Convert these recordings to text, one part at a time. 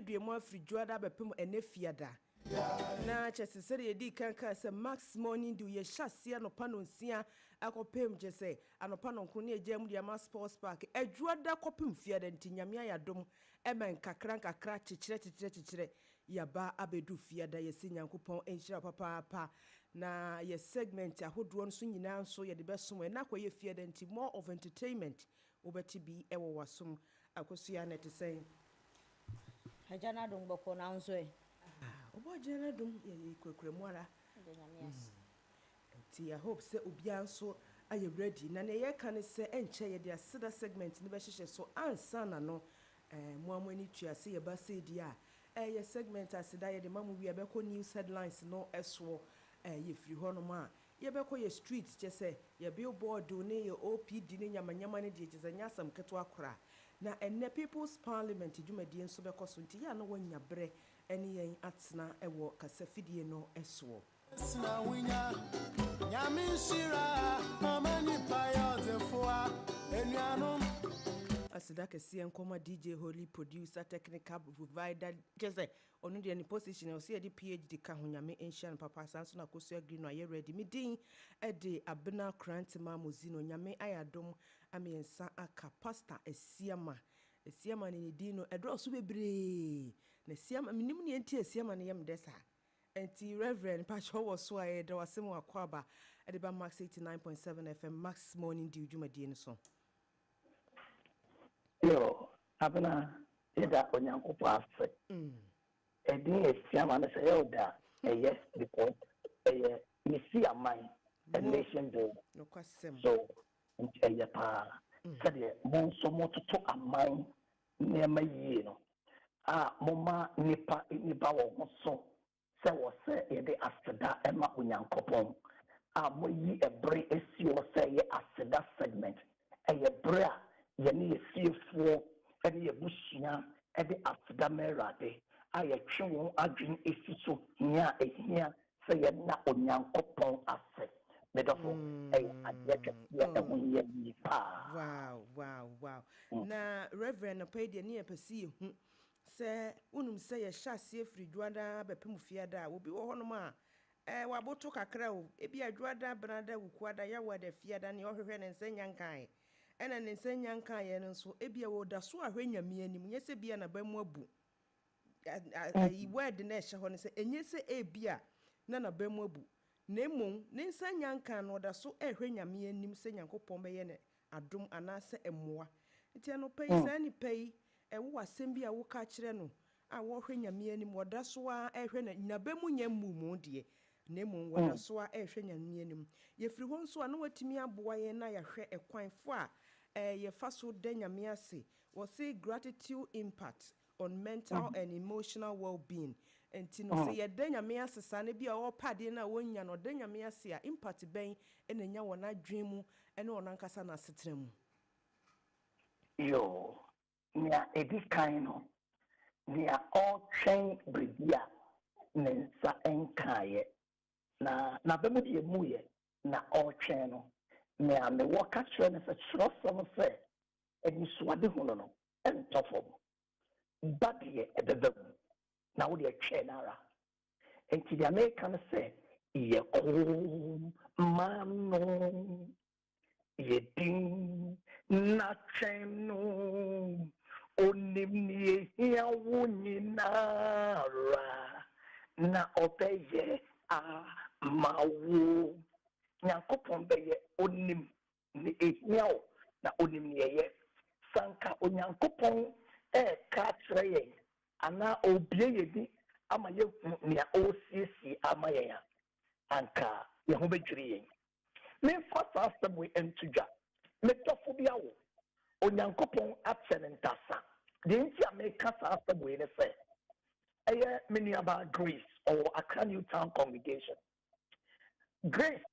dua mu afri juada bepem enefiada na chese sere yedi kanka se max morning do ye hyasia no panonsia akopem chese anopa no nko ne agya mu dia ma sports park ajuada kopem fiada ntinyame ayadom emen kakra chichire yaba abedu fiada yesi nyankopon enhira papa na ye segment ahodo nso nyina nso ye de besom na kwaye fiada nti more of entertainment obeti bi ewo wasom akosua net say Hajana dum boko na nso e obo jana dum ye kwakremu ara I hope say obia nso aye ready na ne ye kan say enche ye de aseda segment ni be hyehyɛ so ansa na no moamani tuase ye ba say dia ye segment aseda ye de mamu wi abeko news headlines no eso ye free ho no ma ye beko ye street che say ye billboard ne ye OPD ne nyamanyama ne de che nyasam keto akora na enne people's parliament dwumadi nso beko so nti ya no wanya bre ene yen atena ewo kasafidie no eso na winya nyame shira amani payotefoa enuanum asida kese nkoma DJ Holy producer technical provider jese onu de ni position o se de PhD ka ho nyame enhyan papa sanso na koso agree no aye ready me din e de abena krant ma mozino nyame ayadom amiensa aka pastor esiama ne din no edro so bebre na esiama minim ne enti esiama ne yem desa enti reverend pacho wo so aye de wasem akwaba e de ba max 89.7 FM max morning di dwumadi ne so yo abena ida onyankopo afa edin esiama na say yoda yes because you see a mind a nation build no kwasem so eye pa said mon so mototo aman nema yie no moma nipa wo so se wo se ye de aseda ema onyankopon moyi ebre esi wo se ye aseda segment eye bre a ye ne yesiefo ene ye busia ede aseda merade aye twe won adwen esi so hia ehia se ye na onyankopon ase medofo wow na reverend pede ne yapasi hu se unum se ye hyase afri dwada bepem fiada obi wo honom a waboto kakra o ebi adwada brada wukuada ya wada fiada ne ohwehwe ne nsanya nkan ena ne nsanya nkan ye nso ebi wo da so ahwanyame anim nyese bia na bamu abu ayi word na ehye ho ne se enyese ebia na bamu abu Nemo ninsanya nka no da so ehwanyame anim se nyankopon beye ne adom anase emmoa nti no pei sa ni pei wo asem bia wo ka kire no a wo hwanyame anim wo da so a ehwe na nabemu nyammumu de nemo wo da so a ehwanyame anim ye firi ho nso a no watimi aboa ye na ya hwe ekwanfo a ye fa so da nyame ase wo say gratitude impact on mental and emotional well-being enti no say ye da nyame asesa ne bia wo pade na wonya no da nyame ase a impact ben enanya wona dwen mu ene wona nkasa na setre mu yo nia edikan no nia all train bredia nensa enkaye na bemu de muye na all train no nia me work train se chrosom se eni suade hono no entofo badie ebebem na wo de train ara enti the American say ye ko mano yedin na chenu onimni ya wunyinara na obeye mawu nyankopon beye onim ni ehiao na onimni ye sanka onyankopon ka kire ana obie yedi ama ye ni osisi ama ye anka ye ho bedwiri ye me fast asem we entudwa me tofo bia wo onyankopon atsenentasa de nti ameka sa asem we ne se eye many about Grace or Accra New Town congregation Grace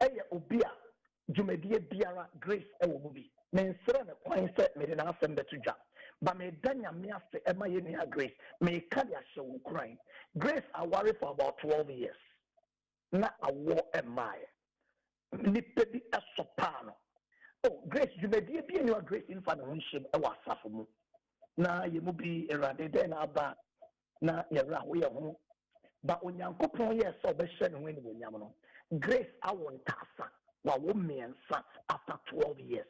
eye obia jumedie biara Grace ewo mubi me nsere ne kwan se me de na asem betudwa ba me danya me ase ema ye ni Grace me ka dia hye Ukraine Grace aware for about 12 years na awo emaye ni pebi asopano oh Grace jumedie bi ni Grace infa na hunshim e wasafo mu na ye mu bi erade den aba na yɛwura ho yɛ ho ba onyankopɔn yɛ sɛ ɔbɛhyɛ ne ho animuonyam no grace awo ntaasa wawo mmiɛnsa after 12 years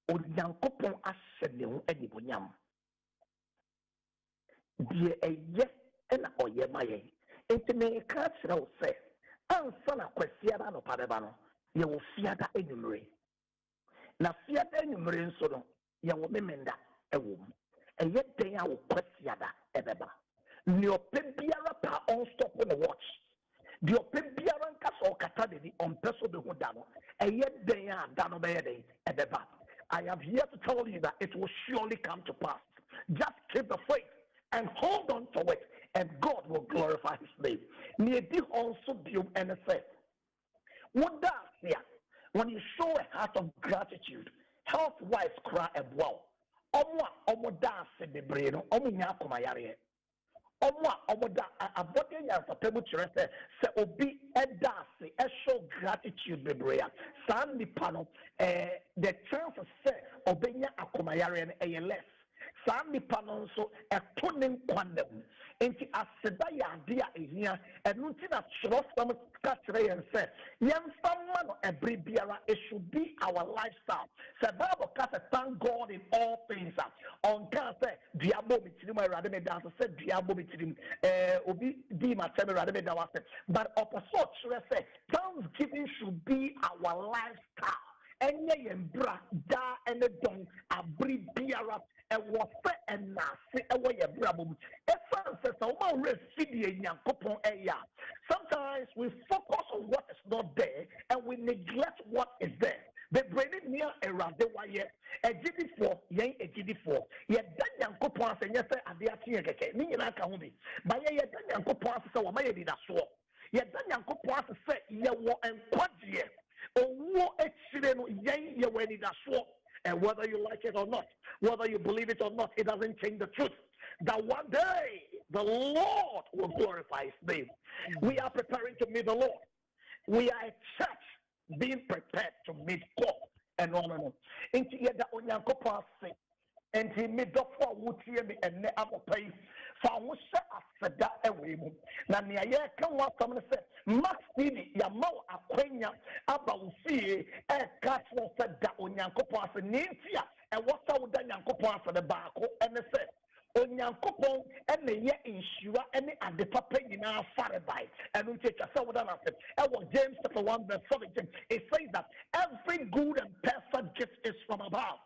onyankopɔn ahyɛ ne ho animuonyam deɛ ɛyɛ ɛna ɔyɛ ma yɛn nti meka kyerɛ wo sɛ ansa na kwasiada anɔpa bɛba no yɛwɔ fiada anwummere na fiada anwummere nso no yɛwɔ memenda ɛwɔ mu ɛyɛ dɛn a wo kwasiada ɛbɛba nea ɔpɛ biara pa ɔnstɔpo ne watch deɛ ɔpɛ biara nka sɛ ɔkata de ni ɔmpɛ so bɛhu da no ɛyɛ dɛn a da no bɛyɛ dɛn ɛbɛba. I have here to tell you that it will surely come to pass. Just keep the faith and hold on to it, and God will glorify his name. Needi also build and say, what does here? When you show a heart of gratitude, health-wise cry a wow. Omo da se bebre no, omo nya komayare. Omo da abode nya fatemu kyerɛ sɛ obi ɛda se show gratitude bebre a saa nipa no the chances sɛ obenya akomayare no ɛyɛ less. Saa nipa no nso ɛto ne nkwa mu nti aseda yɛ ade a ehia ɛno nti na kyerɛsɛm ka kyerɛ yɛn sɛ yɛmfa ma no ɛbere biara it should be our lifestyle. Sɛ Bible ka sɛ thank God in all things a ɔnka sɛ dua bɔ me tirim awurade me da so sɛ dua bɔ me tirim obi di ma kyɛ me awurade me da wase but ɔpɛ sɛ ɔkyerɛ sɛ thanksgiving should be our lifestyle. Ɛnyɛ yɛn bra daa ɛne dɔn abere biara ɛwɔ sɛ ɛnaase ɛwɔ yɛ bra bom ɛsan sɛ sɛ wɔn a wɔrɛ fidie nyankopɔn ɛyɛ a sometimes we focus on what is not there and we neglect what is there. Bebree ni nea ɛwurade wayɛ agyidifoɔ yɛn agyidifoɔ yɛda nyankopɔn ase nyɛ sɛ adeɛ ate yɛn kɛkɛ ne nyinaa ka ho bi ba yɛda nyankopɔn ase sɛ wɔn ayɛ didasoɔ yɛda nyankopɔn ase sɛ yɛwɔ nkwagyeɛ owuo akyire no yɛn yɛwɔ anidasoɔ. And whether you like it or not, whether you believe it or not, it doesn't change the truth. That one day the Lord will glorify his name. We are preparing to meet the Lord. We are a church being prepared to meet God. And on. Into yet the onyankopa say, and he made up for wutie me and ne amopai. For we say aseda ewe mu. Na ne aye kan wa kam ne se max tv ya ma akwanya aba wo fie e ka tro se da onyankopon ase ne ntia e wo sa wo da nyankopon ase de baako ene se onyankopon ene ye inshura ene ade papa nyina fare bai enu ntia twa se wo da na se e wo James chapter 1 verse 17 it says that every good and perfect gift is from above.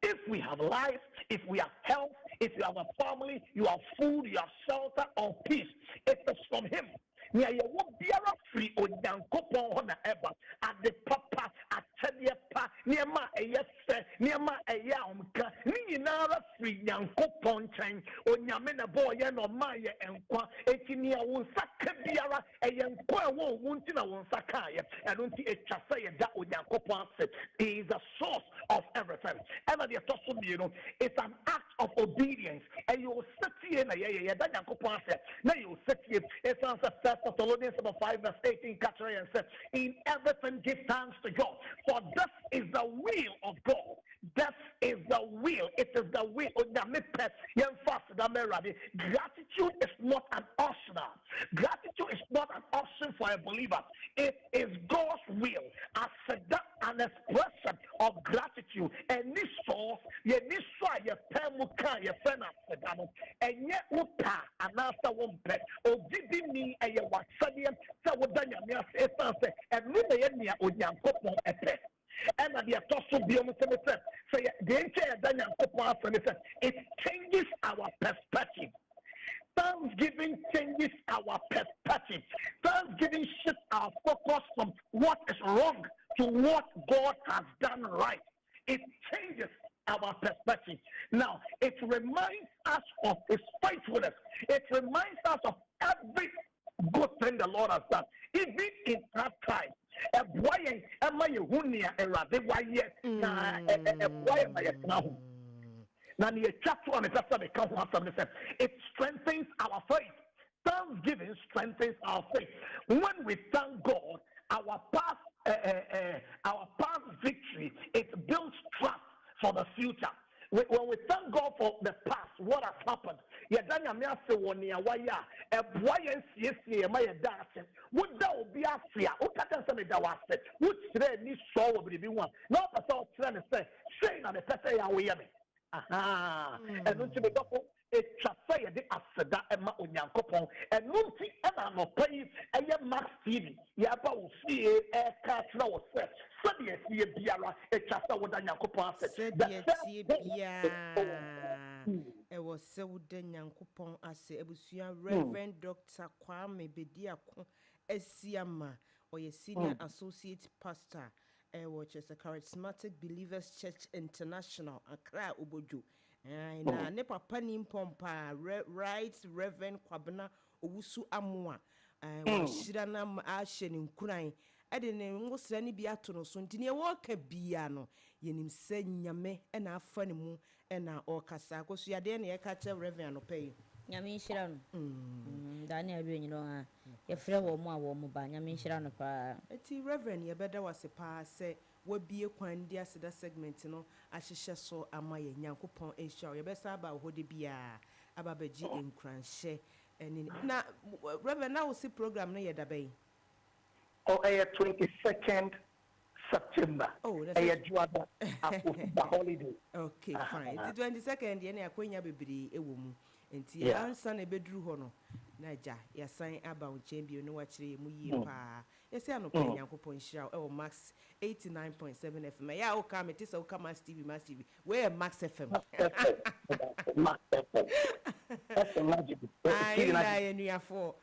If we have life, if we have health, if you have a family, you have food, you have shelter or peace, it is from him. Nya ye wo biara free onyankopon ho na eba ade papa atede pa niema eye se niema eye omka ni nyinara free nyankopon chen onyame na bo ye no ma ye enkwa etini a wo saka biara eye enkwa wo wunti na wo saka ye eno nti etwa se ye da onyankopon ase he is the source of everything. Ever the toso bi no it's an act of obedience and you sit here na ye da nyankopon ase na you sit here it's answer Thessalonians 5 verse 18 and said, in everything give thanks to God, for this is the will of God. That is the will. It is the will. Gratitude is not an optional. Gratitude is not an option for a believer. It is God's will. As an expression of gratitude. And this source, ye this why ye pemuka ye friend and yet uta and after one pet or did me a ye was sudden so what done your and Lumia would yam a pet. And the apostle beyond say the entire Daniel it changes our perspective. Thanksgiving changes our perspective. Thanksgiving shifts our focus from what is wrong to what God has done right. It changes our perspective. Now, it reminds us of his faithfulness. It reminds us of every good thing the Lord has done. Even in that time, a boy and my hunia and rather why yet a boy now. It strengthens our faith. Thanksgiving strengthens our faith. When we thank God, our past victory, it builds trust for the future. When we thank God for the past, what has happened, yɛda nyame ase wɔ nea wayɛ a ɛboa yɛn siesie yɛ ma yɛda ase woda obi ase a wokata sɛ meda wɔ ase wokyerɛ ni sɔɔ wɔ biribi ho a na wopɛ sɛ wokyerɛ ne sɛ sei na mepɛ sɛ yɛ a woyɛ me ɛno nti medɔfo etwa sɛ yɛde aseda ɛma onyankopɔn ɛno nti ɛna anɔpa yi ɛyɛ max tv yɛaba wo fie ɛka kyerɛ wo sɛ sɛdeɛ ɛsie biara etwa sɛ woda nyankopɔn ase sɛdeɛ tie biara ɛwɔ sɛ woda nyankopɔn ase abusua reverend dr kwame bediako asiama ɔyɛ senior associate pastor ɛwɔ kyerɛ charismatic believers church international Accra Obojo na ne papa ni mpompa right reverend kwabena owusu amoa wɔhyira na ahyɛ ne nkuran ɛde ne ngosra ne bi ato no so nti ne wɔka bia no yɛnim sɛ nyame ɛna afa ne mu ɛna ɔkasa koso yade na yɛka kyerɛ reverend no pɛyi nyame nhyira no daniel bi nyino ha yɛfrɛ wɔ mu a wɔ mu ba nyame nhyira no paa eti reverend yɛbɛda wase paa sɛ wabie kwan di aseda segment no ahyehyɛ so ama yɛ nyankopɔn nhyira yɛbɛsa aba hɔ de bia aba bɛgye nkranhyɛ ɛne na reverend na wo si program no yɛ dabɛyi 22nd September. Juada the holiday. Okay, fine. The 22nd yene akonya bebre ewo mu. Enti ansa na beduru ho no. Na ja ya san aba wo champion no wa kire mu yie pa. Yesi anopa Nyankopon hira e wo Max 89.7 FM. Ya o ka meti se o ka Max TV. Where Max FM? Max FM. That's the magic. I nuafo.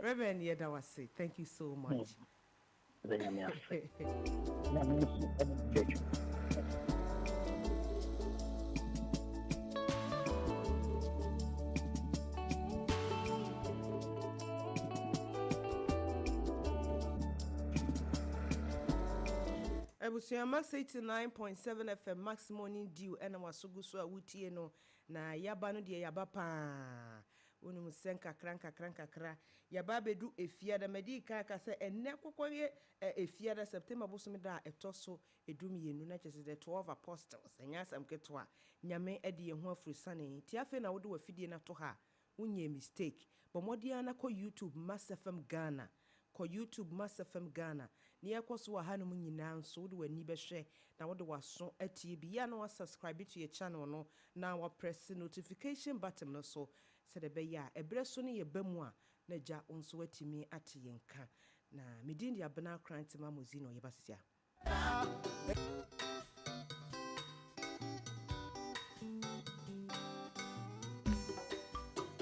Reverend Yedawase, thank you so much. Ebusia Max 89.7 FM Max Morning Dew ena wasugu so awutie no na yaba no de yaba pa wonu musen kakra yaba bedu efia da medi ka se enne kokoye efia da September bosom da etoso edum yenu na chese the 12 apostles enya sam ketwa nyame ede ye ho afurusane ti afi na wode wafidie na to ha unye mistake bomodia na ko YouTube Mass FM Ghana ko YouTube Mass FM Ghana ni ekoso wa hanum nyina nso wode wani behwe na wode waso atie bia na wa subscribe to your channel no na wa press notification button no so se de be ya ebre so ne ye bamu a na ja onso atimi ate yenka na medin dia bena krantima mozino ye basia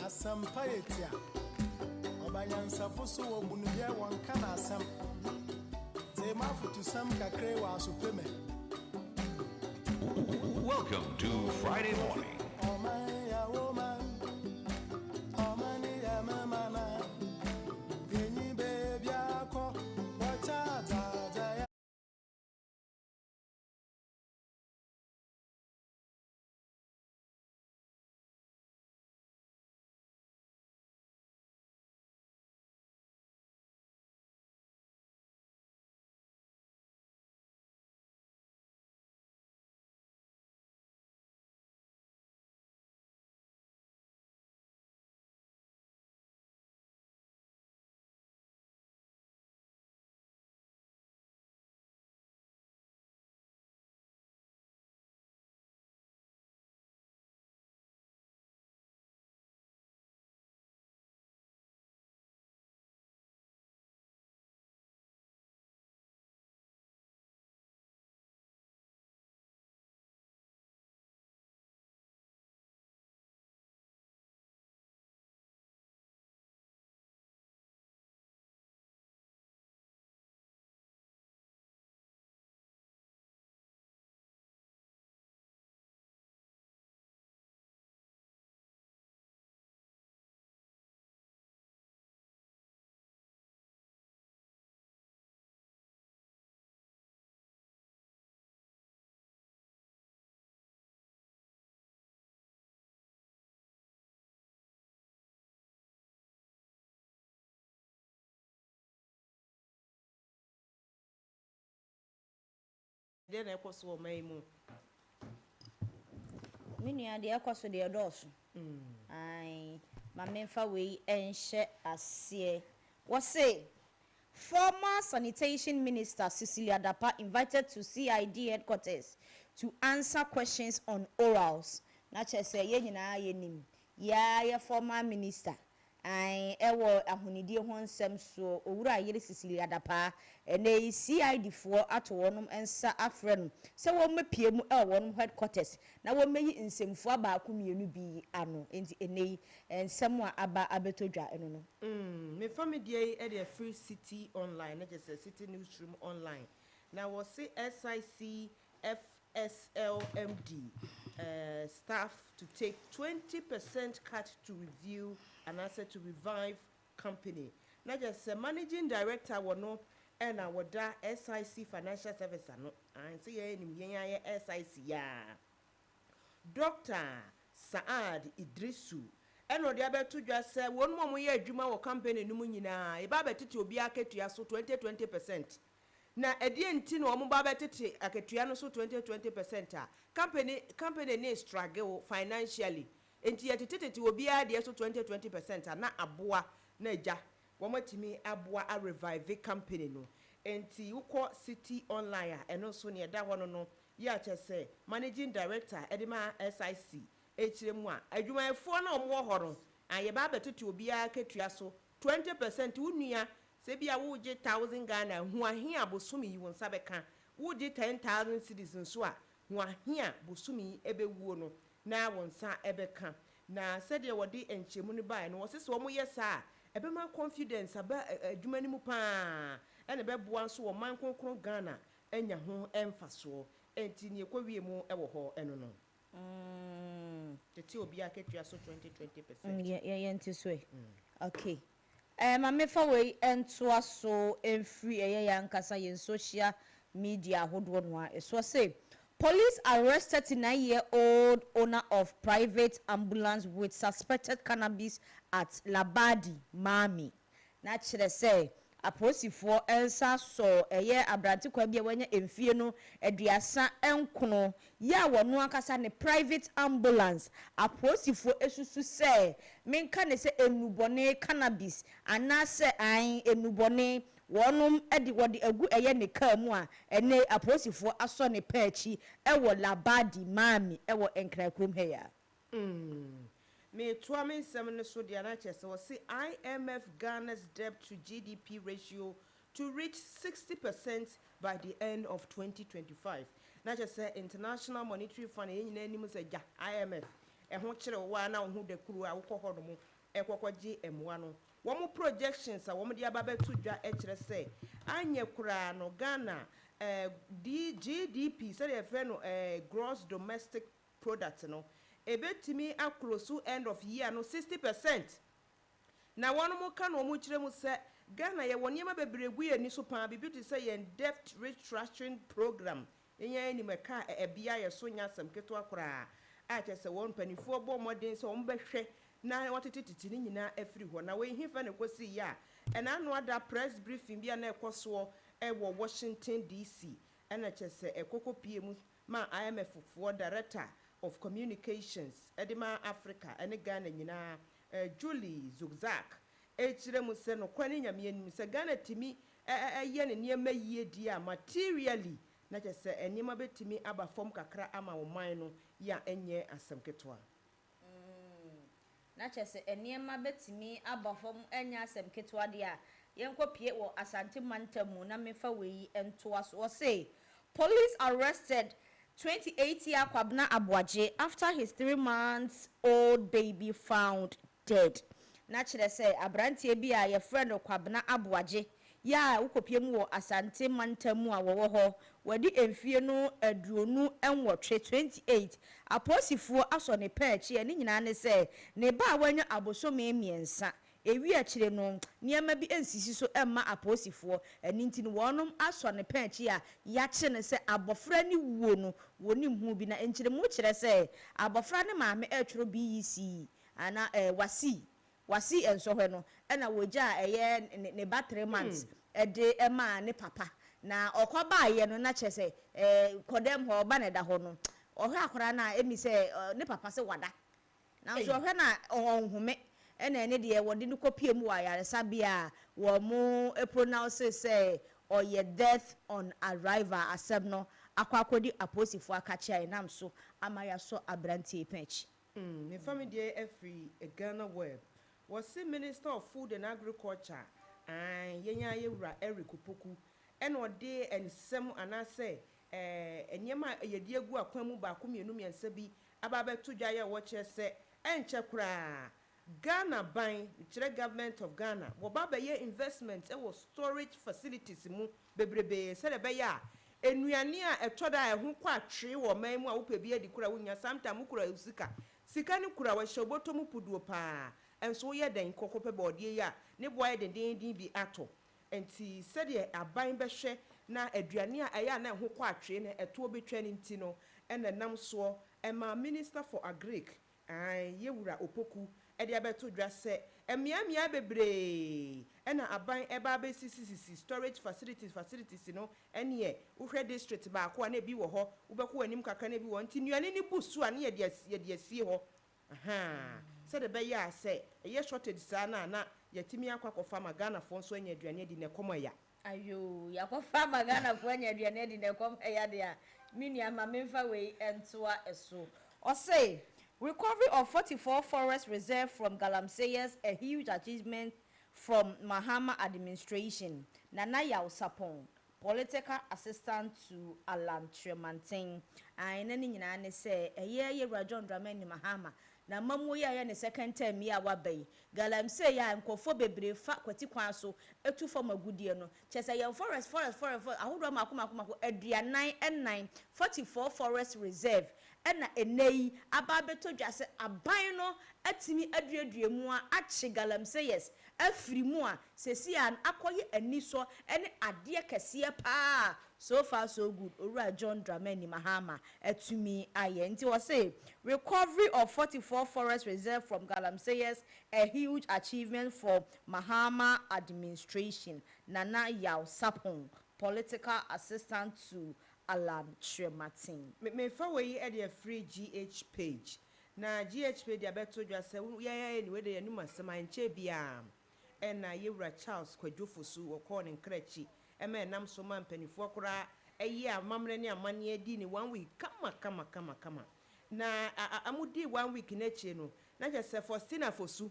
asampayetia obanyansafo so wo bunubia wonka na asam Welcome to Friday morning. then ekoso o mai mu Minia de akwaso de doso. Ai, ma memfa we enhye ase. What say? Former Sanitation Minister Cecilia Dapa invited to CID headquarters to answer questions on orals. Nache say ye nyina ye nim. Ya former minister. Ai ewo ahonidie ho nsem so owura yere Cecilia Dapa ene CID fo ato wonum ensa afre no se wo mapie mu wonum headquarters na wo meyi nsemfo abaako mienu bi ano enti ene ensem a aba abetodwa eno no me family dey e dey free city online na just city newsroom online na wo say SIC FSLMD staff to take 20% cut to review and answer to revive company. Now just managing director wono and our SIC financial service no and say yen SIC ya Dr. Saad Idrisu and no dia beto dwa say won mo ye adwuma wo company no mu nyina e ba betete obi aketua so 20% na edie nti no mo ba betete aketua no so 20% a company ne struggle financially enti yetete obi a de so 20% na aboa na agya wo matimi aboa a revive company no enti ukọ city online a eno so ne da hono no ya chese managing director edema SIC echiremu a adwumayefo na omwo horo aye ba betete obi a ketua so 20% unua se bia wo je 1000 Ghana hu ahia bosumi yi won sabeka wo je 10,000 citizens so a hu ahia bosumi ebewuo no na wonsa ebeka na said ye wodi enchemu ni bai no wose so mo yesa ebema confidence aba adwuma ni mu pa ene beboa so wo man konkron Ghana enya ho emfaso enti ne ekwawie mu ewo ho eno no tete obi aketua so 20% ye enti so okay ma mefa we entoa so emfree yankasa yen social media hodo no a so say police arrested 39-year-old owner of private ambulance with suspected cannabis at Labadi, Mami. Na chere say aposifo ensa so abrante kwa bia wanya emfie no aduasa enkono ya wono akasa ne private ambulance aposifo esusu say menka ne se enubone cannabis anase an enubone wonum edi wodi agu ne kaa mu a ene aposifo aso ne paachi ewo Labadi Mami ewo enkrakrom heya me tuame nsem ne so dia na chese wo say IMF Ghana's debt to GDP ratio to reach 60% by the end of 2025 na chese International Monetary Fund yenyina anim se ja IMF ho kire wa na ho de kuru a wokọ do mu ekokọji emwa no wo projections a wo de ababetu dwa kire se anye kura no Ghana GDP say the friend no gross domestic product no ebetimi aklosu end of year no 60% na wonu mo ka no mo kire mu se Ghana ye woniema bebregu ye ni so pa bibi to say yen debt restructuring program enya ni meka ebia ye so nya sam keto akora a chese won panifo bo modern so ombehwe na watetiti ni nyina afiri ho na we hifa ne kosi ya ena no ada press briefing bia na ekoso wo Washington DC ena chese ekokopie mu ma IMF for director of communications edema Africa ene Ghana nyina Julie Zugzak echire mu se no kwani nyame anim se Ghana timi ye ne niema yie di a materially na chese enima betimi aba form kakra ama wo man no ya enye asemketwa na chese enima betimi aba form enya asemketwa dia yenkopie wo Asante Mantamu na mefa weyi entoa so say police arrested 28-year Kwabna Abuaje after his 3-month-old baby found dead. Naturally say abrantie bi a ye friend Kwabna Abuaje ya ukopie mu wo Asante Mantamu a wo ho wadi emfie no aduonu enwotwe 28 aposifo aso ne paachi ani nyina ne say ne ba wanya abosome miensa ewi akire no niema bi ensisi so emma aposifo aninti no wonum aso ne paachi a ya kye ne se abofra ni wuo no woni hu bi na enkire mu kire se abofra ne maame atworo BEC ana wasi enso hwe no na wogya eye ne ba 3 months ede ema ne papa na okoba ye no na kye se kodem ho ba ne da ho no ohwe akora na emi se ne papa se wada na so ohwe na onhume ena ene de wode ne kopie mu wa yaresa bia wo mu pronounce say oye death on arrival asem no akwakodi aposifo akache enam so amaya so abrantie penchi me family dey every Ghana web was the Minister of Food and Agriculture and yenya yewura Eric Opoku ena ode ensem anase enyema yedi egu akwan mu ba ko mienu miensa bi ababe tudwa ye wo kire se enche kura Ghana ban the government of Ghana wo baba ye investment e wo storage facilities mu bebrebe se de be ya enuane a etoda e ho kwa atwe wo man mu a wo pe bi edi kura wonya sometime kura sika ni kura wa shoboto mu puduo pa enso ye den kokope bode ya ne boy den bi ato enti se de aban be hwe na aduane a eya na ho kwa atwe ne eto betwa ni ntino ena nam so ema Minister for Agric yewura Opoku edi abeto dwa se emia bebre ena aban eba be sisi storage facilities no ene uhwe district ba ko na bi wo ho ubeko anim kaka na bi wo nti nuane ni busu a na ye asie ho aha se de be ya se ye shortage sa na yatimi akwakofa magana fo nso anya aduane di ne komoya ayo yakofa magana fo anya aduane di ne komoya de a mini ama memfa we entoa eso o say recovery of 44 forest reserve from Galamseyers, a huge achievement from Mahama administration. Nana Yao Sapon, political assistant to Alan Tremantin. And then in say a year Rajon Dramani Mahama. Na mamu ya ne second term ya wabai Galamsey ya nkofo bebre fa kwati kwan so etu form agudie no chese ya forest ahodo makoma aduanan n9 44 forest reserve ena enei aba beto dwase aban no atimi aduadue mu a achi Galamseyers afiri mu a sesi an akoye aniso ene ade kese pa so far so good Owura John Dramani Mahama atumi aye nti wo say recovery of 44 forest reserve from Galamseyers, a huge achievement for Mahama administration. Nana Yao Sapon, political assistant to Alan Tremantin. Me fa we e dey free GH page na GH page dey beto dwa se ya anyway dey anu masema nche bia na yewura Charles Kwadwofosu wo call in krechi ema nam so man panifo akora eyi amamre ne amane adi ni 1 week kama na amudi 1 week na che no na je se Faustina Fosu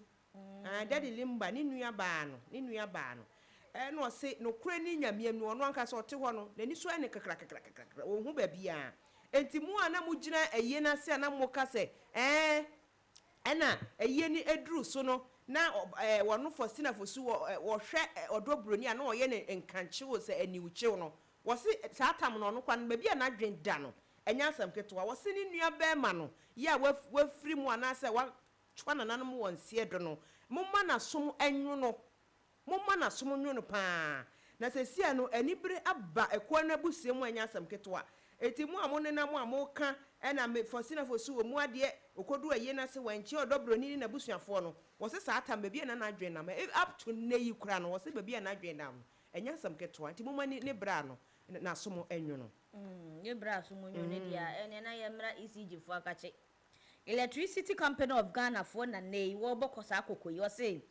daddy limba ni nua ba no no se no kura ni nyame anu ono anka so te ho no nani so ene kakra ohun ba bia enti mu ana mu gina eye na se na mu ka se ena eye ni eduru so no na wono Faustina Fosu wo hwe odobroni ana oye ne nkanche wo se aniwuche no wo se saatam no no kwan ba bia na dwen da no enya asam keto wo se ni nua ba ma no ya wa firi mu ana se wa chwa nanan mu wonse do no mumma na som anwu no mumma na som nwu no pa na se sia no anibre aba ekwa na busie mu enya asam keto a eti mu amone na mu amoka ena me Faustina Fosu wo mu ade okodu aye na se wanchi odobroni na busuafo no wo se saatam ba bia na na dwen na up to neyi kura no wo se ba bia na dwen na enya asam keto enti mumma ni bra no na som anwu no ye bra so munyo ne dia ene na ye mra ECG fo akache Electricity Company of Ghana for na nei wo bokosa akokoyi o say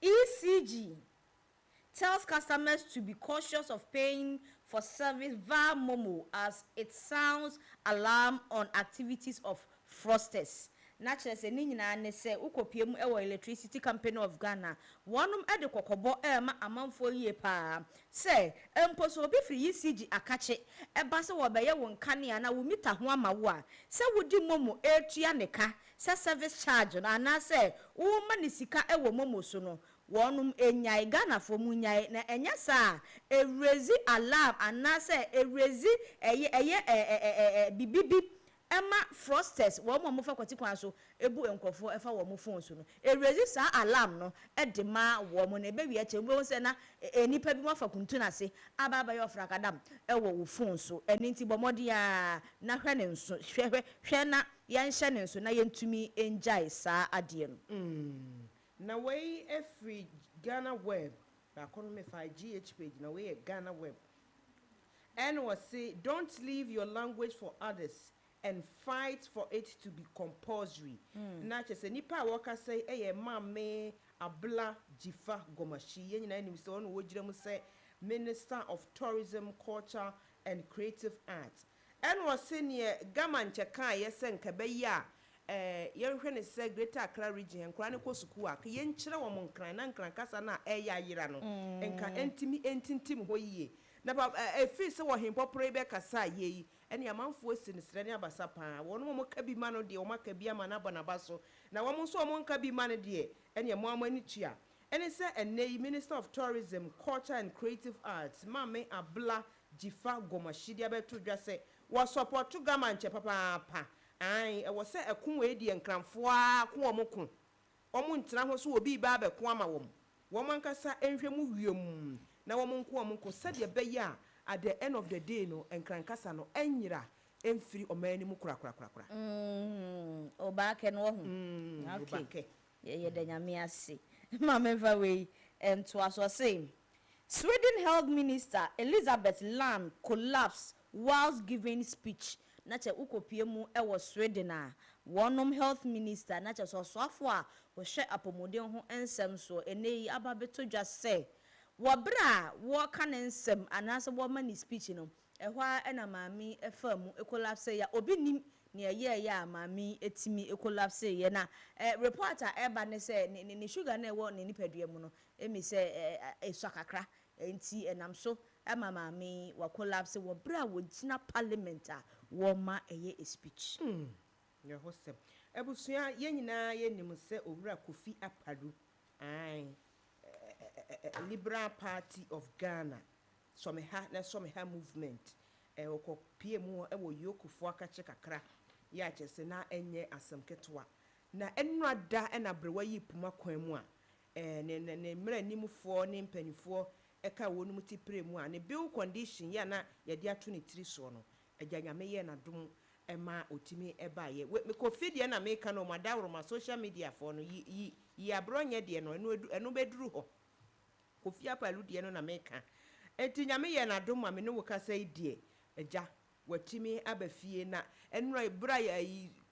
ECG tells customers to be cautious of paying for service via Momo as it sounds alarm on activities of fraudsters. Naturally, se ni nyina ne se ukopie mu ewo Electricity Company of Ghana wonum ede kokobo ma amanfo yie pa se empo so obi firi ECG akache eba se wo beye won kane na wo mita ho ama wo a se wodi Momo etua ne ka se service charge na na se wo ma ne sika ewo Momo so no wonum enyai Ghana fo mu nyai na enya sa erezi alarm anase erezi bibibi Emma fraudsters wo mo fa kwati kwan so ebu enkofo efa wo mo phone so no erezi sa alarm no edema wo mo na ebe wi ache wo se na enipa bi mo fa kuntu na se ababa yo fra kadam ewo wo phone so eni nti bomodi a na hwe ne nso hwe na yan hye ne nso na yentumi enjai sa ade no na we every Ghana web ba kono me 5GH page na we Ghana web and was say don't leave your language for others and fight for it to be compulsory. Na che se nipa a woka say eye Mame Abla Jifa Gomashi ye nyina nim se ono wo gire mu say Minister of Tourism, Culture and Creative Arts. And was senior Gaman Cheka yesen kabeya yenhwe ne se Greater Accra region nkra ne ko suku a ye nkyere wo mon kran na nkran kasa na eya yira no enka entintim ho yiye na ba efi se wo hempo prebe kasa ye ene amanfo sinisire ne abasa pa wono mo ka bi ma no de o maka bi ama na banaba so na wo mo so mo nka bi ma no de ene mo amani tua ene se ene Minister of Tourism, Culture and Creative Arts Mame Abla Jifa Gomashi dia beto dwa se wo support to gamanche papa pa ai e wo se ekun we di enkranfo a ko omokun omo ntina ho so obi ba be ko ama wom wo mankasa enhwe mu wiem na wo monko omonko se de be ya at the end of the day no enkrankasa no enyira emfiri omani mu kura oba ke no ho okay ye de nyame ase mama fa we ento aso say Sweden Health Minister Elizabeth Lam collapsed whilst giving speech. Nache ukopie mu ewo Sweden a wonom health minister nache so soafo a wo hwe apomoden ho ensem so eneyi ababeto dwa se wo bra wo ka ne ensem anase wo ma ni speech no ehwa ena maami efamu collapse ya obi nim ne ye ya maami etimi collapse ye na reporter eba ne se ni sugar na ewo ne nipadua mu no emi se esakakra enti enam so ama maami wa collapse wo bra wo gina parliament a wo ma eye speech ye hosem ebusua ye nyina ye nim se owura Kofi Apadu Liberal Party of Ghana someha movement okọ PM e wo Yokufo akache kakra ya chese na enye asemketwa na enrada na brewa yi puma kwan mu a ne mra nimfo ne mpanifo eka wonu muti premu a ne bill condition ya na ye de ato ne tiri so no aganyame ye na dum ema otimi eba ye me Kofi de na me ka no madawro ma social media fo no yi abronye de no enu beduru ho Kofi Apadu de no na me ka enti nyame ye na dum ma me no woka sai die eja watimi abafie na enra bra ya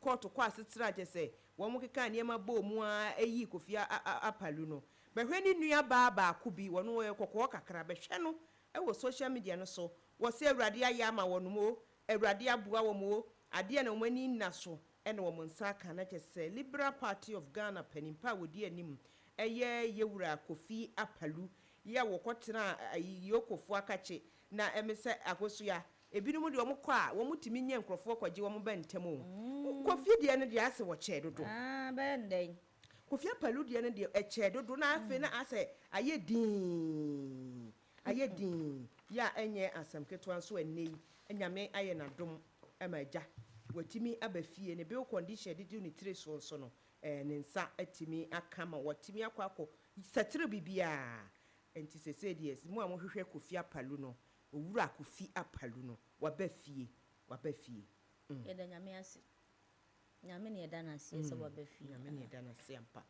court kwa asetira je se wo mo keka niema ba mu a eyi Kofi Apadu no behwe ni nua ba ku bi wono wo kokko kakra behwe no e wo social media no so wo se awrade aya ma wono mo awrade aboa wo mo ade na omani nna so e na wo nsa ka na je se Liberal Party of Ghana panimpa wodi anim eye yewura Kofi Apadu ya wo kotena Yokofo akache na emese akoso ya ebinum de wo mkọ a wo mutimi nye nkrofo kwaje wo mbentemo Kofi de ne de ase wo che dodo benden Kofi Apadu de ne de che dodo na afi na ase ayedin ya enye asamketo anso enei enyame aye na dom emaja watimi abafie ne bill condition de ni tire so no ne nsa atimi akama watimi akwakọ satire bibia enti sese dies mu amohwehwe Kofi Apadu no owura Kofi Apadu no wabafie yeda nyame ase nyame ne yeda na ase se wabafie nyame ne yeda na ase ampa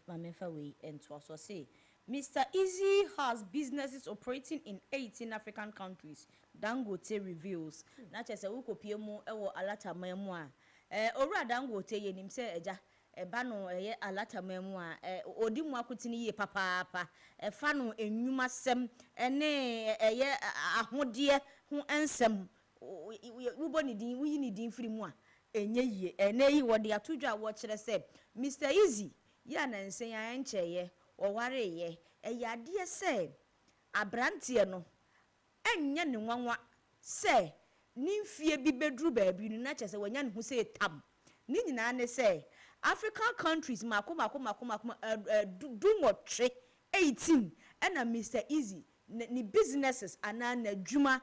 mama fa we ento so say Mr. Easy has businesses operating in 18 African countries. Dangote reveals. Na chese ukopie mu ewo alatama mu a owura Dangote ye nim se eja eba no eye alatama mu a odi mu akotini ye papa fa no enwuma sem ene eye ahode ho ensem wo ni din wo yi ni din firi mu a enye ye ene yi wo de atodwa wo kire se Mr. Easy ya na nsen ya ncheye oware ye eyade se abrantie no enye ne nwanwa se nimfie bi bedru baabi no na chese wanya ne hu se tam ni nyina ne se African countries makoma dumotwe 18 ena Mr. Easy ni businesses ana na dwuma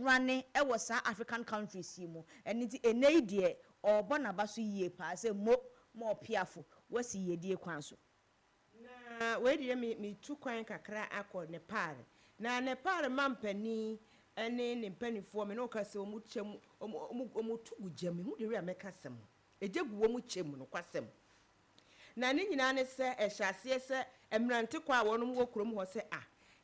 running e was African countries mu eniti enei de obo na baso yie pa se mo piafo wasi yedie kwan so we die mi tu kwan kakra akọ Nepal na Nepal mampani ene ne mpanifo me no kase omu chem omu tugu jam hu de wi amekasem ejegu wo mu chem no kwasem na ne nyina ne se ehyaase se emrante kwa wonum wo kurom ho se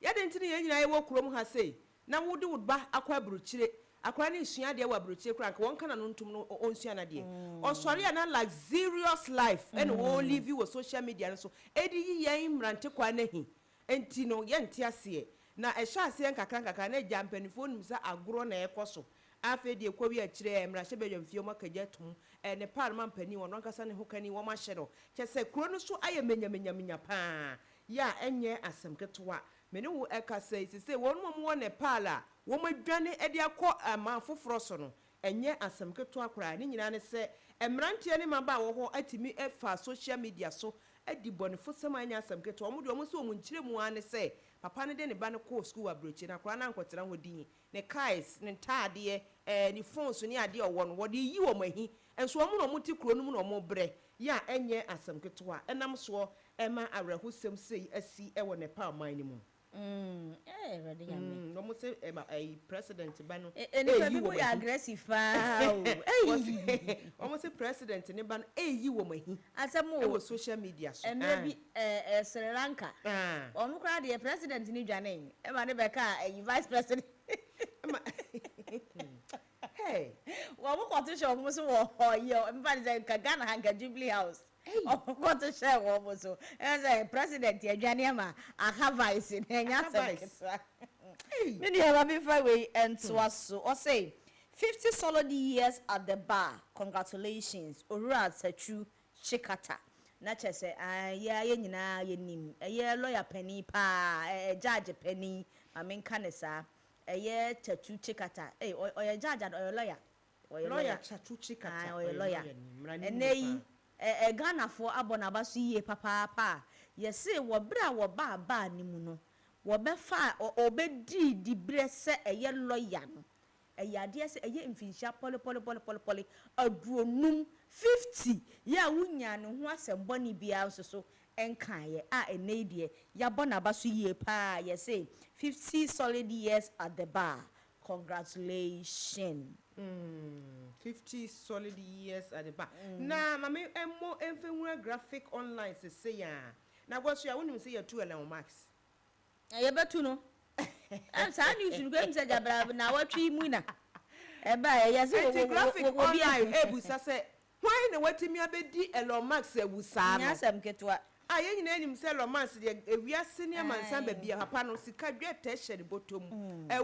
ya de ntini ye nyina ye wo kurom ha se na wodi wudba akwa buruchire akwa ne sua de wa brochie kra nka won kana no ntum no onsua na de osori na luxurious life and wo live with social media no so edi yi yen mrante kwa na hi enti no ye nte ase na ehya ase nkakra na jampanifo nim sa agro na ekoso afa de kwa wi a kire emra hye bedwamfie mo kagya tum ne parliament pani won nkasa ne hokani wo ma hye no kyese kuro no so aye menya pa ya enye asem ketwa mene wo ekasa sise won mo ne pala wo madwane ede akọ amanfoforo so no enye asem ketwa kora ne nyina ne se emrantie ne maba wo ho atimi efa social media so adi bonefo sem anya asem ketwa mo de mo so mo nkyire mu ane se papa ne de ne ba ne ko school abrochi na kora na nkotera ho din ne kais ne taade ne phone so ne ade owo no wo de yi wo mahi enso mo no mo ti kuro no mo no mo bre ya enye asem ketwa enam so ema awerehosem sei asi ewo ne pa man ni mu ready yami no mo say president ba no you be aggressive almost say president ne ba no eyi wo mahi asemo wo social media so maybe Sri Lanka omo kra de president ni dwane e ma ne be ka vice president hey wo mo ko to show mo so wo yo mfa de ka Ghana hanga Jubilee House what to share wo so as a president ya dwane ma aka vice nya se me dey have me find way and so o say 50 solid years at the bar congratulations Owura Sachu Chikata na chese ya ye nyina ye nim ye lawyer penny pa judge penny amenka ne sa ye Sachu Chikata oye judge and oye lawyer Sachu Chikata oye lawyer enei Ghana for abona basu ye papa yesi wo bra wo ba ni mu no wo be fa obedi di bre se eye lawyer no ade se eye mfinsha poli adronum 50 ya wunya ne ho asembo ni bia so enkan ye enei de ya bona basu ye pa yesi 50 solid years at the bar congratulations 50 solid years at the back. Na mama emmo enfenwura graphic online say ya. Na gwaso ya wonim say ya 2 Elon Max. Ya betu no. Am sa news no gwem say jabra na watwi mu na. E ba ya say graphic online ebusa say why na watimi abedi Elon Max ebusa no. Nyasam ketwa. Ye nyina enim say Elon Max de ewiase ne amansan ba bia papa no sika dwete hye de botom.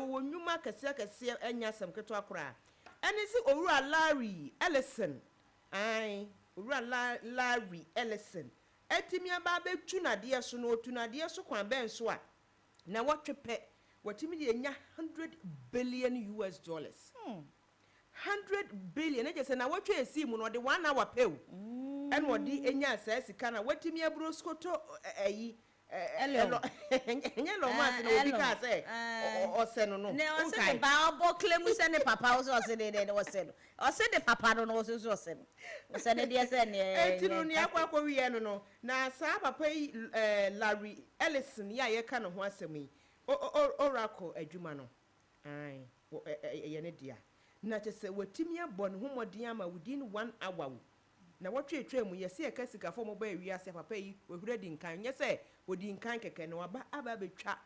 Wo nwuma kase enyasam ketwa kora. And is Owura Larry Ellison. Owura Larry Ellison. Etimi aba betu na de so no tu na de so kwan ben so a. Na wotwepe watimi de nya $100 billion. 100 billion. E just na wotwe esi mu no de 1 hour pew. And wodi enya sika na watimi abro skoto Hello mas no bi ka say o se no ne o se ba bo klemu se ne papa o se de o se de papa no o se no se ne de se ne etinu ne akwa wi no na sa papa Larry Ellison ya ye ka no ho asem yi oracle adwuma no ye ne dia na che se watimi abon ho modin ama within 1 hour na wotwe mu yesi e kasika fo mo ba wi ase papa yi wehura di nkan nye se odi nkan keke no aba betwa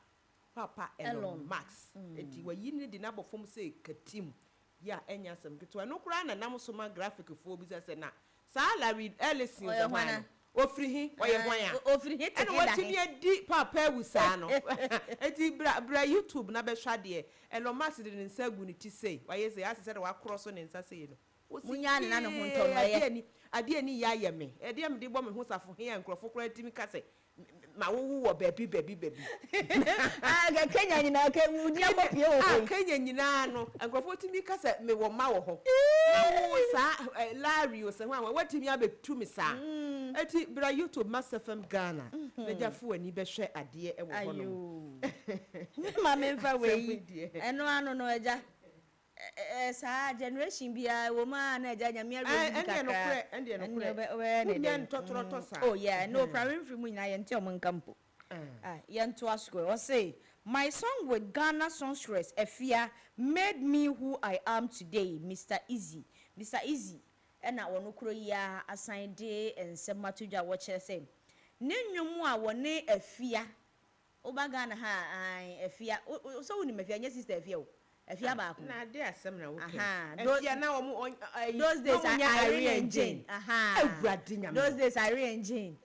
papa Elon Max enti wayi ne di na bofom se katim ya enya sam ketwa no kura na nam so ma graphic fo bi se na sa Larry Ellison so hwan ofri hi oye hwan ya ofri hi te da watimi edi papa wusa no enti bra YouTube na be hwa de Elon Max de ne nsa gu ne ti sei waye se ase se de wa cross ne nsa sei no munya na no ho nto no ye ade ani ya ye me ede am de bo me ho safo he ya nkrofo kura timi ka se ma wo wo baby ga Kenya nyina ka wudi akopie wo Kenya nyina no nkrofo timi ka se me wo ma wo ho wo sa Larry o se ho watimi abetu mi sa eti bra YouTube Master FM Ghana na jafo ani be hwe ade e wo ho no ma me mfa we eno ano no eja sa generation bia wo ma na eja nya me kaka ende no kure oh yeah no problem free mu nyina ye nti o nkampo ye nto asko o say my song with Ghana songstress Efia made me who I am today Mr. Easy ena wono kuro ya asan de ensema tudwa wo kire say ne nwumu a wone Efia oba Ghana ha Efia so woni Efia nya sister Efia o afia ba ko na de asem na wo ke aha afia na wo those days Irene and Jane aha awurade nyame those days Irene and Jane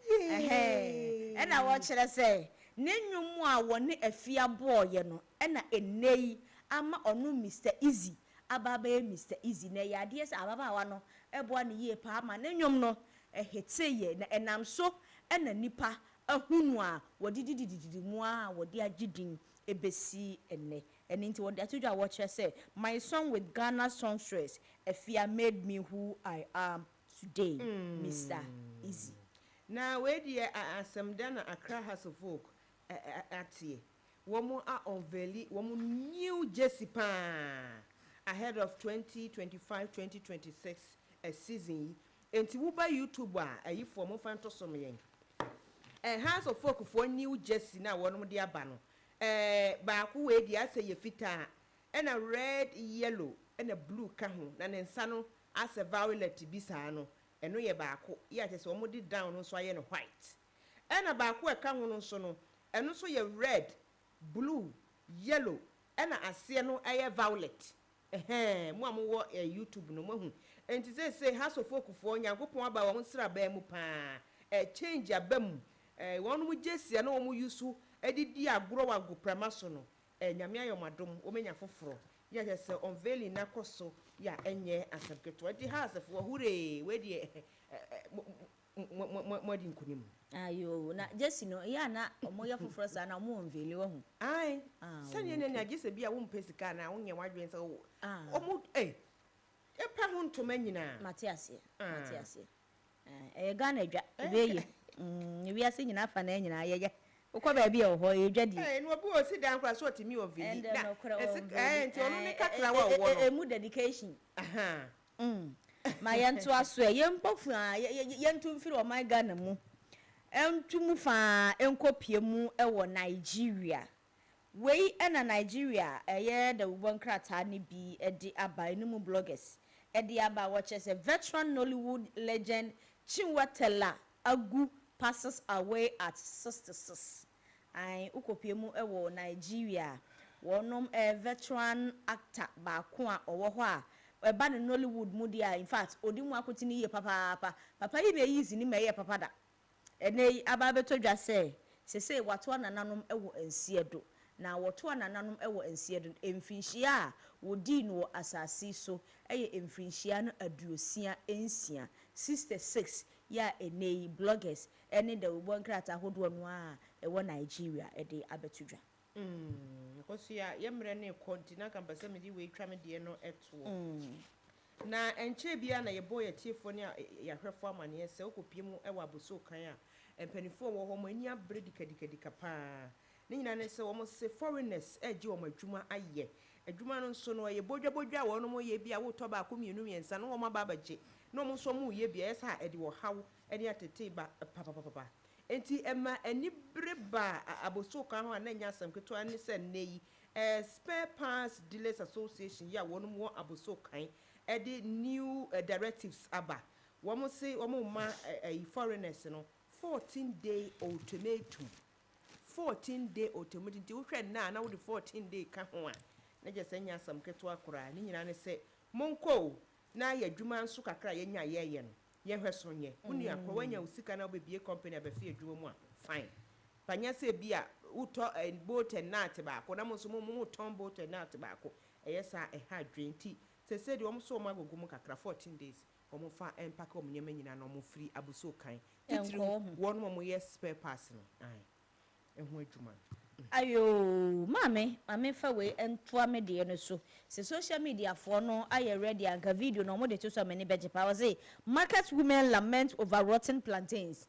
and I watch it say nenwum a woni afia boy no na enei ama onu Mr Easy ababa Mr Easy na yade say ababa wa no eboa ne ye pa ama nenwum no ehete na enam so na nipa ahunu a wodididididi mu a wodi agidin ebesi ene nti wodi atudwa watch say my song with Ghana songstress afia made me who I am today Mr Easy na we die asem da na Accra House of Folk atie womo a unveil womo new jersey pa ahead of 2025-2026 season enti wo ba YouTube a ayi for mo fan to som yen House of Folk for new jersey na wono de aba no ba ko we die ase ye fita na red yellow na blue ka ho na ne nsa no ase violet bi sa no eno ye ba ko ye ate se womo di down no so aye no white na ba ko e ka ho no so no eno so ye red blue yellow na ase no aye violet mo amwo YouTube no mahu enti say House of Folk for Nyankopon aba wo nsra ba mu pa change abam wonu mu jesia na wo mu yusu edidi agro wa goprama so no nyame ayomadom wo menya foforo ya say unveiling na koso ya enye asabketo di House of hure we di modi nkunim ayo na jesi no ya na omoya foforo sa na mo unveil wo hu ai sani ne na jesi bia wo mpesika na wo nya wadwen sa wo omo epa ho ntoma nyina Matias Ghana dwa ebeye wi ase nyina fa na nyina ayeye ukọ ba bia ho edwa di no obi o si dan kwa so otimi ovili na enti onu ne kakra wa wo no emu dedication ma yentu aso yempofu yentu mfiri o my Ghana mu entumu fa enkopie mu ewo Nigeria wei na Nigeria eye da ubon krata ne bi edi aba enu bloggers edi aba watch a veteran Nollywood legend Chinwatela Agu passes away at 66 ai ukopie mu ewo Nigeria wonom veteran actor ba ko a owo ho a eba ne Nollywood mu dia in fact odi mu akoti ni ye papa yi be yizi ni me ye papa da ene aba betodwa se wato nananom ewo ansiedo na wato nananom ewo ansiedo emfinhia a wodi no asase so eye emfinhia no aduosia ensia 66 ya ene bloggers ene da ubon krata hodo no a ewo Nigeria ede abetodwa because ya yemre ne kontina kampase me di we twa me de no eto na enche bia na ye boy tiefo ne ya hwefo amane se okopie mu ewa aboso kan a empanifo wo ho mo ani abre dikadika pa ne nyina ne se wo mo se foreigners eje wo madwuma aye adwuma no nso no ye bodwa wo no mo ye bia wo to ba ko mienu miensa no wo ma ba baje no mo so mo ye bia esa ede wo hawo ede atete ba papa enti ema ani breba aboso kan ho na nya asem keto ani se nei spare parts dealers association ya wo no mo aboso kan ede new directives aba wo mo se wo mo ma foreigners no 14-day ultimatum 14-day ultimatum ti wo hwe na wo de 14-day ka ho a na je sanya asam keto akora ni nyina ne se monko na ya dwuma nso kakra ye nya ye no ye hweso nye uni akwa wanya usika na obebie company abafi adwuma mu a fine panya se bia uto boat and nut ba ko na mo so mo ton boat and nut ba ko eyesa ha dwenti se de wo so mo agogo mu kakra 14 days omo fa empaka omo nyema nyina na omo free abuso kan titiri won mo ye spare parts no ai ehu adwuma ayo mame fa we entoa me de no so se social media for no aye ready anka video no mo de to so many beje pa say market women lament over rotten plantains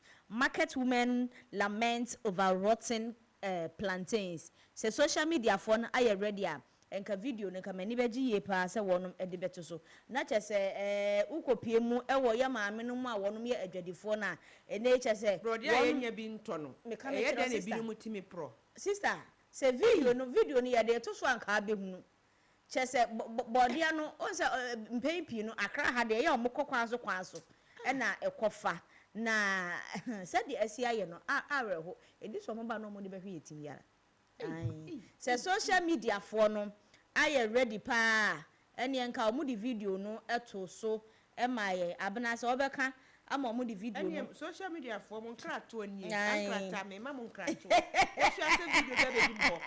plantains se social media for no aye ready enka video no ka many beje ye pa se wonom e de beto so na che se ukopie mu ewo ya maame no mu a wonom ye adwadifo na ene che se brody aye nya bi nto no e de na bi no mutimi pro sister se video no ya de to so anka abehunu che se bodia no on se mpempi no Accra ha de ya omokokwan so na ekofa na se de asia ye no areho edi so mo ba no mo de behwe yetim yara ai se social media for no aye ready pa ene enka omu di video no eto so emaye abena se obeka ama omu di video no social media for mo krato ani ankrata me ma mo krato o share se video bia be di mo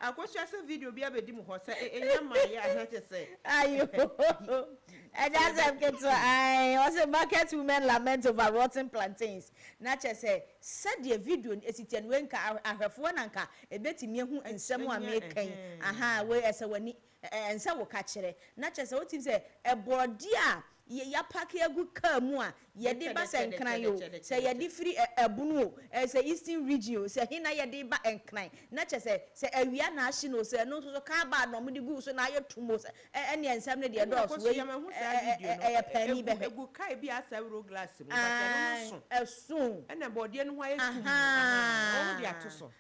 akosua se video bia be di mo ho se enya ma ya ahete se ayo and that's am get to I was a market women lament over rotten plantains na che said the video esitian we nka ahwefo na nka ebetimi hu nsem a mekan aha we ese wani ense wo ka kire na che se wotim se eborodi a ya pack egu car mu a ye de ba se nkran yo se ye de free ebunu se eastern region se hina ye de ba nkran na che se awia na ahye no se no so ka ba no mo de gu so na ye tumo se ene ensem ne de dos we penny be egu kai bi asawro glass mu ba no so esun ene body no ho aye tumo o de atoso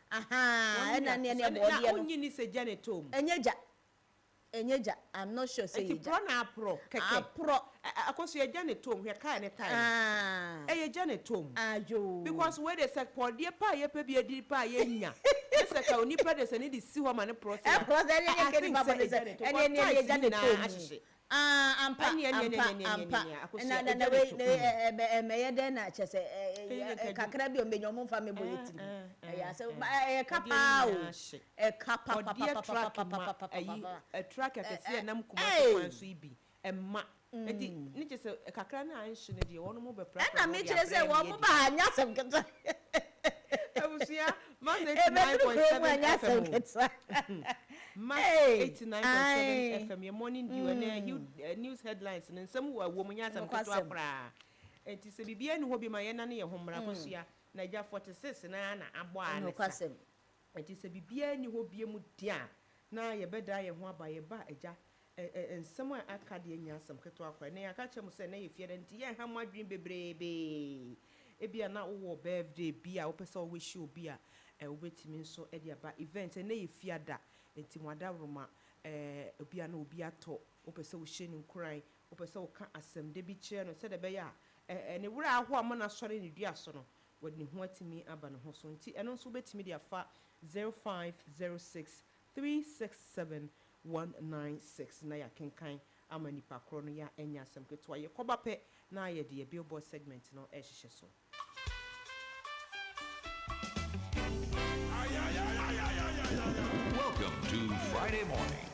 ena ne body no onyi ni se janetom enyeja I'm not sure say it pro na pro keke pro akoso ye janetom hwe kai ne time ye janetom ajo because where they say body pa ye pa bi edi pa ye nya se ka oni pa de se ni di si ho ma ne process process ye ke ni baba de se ene janetom ampa na we me den na che se kakra bi o menyo mo fa me boyetiri ya se kapa o kapa papa a track akese nam kuma kwan so ibi emma enti ni che se kakra na anhye ne de wono mo be pra na me che se wo mo ba anya sem keta abusia ma 89.7 FM Mass 89.7 FM, your morning dew and news headlines and some woman yas and Quatra. And to say, be any hobby my enemy, a home raposia, Niger 46 and Anna Abwa. And to say, be any hobby mutia. Now you better die and one by a bar and somewhere at Cadian some Quatra. Nay, I catch him say, nay, if you're in how much dream baby. It be a now birthday, be our person wish you be a wait me so at your event and nay, fear that. Enti mwada roma obi ana obi ato opese wo hye ni nkran opese wo ka asem de bi kire no se de be ya ne wura aho amana sore ne dua so no wodi ne ho atimi aba ne ho so nti eno nso betimi de afa 0506 367 196 na ya kenkan ama nipa kro no ya enya asem ketwa ye koba pe na ye de billboard segment no e hye so Welcome to Friday Morning.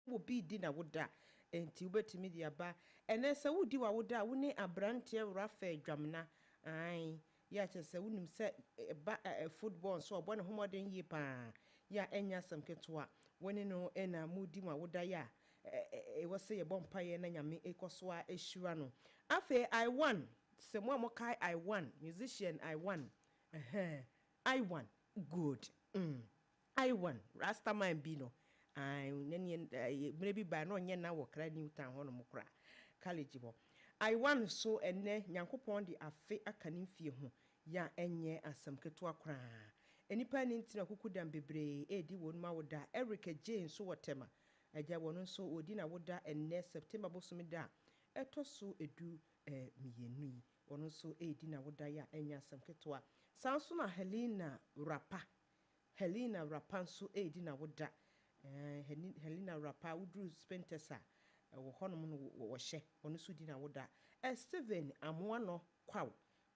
wo bi di na woda enti wobetimi di aba ene se wodi wa woda wo ne abrante rafa adwamna ai ya che se wonim se ba football so obo ne homoden yi pa ya enya sam ketoa woni no ena mudi ma woda ya wo se ye bompa ye na nyame ekoso a ehwira no afa I won se mo amokai I won musician I won I won good I won Rastaman Bino I maybe by no yen na wo kra Newtown hono mo kra college bo I won so enne Nyankopon de afe aka ne fie ho ya enye asam keto akra enipa ni ntina kukudam bebre edi wonu ma woda Erica Jane so wotema aja wono so odi na woda enne September bosomi da etoso edu miyenu wono so edi na woda ya enye asam keto a sanso na Helena Rapa nso edi na woda Helena Rapa udru Spentesa wo honom no wo hye wono so di na woda Steven Amoano Kwaw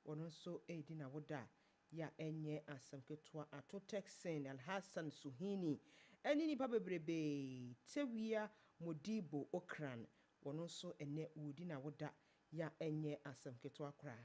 wono so edi na woda ya enye asam keto ato Texan Alhassan Suhini eni ni babebrebe Tewia Modibo Okran wono so ene udi na woda ya enye asam keto akra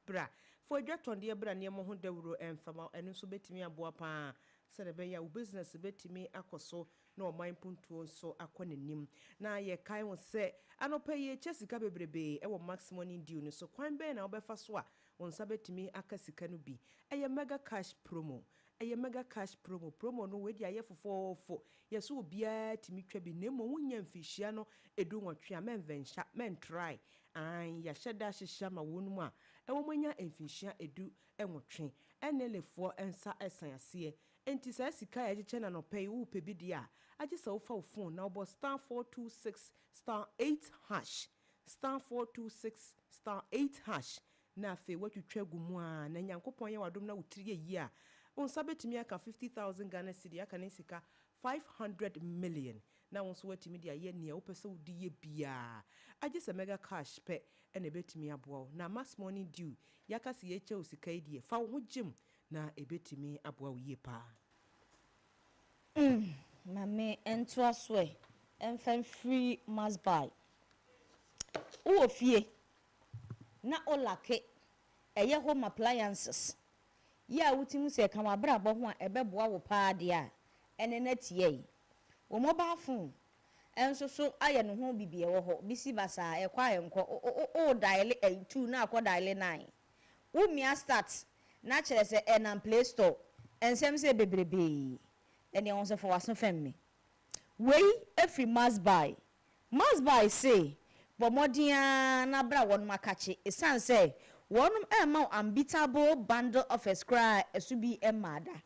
bra for dwaton de bra ne mo ho dawuro emfama eno so betimi aboa pa se de be ya business betimi akoso na o man puntuo so akonanim na ye kai ho se anopa ye chesika bebrebe e wo maximum deal ni so kwan be na obefa so a wonsa betimi akasika no bi eye mega cash promo promo no we dia ye fofofo ye so obia timi twa bi nemo wonya mfihia no edu nwotwe a menvensha men try an ya sheda hihia ma wonum a ewo manya mfihia edu enwotwe enelefo ensa esan ase enti sa sika ya giche na no pay wo pe bi dia age sa wo fa phone na obo star 426 star 8 hash star 426 star 8 hash na fe watwetwa gumu a na Nyankopon ye wadom na wotiri yi a unsa betimi aka 50,000 Ghana cedi aka ne sika 500 million na wonso watimi dia ye ne opese wodi ye bia age se mega cash pe ene betimi aboa na mass money due yaka se ye che osika die fa wo gym na ebetimi aboa wo ye pa mame ento aswe enfan free must buy wo fie na olake eye home appliances ya wutimu se kama brabo ho a ebeboa wo pa de a ene na tie wo mobile phone enso so aye no ho bibie wo ho bisi basa ekwa enko o dial 2 na akọ dial 9 wo mia start na kire se enam Play Store ensem se bebrebe ene on se for waso femme wey every must buy say bomodia na bra won makache esan say wonum ema unbeatable bundle of a scry esubi emada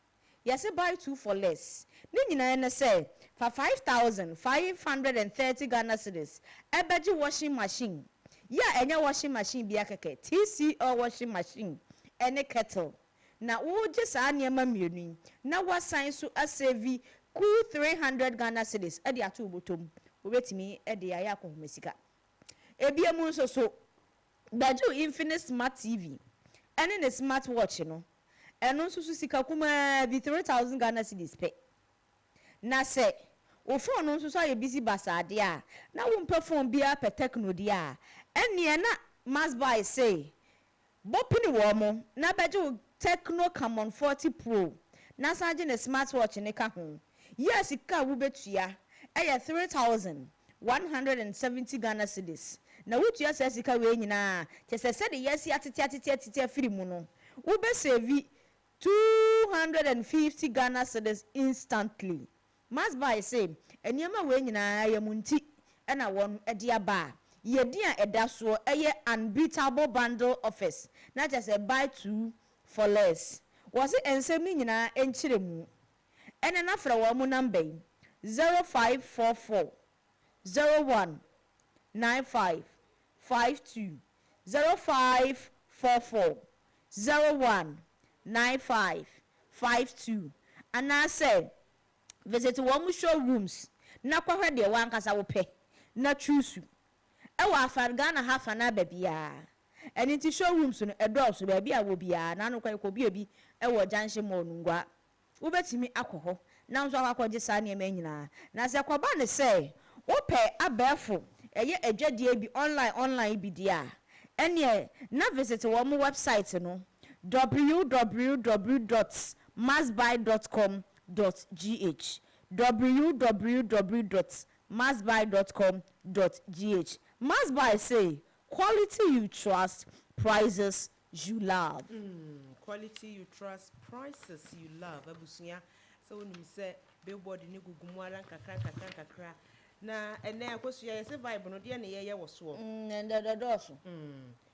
yase buy 2 for less ni nyina ene say for 5,530 Ghana cedis. Ebeji washing machine. Yeah, any washing machine be akeke. TCO washing machine. Any kettle. Na wo just anyama mienu. Na wa sign so asevi cool 300 Ghana cedis. Edi atu botom. Obetimi edi aya ko mesika. Ebiemu nso so. Baju Infinite Smart TV. Any the smart watch no. Eno nso so sika kuma bi 3,000 Ghana cedis pe. Na se o phone no so ye busy basade a na wo mpa phone bia pe techno dia ene na must buy say bopini wo mo na beje Techno Camon 40 Pro na saje ne smartwatch ne ka ho yes ka wo betua eye 3,170 Ghana cedis na wotua se sika we nyina chese de yes atete afiri mu no wo be save 250 Ghana cedis instantly. Must buy say eniema we nyina ya munti na won ede aba ye dia eda so eye unbeatable bundle offers na just buy 2 for less was it ensem ni nyina enchire mu ene na fra wo mu number 0544 01 95 52 0544 01 95 52 and I say visit one showrooms na kwahwe de wankasa wo pe na choose e wa Ghana half an hour bia eni ti showrooms no edorso ba bia wo bia na no kwa ko bia bi e wo junction mall ngwa wo betimi akoho na nso akwaje sa ne ma nyina na se kwaba ne se wo pe abefo eye adwadie bi online bi dia ene na visit wo mo website no www.massbuy.com.gh www.massbuy.com.gh Massbuy say quality you trust, prices you love. Quality you trust, prices you love. Abusunya so when you say billboard ni gugumwara kakra na ene akosu ya se vibe no de na ye wo so. Ndodoso.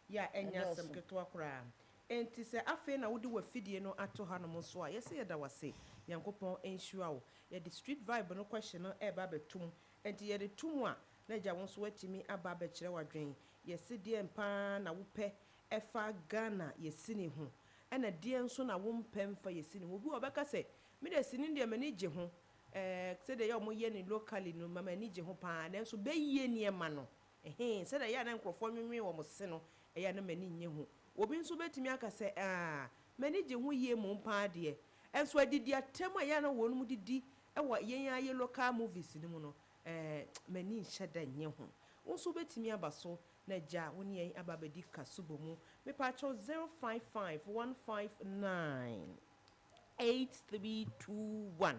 Ya enya sam keto akra. Enti se afi na wodi wa fidie no ato ha no mo so a yesi yeda wase Nyankopon ensure wo ye the street vibe no question no e ba betum enti ye de tum a na ja won so watimi aba ba kire wadwen yesi die mpa na wo pe efa Ghana yesi ni ho ena die nso na wo mpem fa yesi ni ho bi obeka se me de sini de mani je ho se de ya mo ye ni locally no mama ni je ho pa na nso be yie ni e ma no se de ya na nkrofo nwenwe wo mo se no e ya na mani nye ho obi nso betimi aka se mani je ho yie mo mpa de enso adidi atem a ya na wonu didi e wo yen aye local movies ni mu no mani nhyeda nye ho nso betimi abaso na ja woni yen ababedi kasubo mu me pa cho 055 159 8321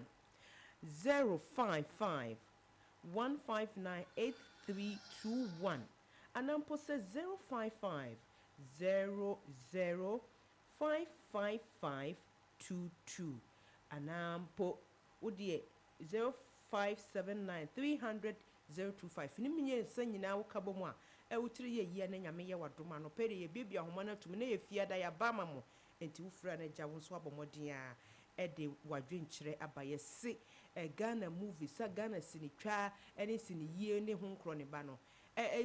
055 159 8321 anampo se 055 005522 anampo udie 0579 300 025 ni minye sanyina wo kabomu a wutiri ye yie na nyame ye wadoma no pere ye bibia homa na tumi na ye fiada ya bama mo enti wufura na gya wonso abomodin a de wadwenkyere abaye se Ghana movie sa Ghana sinitwa ene siniye ne ho nkro ne ba no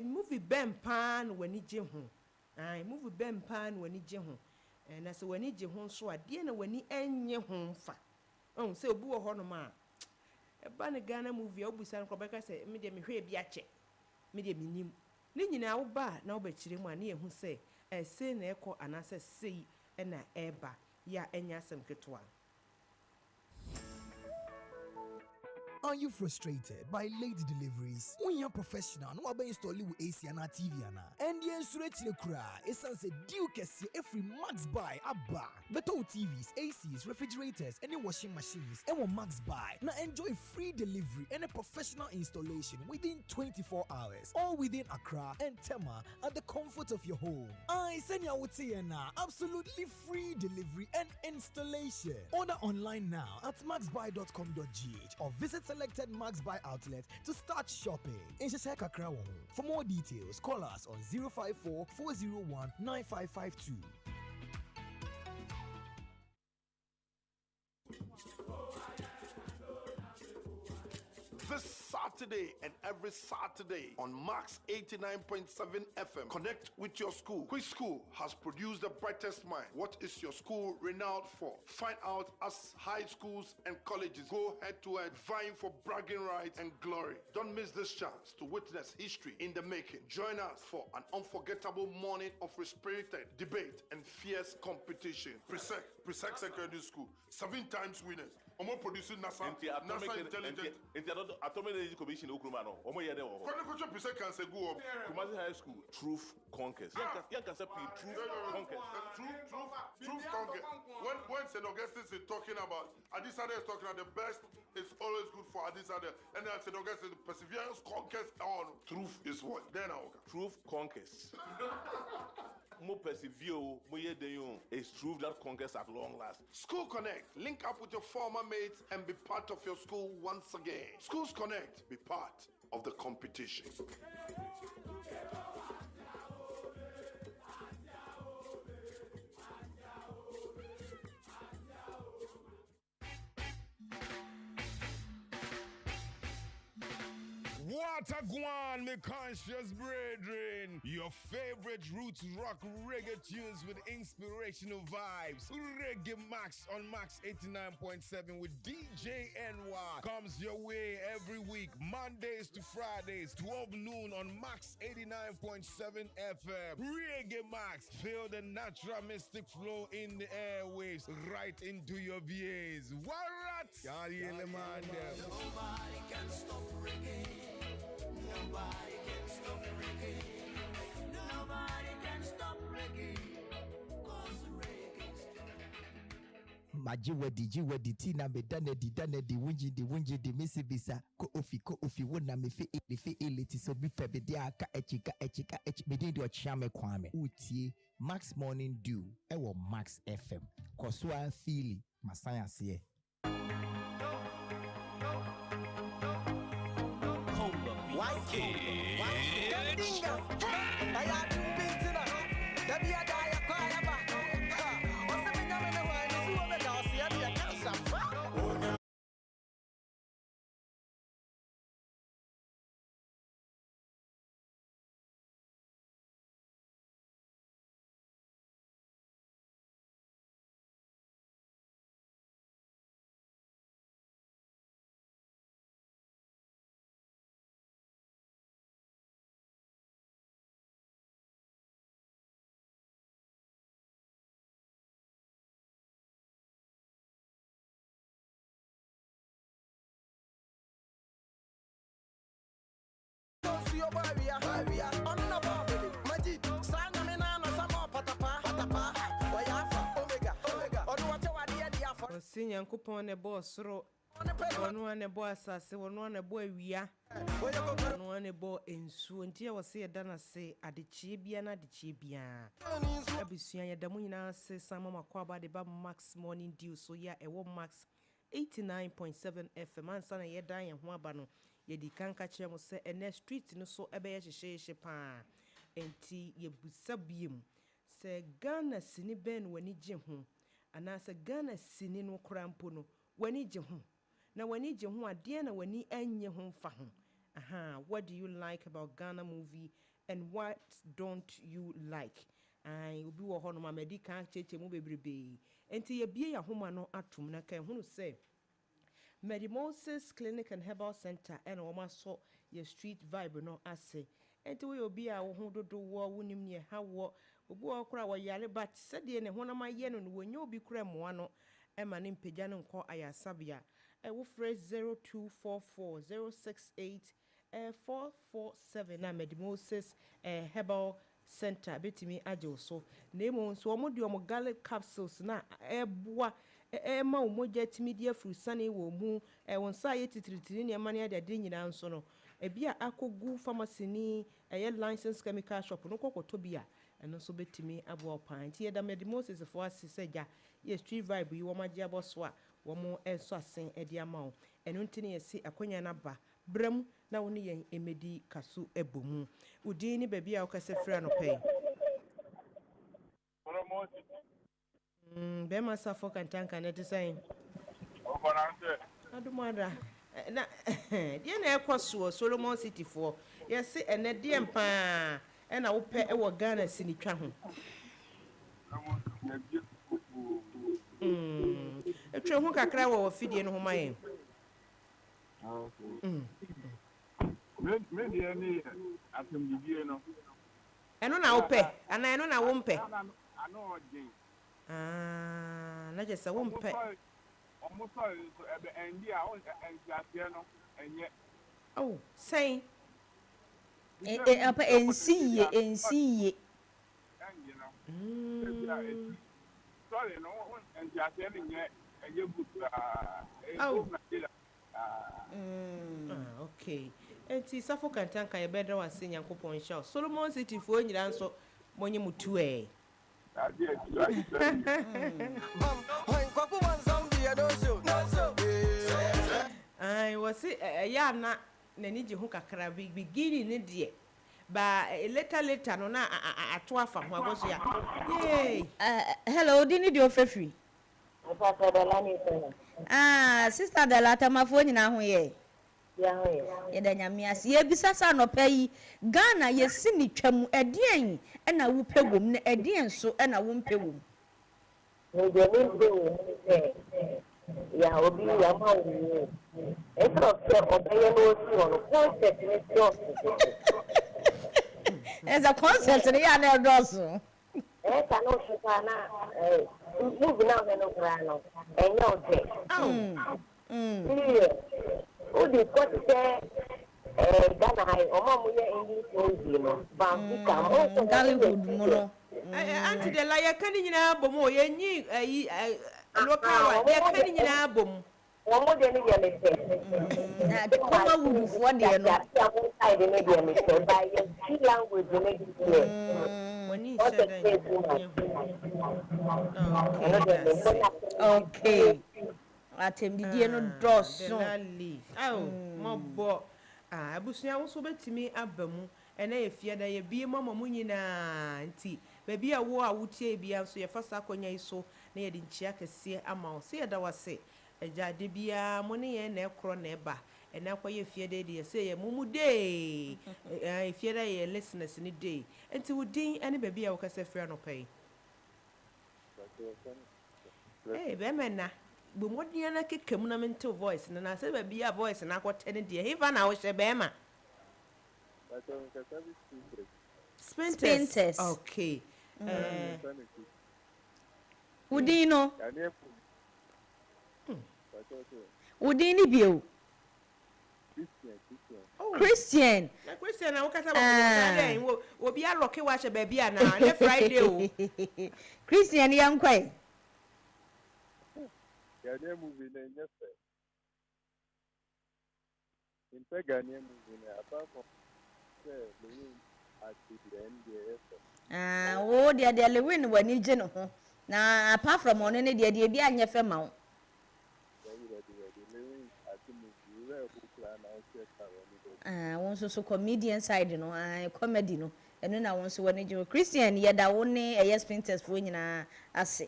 movie bempa no wani je ho movie bempa no wani je ho na se wani je ho so ade na wani enye ho mfa se obi wo ho no ma ba ne Ghana movie obusa no kobeka se me de me hwe bi ache me de minim ni nyina wo ba na wo ba kire mu ane ehu se se na ekọ anase sei na eba ya enya asem ketwa. Are you frustrated by late deliveries? When you're professional, no one install with AC and TV and the insurance kura is a deal kesi every Max Buy abba. Better TVs, ACs, refrigerators, any washing machines, and one Max Buy. Now enjoy free delivery and a professional installation within 24 hours, all within Accra and Tema at the comfort of your home. I send you out here now, absolutely free delivery and installation. Order online now at maxbuy.com.gh or visit selected Max Buy outlets to start shopping. In Shaseka Krawo. For more details, call us on 054 401 9552. Saturday and every Saturday on Max 89.7 FM. Connect with your school. Quiz School has produced the brightest mind. What is your school renowned for? Find out as high schools and colleges go head to head, vying for bragging rights and glory. Don't miss this chance to witness history in the making. Join us for an unforgettable morning of respirited debate and fierce competition. Presec Secondary School, 7 times winners. Omo producing NASA intelligent. Atomic Energy Commission Okrumano. Omo yede wo. Kwani Presec can say go up. Kumasi High School, Truth Conquers. You can say Truth Conquers. Truth Conquers. When St. Augustine is talking about Adisade is talking about the best is always good for Adisade, and then St. Augustine perseverance conquers on. Truth is what? Then Truth Conquers. Mo persevere, mo yedeyo. It's truth that conquers at long last. School Connect. Link up with your former mates and be part of your school once again. Schools Connect. Be part of the competition. What a guan, me conscious brethren. Your favorite roots rock reggae tunes with inspirational vibes. Reggae Max on Max 89.7 with DJ NY comes your way every week, Mondays to Fridays, 12 noon on Max 89.7 FM. Reggae Max, feel the natural mystic flow in the airwaves right into your VAs. What? Nobody can stop reggae. Nobody can stop reggae. Nobody can stop reggae. Cause reggae. Majiwadi tina me dane di wunji di misibisa ko ofi wona me fe eleti so bi fe be aka echika me di ochame kwame utie Max Morning Dew ewo Max FM koswa fili masaya se Osi Nyankopon ne bo soro ono ne bo asase ono ne bo awia ono ne bo ensuo ntia wose yeda na se adechie bia na adechie bia abusua yeda mu nyina se sama makwa ba de ba Max Morning Dew so ya ewo Max 89.7 FM ansa na yeda ye ho aba no yedi kanka kire mo se ene street no so ebe ye hyehye pa enti ye busa biem se Ghana sini ben wani gye ho anasa Ghana sini no krampo no wani gye ho na wani gye ho ade na wani anye ho fa ho aha what do you like about Ghana movie and what don't you like ai obi wo ho no mamadi kan cheche mu bebrebe enti ye bie ya homa no atom na kan hunu se Medimosis Clinic and Herbal Center and omaso ye street vibe no ase enti we obi a wo ho dodo wo wonim ne ha wo obi okra wo yare but sede ne honama ye no wonye obi kura moa no ema ne mpagya no nko ayasabia wo phrase 0244068447 na Medimosis Herbal Center betimi aje so na emo so omo de omo garlic capsules na eboa ma omoja timidia frusane wo mu wonsa ye titritiri ne ma ne ade nyina nso no ebia akogu pharmacy ni license chemical shop no kokoto bia eno so betimi abo pan ti eda Medimosis fo asisegya ye street vibe yi wo magye aboso a wo mo enso asen ede ama wo eno ntini yesi akonya na ba bram na wo ne yen emedi kaso ebomu udi ni bebia wo kase fra no pay Bema Safo Kantanka net saying Adumada na deɛ na ɛkɔ so Solomon City for yɛse ɛnɛ deɛ mpa ɛna wopɛ ɛwɔ Ghana sinitwa ho etwe ho kakra wɔ fidie no ho ma yɛn me deɛ ne asɛmdidie no ɛno na wopɛ ana ɛno na wompɛ ano ɔgyen na gye sɛ wompɛ ɔmo sɔre nso ɛbɛ ɛndi a ɛnsiaseɛ no ɛnyɛ oh sɛn apa ensiye ɛnyɛ no sɔre no ɛnsiaseɛ no nyɛ ɛnyɛ good okay enti safo kantanka yɛbɛda wase Nyankopɔn hyɛ Solomon City fo nyira nso monye mutu ai wasi ya na nani gye ho kakra beginning ne de ba later no na ato afa ho agoso ya yay hello dini di ofefri sister Dela tamafo nyina ho ye yɛda nyame ase yɛbisa sa nɔpɛ yi Ghana yɛsi ni twam ɛdeɛn ɛna wo pɛ wom na ɛdeɛn so ɛna wo mpɛ wom ya obi ya ma wo eso se obeye no si ono concept ni just as a concept ni ya na edoso ka no shika na move na no grano enyo o di ko se Ghana hai o ma mo ye English movie no ba ka mo Hollywood mo no anti de la ya kan nyina bom o ye nyi local ya kan nyina bom wo mo de ni ye me se na de ko ma wudu fo de no ya mo side ni de me se ba ye two language ni de woni se okay atemdidie no dosso mabo abusua wo so betimi abamu ena ye fie da ye bie mama mu nyina nti ba bia wo a wotie bia so ye fasa akonya iso na ye de nchia kese ama wo se ye da wase agya de bia mo ne ye na ekro na eba ena kwa ye fie da de se ye mumu de fie da ye listeners ni de nti wudin ene ba bia wo kase frɛ no pai be mena bo modin na kekam na mental voice na se ba bia voice na akote ne de he fa na wo hye be ma Spinters. Okay. Udino. Udini bio. Christian. Christian na ukasa ba wo bia rock wa hye ba bia na ne Friday o. Christian yankwai. Ya ne movie na nyefe. In Ghana movie na apart from wo dia Lewin wani gye no ho na apart from ono ne dia bi anya fe ma wo won so comedian side no comedy no eno na won so wani gye Christian ye da wo ne Spinters fo nyina ase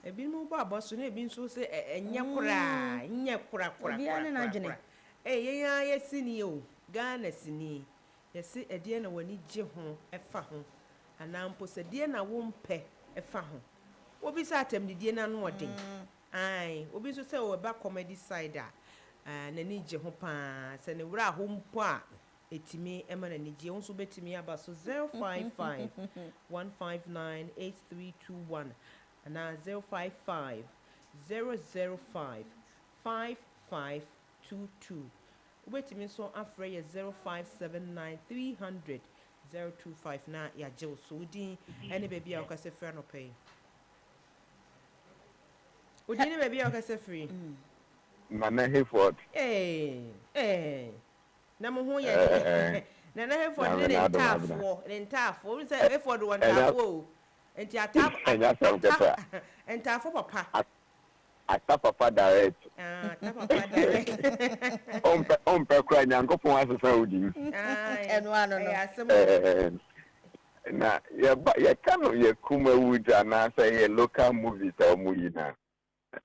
ebi mu ba boso na ebi nso se enye kura biane na dwene yenya yesini o Ghana sini yesi edie na wani gye ho efa ho anampo se die na wo mpe efa ho obi sa atem die na no odin ai obi nso se o ba comedy side na ni gye ho pa se ne wura ho mpo a etimi ema na ni gye nso betimi aba so 055 159 8321 na 055 005 5522 ubetimi so afre ye 0579 300 025 na ya je so udi ene baby a okase frɛ no pay udi ne baby a okase free Nana Hayford na mo ho ye Nana Hayford ne ntafo se Hayford won tafo enti atap entafo papa Papa direct. Papa direct. Pe kra Nyankopon asesa odi. Eno ano no. na ya kano ya kuma wuja na say local movies or movie na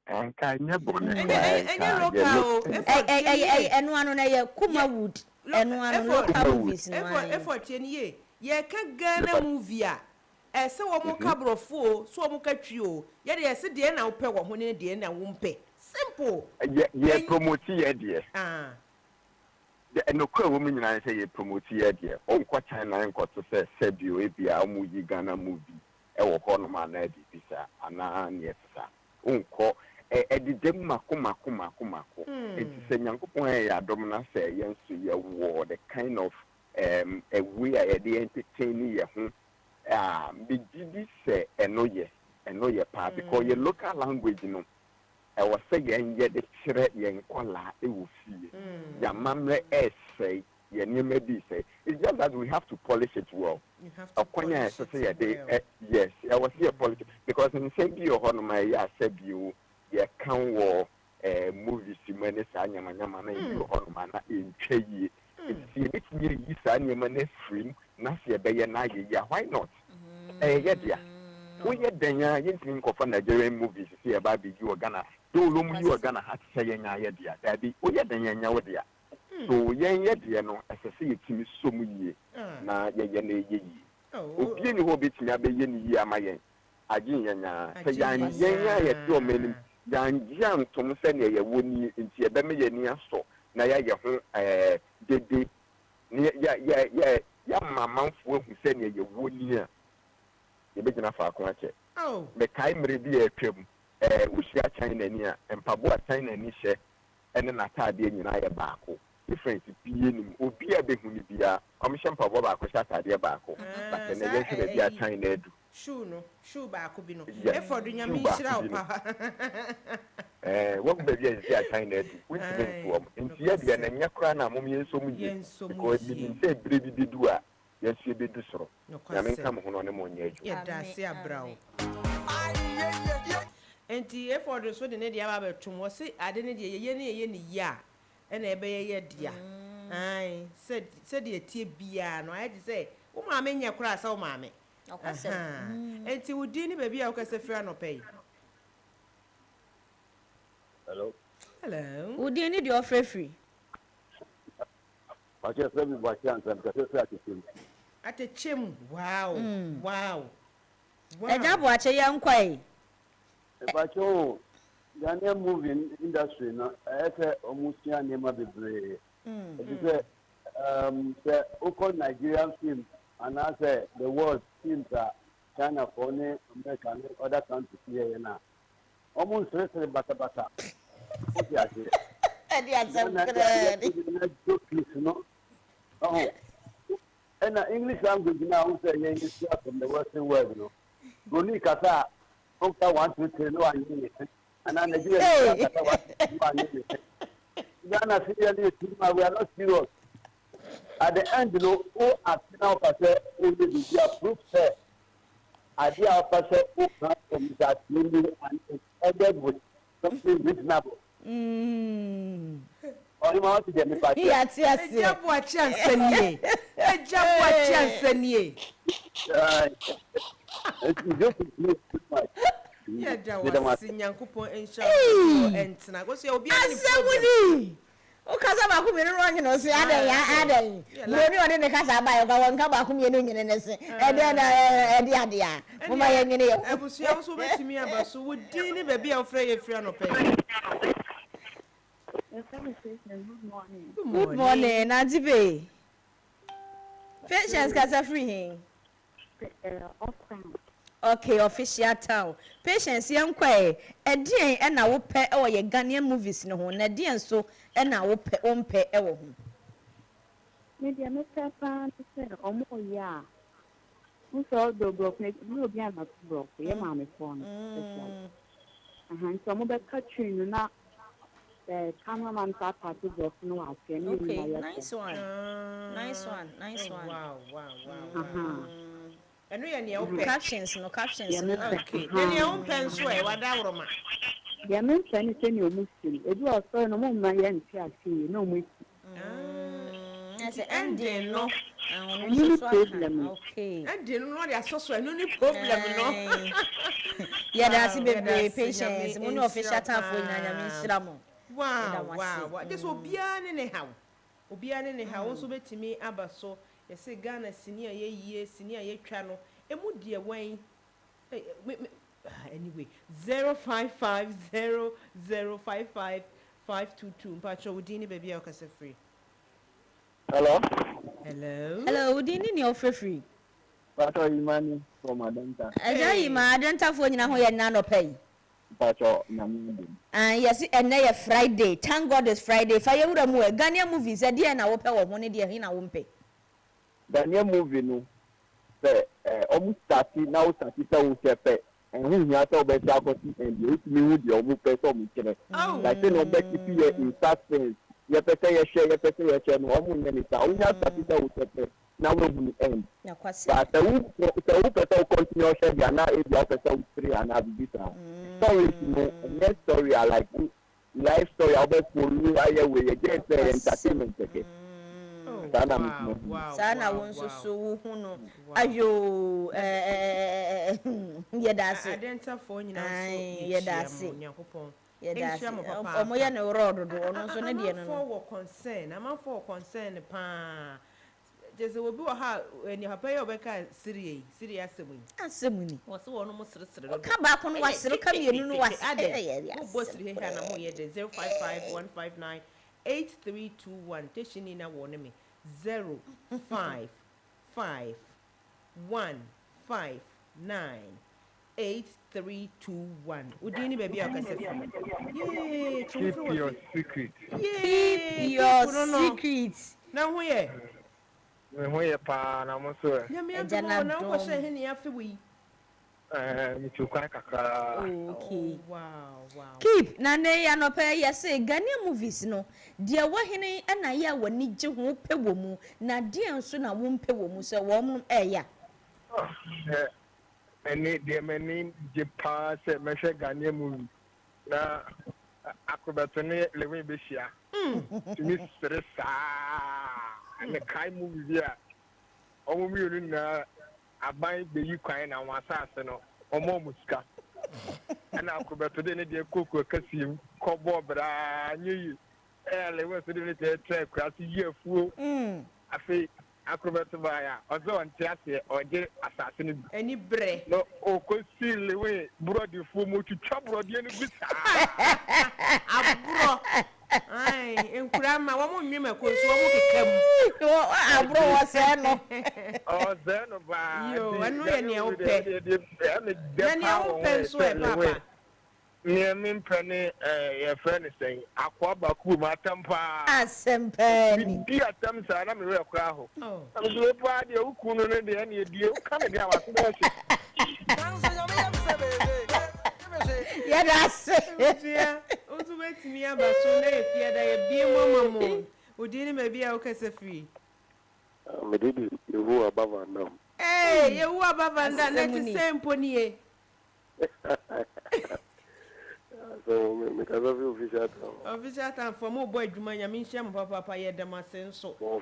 anka nya bone enye local enu anu na ye kuma wood enu anu local movies no effort ye ka Ghana movie a se wo mo kabrofo so wo ka twio ye de se de na wo pe wo ho ne de na wo mpe simple ye promote ye de no kwa wo nyina say ye promote ye de on kwa China nko to say sebio ebia omu yi Ghana movie e wo ho no ma na di bisa ana ne efisa onko edidem mako enti se nyankopon ya adom na say yenso ye wo the kind of a way I dey entertain ye ho bigidi say eno ye pa because your local language no I was saying ye the chere ye nkola e wo fie ya mamre say ye niam di say it's just that we have to polish it well. You have to polish it well. Yes, I was here polish because in say bi ho no my ya say bi ye kan wo movies mane sa nyama na bi ho no ma na entwe yi it's bit me yi sa nyama na free na se be ye na ye ya why not ye dia we ye danya yin ko fa Nigerian movies see about bi you Ghana do lo mu you Ghana hat say ye nya ye dia da bi we ye danya nya wo dia so ye dia no asese ye timi so mu yi na ye na ye yi obi ni ho betimi abeye ni yi ama ye agin ye nya say yan ye nya ye to menim yan jian tom se ne ye woni nti ye be me ye ni aso na ya ye ho dede ni ya mamanfo hu se ne ye woni a ye be gina fa ko ache me kai mre bi e twem usia China ni a empabo a China ni hye ene na taade nyina ye baako different biye nim obi a be hu ni bia o me empabo baako sha taade baako but ne ye hwe bia China edu shoe baako bi no effort nyame hira opa wo be bia ye China edu wintime to am nti ye bia na nya kra na mom ye nsom yi because bi say bre bi du a yes you be do so na men kam ho no ne mo nya eju ye da se abrawo enti effort so de ne dia ba betum wo se ade ne de ye ne ya e na ebe ye dia ai said de tie bia no ai de say wo ma me nya kra sa wo ma me enti wo di ni baby a wo ka se fra no pay hello wo di ni de ofre free I just let me watch and at a chim wow eja bo ache ya nkwai but you Ghanaian movie industry no almost never bebre because the local Nigerian films and as the world films are China for America and other countries here now almost bata and English language now say from the Western world, you know. Goni kasa, onka 1 2 3 no ani and I Nigeria kasa 1 Ghana seriously we are not serious. At the end, you know, who are now person only the approved say idea person who come from that and ended with something reasonable. Eja bo achi ansanie. Yeah, that was Nyankopon ensure entina. Go say obi ani problem. O kasa ba ku me no nyi no se adan. Mo ni ode ne kasa ba yo ga won ka ba ku me no nyi ne se. E de na e de ade a. Mo ma ye nyi ne yo. Ebusia so betimi aba so wo di ni ba bia ofre ye fira no pe. Good morning, Nadibe. Patience kasa free hin. Okay, official town. Patience yankwa edien e na wo pe e wo ye Ghanaian movies ne ho na edien so e na wo pe o mpe e wo ho. Me dia me papa se omo ya. Nso do block ne no bia na block ye ma me phone. So mo be catch you na the cameraman part to block no ask any. Okay, nice one. Wow. Enu ye ne ope captions no okay then ye on pen so e wada woroma ya men sani se ni omusin edu oso no mo ma ye nti ase no mo ending no Any problem? Okay. ending no dey asoso no ni problem no Yeah, that's be patience. Mo no official time for ina nyame nshira mo. Wow. Just obia ne haw. Obia ne haw nso betimi aba so. Ye say Ghana sini a ye sini a ye twa no. Emu de wan anyway 0550055522 mpacho udini baby akase free. Hello. Hello, udini ni offer free. Pato Imani from Adenta. Aja ima Adenta fo nyina ho ye na no pay. Pato Namindi. Yes, and na Friday. Thank God it's Friday. Fa ye wura mu e Ghanaian movies e de na wo pɛ wo ho ne de na wo mpɛ. Ghanaian movie no. Say almost 30 now 30 say wo chepe. And who you are to be akoti and you me who the omu person mu kire. Like say no be keep you in suspense. Ye pese ye share no omu nyelita. Who you 30 say wo chepe. Now we will end. But the who person continue share dia na e dia person free and have this. Stories no next story are like life story about follow aye we get entertainment again. Sana wonso so wo hu no ayo yedase Adenta fo nyina so yedase yakopon yedase omo ye no road do no so ne de no no for concern pa just we be ha any papa ye obeka serious asemuni wo se wo no mo sere do ka ba ko no wasere ka mienu no wasere wo bo sere he na mo ye de 0551598321 teshini na wo ne me 0551598321 udini baby akase yay keep your secret na ho ye me ho ye pa na mo so ya me ado na ko she he ne afi wi mi chukwa kakra okay wow keep na ne ya no pe ya say Ghanaian movies no de wo hene na ya wani je ho pe wo mu na de enso na wo mpe wo mu se wo mu eya ene de meni je pa se me hwe Ghanaian movie na akrobato ne lewe be hia mi stressa ne kai movie bia omo mi onu na aban be yi kwan na wasase no omo musika ana akrobato de ne de koko kasim kobo bra nyi lewe so de ne te kwasi yefuo afi akrobato ba ya ozo onte ase oje asase ne eni bre no okosi lewe brodi fu mo twitwa brodi ne gusa abro ai enkurama wo mo nwema ko so wo mo kekam abro wo se no o ze no ba yo anu ye ne ope na ne ope so e papa ne min pene ye friend say akwa baku ma tampa asempani di atam sa na me we kra ho am so pa de ukunu ne de ne die ka me de awaso na shi ya das fia otu betimi aba so na efia da ye bie mama odini me bia o kase free me didi yehu abava ndam yehu abava ndam na ti sempo nie so me kaza fi official time for mo boy dwuma nya me nhia mo papa ye dem asenso mo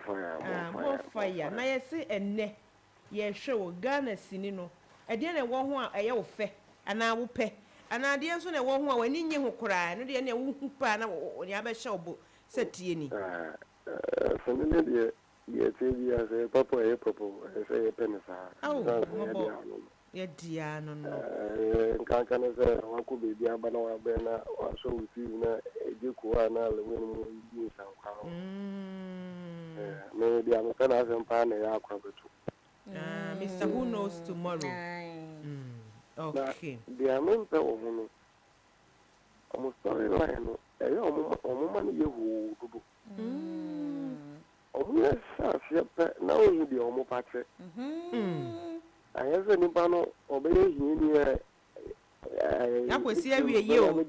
fire na ye se enne ye hwe wo Ghana sini no e de na wo ho a ye wo fe ana wo pe ana de nso na wo ho a wani nye ho kura no de na wo hu pa na wo ya be hye obo setie ni so ne de ye te bi ase papa ye se ye penisa ye dia no nkan kan se wa ko bebi aba na wa be na wa so wuti na eje ko na le wenu mu yi sankwa me dia no kana se mpa na ya akwa betu Mr. Who Knows Tomorrow okay dia men pe o hunu omo story line no omo man ye hu dudu omo ya sa se pe na o hu dia omo patre ayese nipa no obeye hie ni ya kwesi awie ye o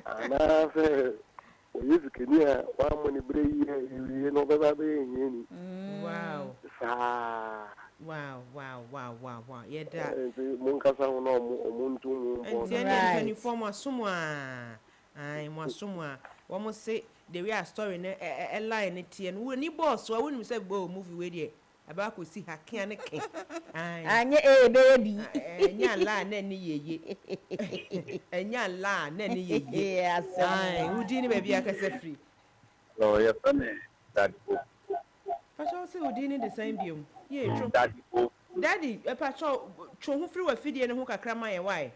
ana fe o yesu kenia wa mo ni bre ye no be ba be hie ni wow ye da mun kasa ho no mo ntu mu mpo enti ene 24 asomo a ai mo asom a wo mo say the way a story na e line ne tie no ni boss wa wonu say go movie we dey aba ko si hakia ne ke ai anye baby enya la na ni yeye enya la na ni yeye ai udi ni baby akase free So yes, Daddy Bo. Pacho say udi ni the same biom ye tro Daddy Bo. Daddy pacho tro hu free wa fidie ne ho kakra ma ye why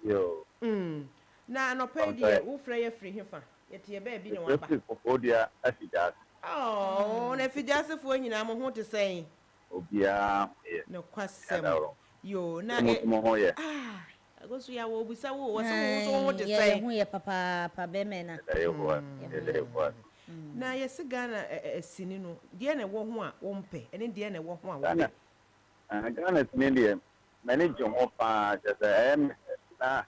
Yo. Na no pay die wo frɛ ye free hefa ye tie ba bi ne wa ba Odia afijas. Oh na fijase fo nyina mo ho te sɛn Obia no kwasem yo na mo ho ye agosu ya wo bisa wo so ho te sɛn ho ye papa pa be me na na ye se Ghana asini no de na wo ho a wo mpɛ ene de na wo ho a wo mpɛ Ghana asini de manage mo pa just na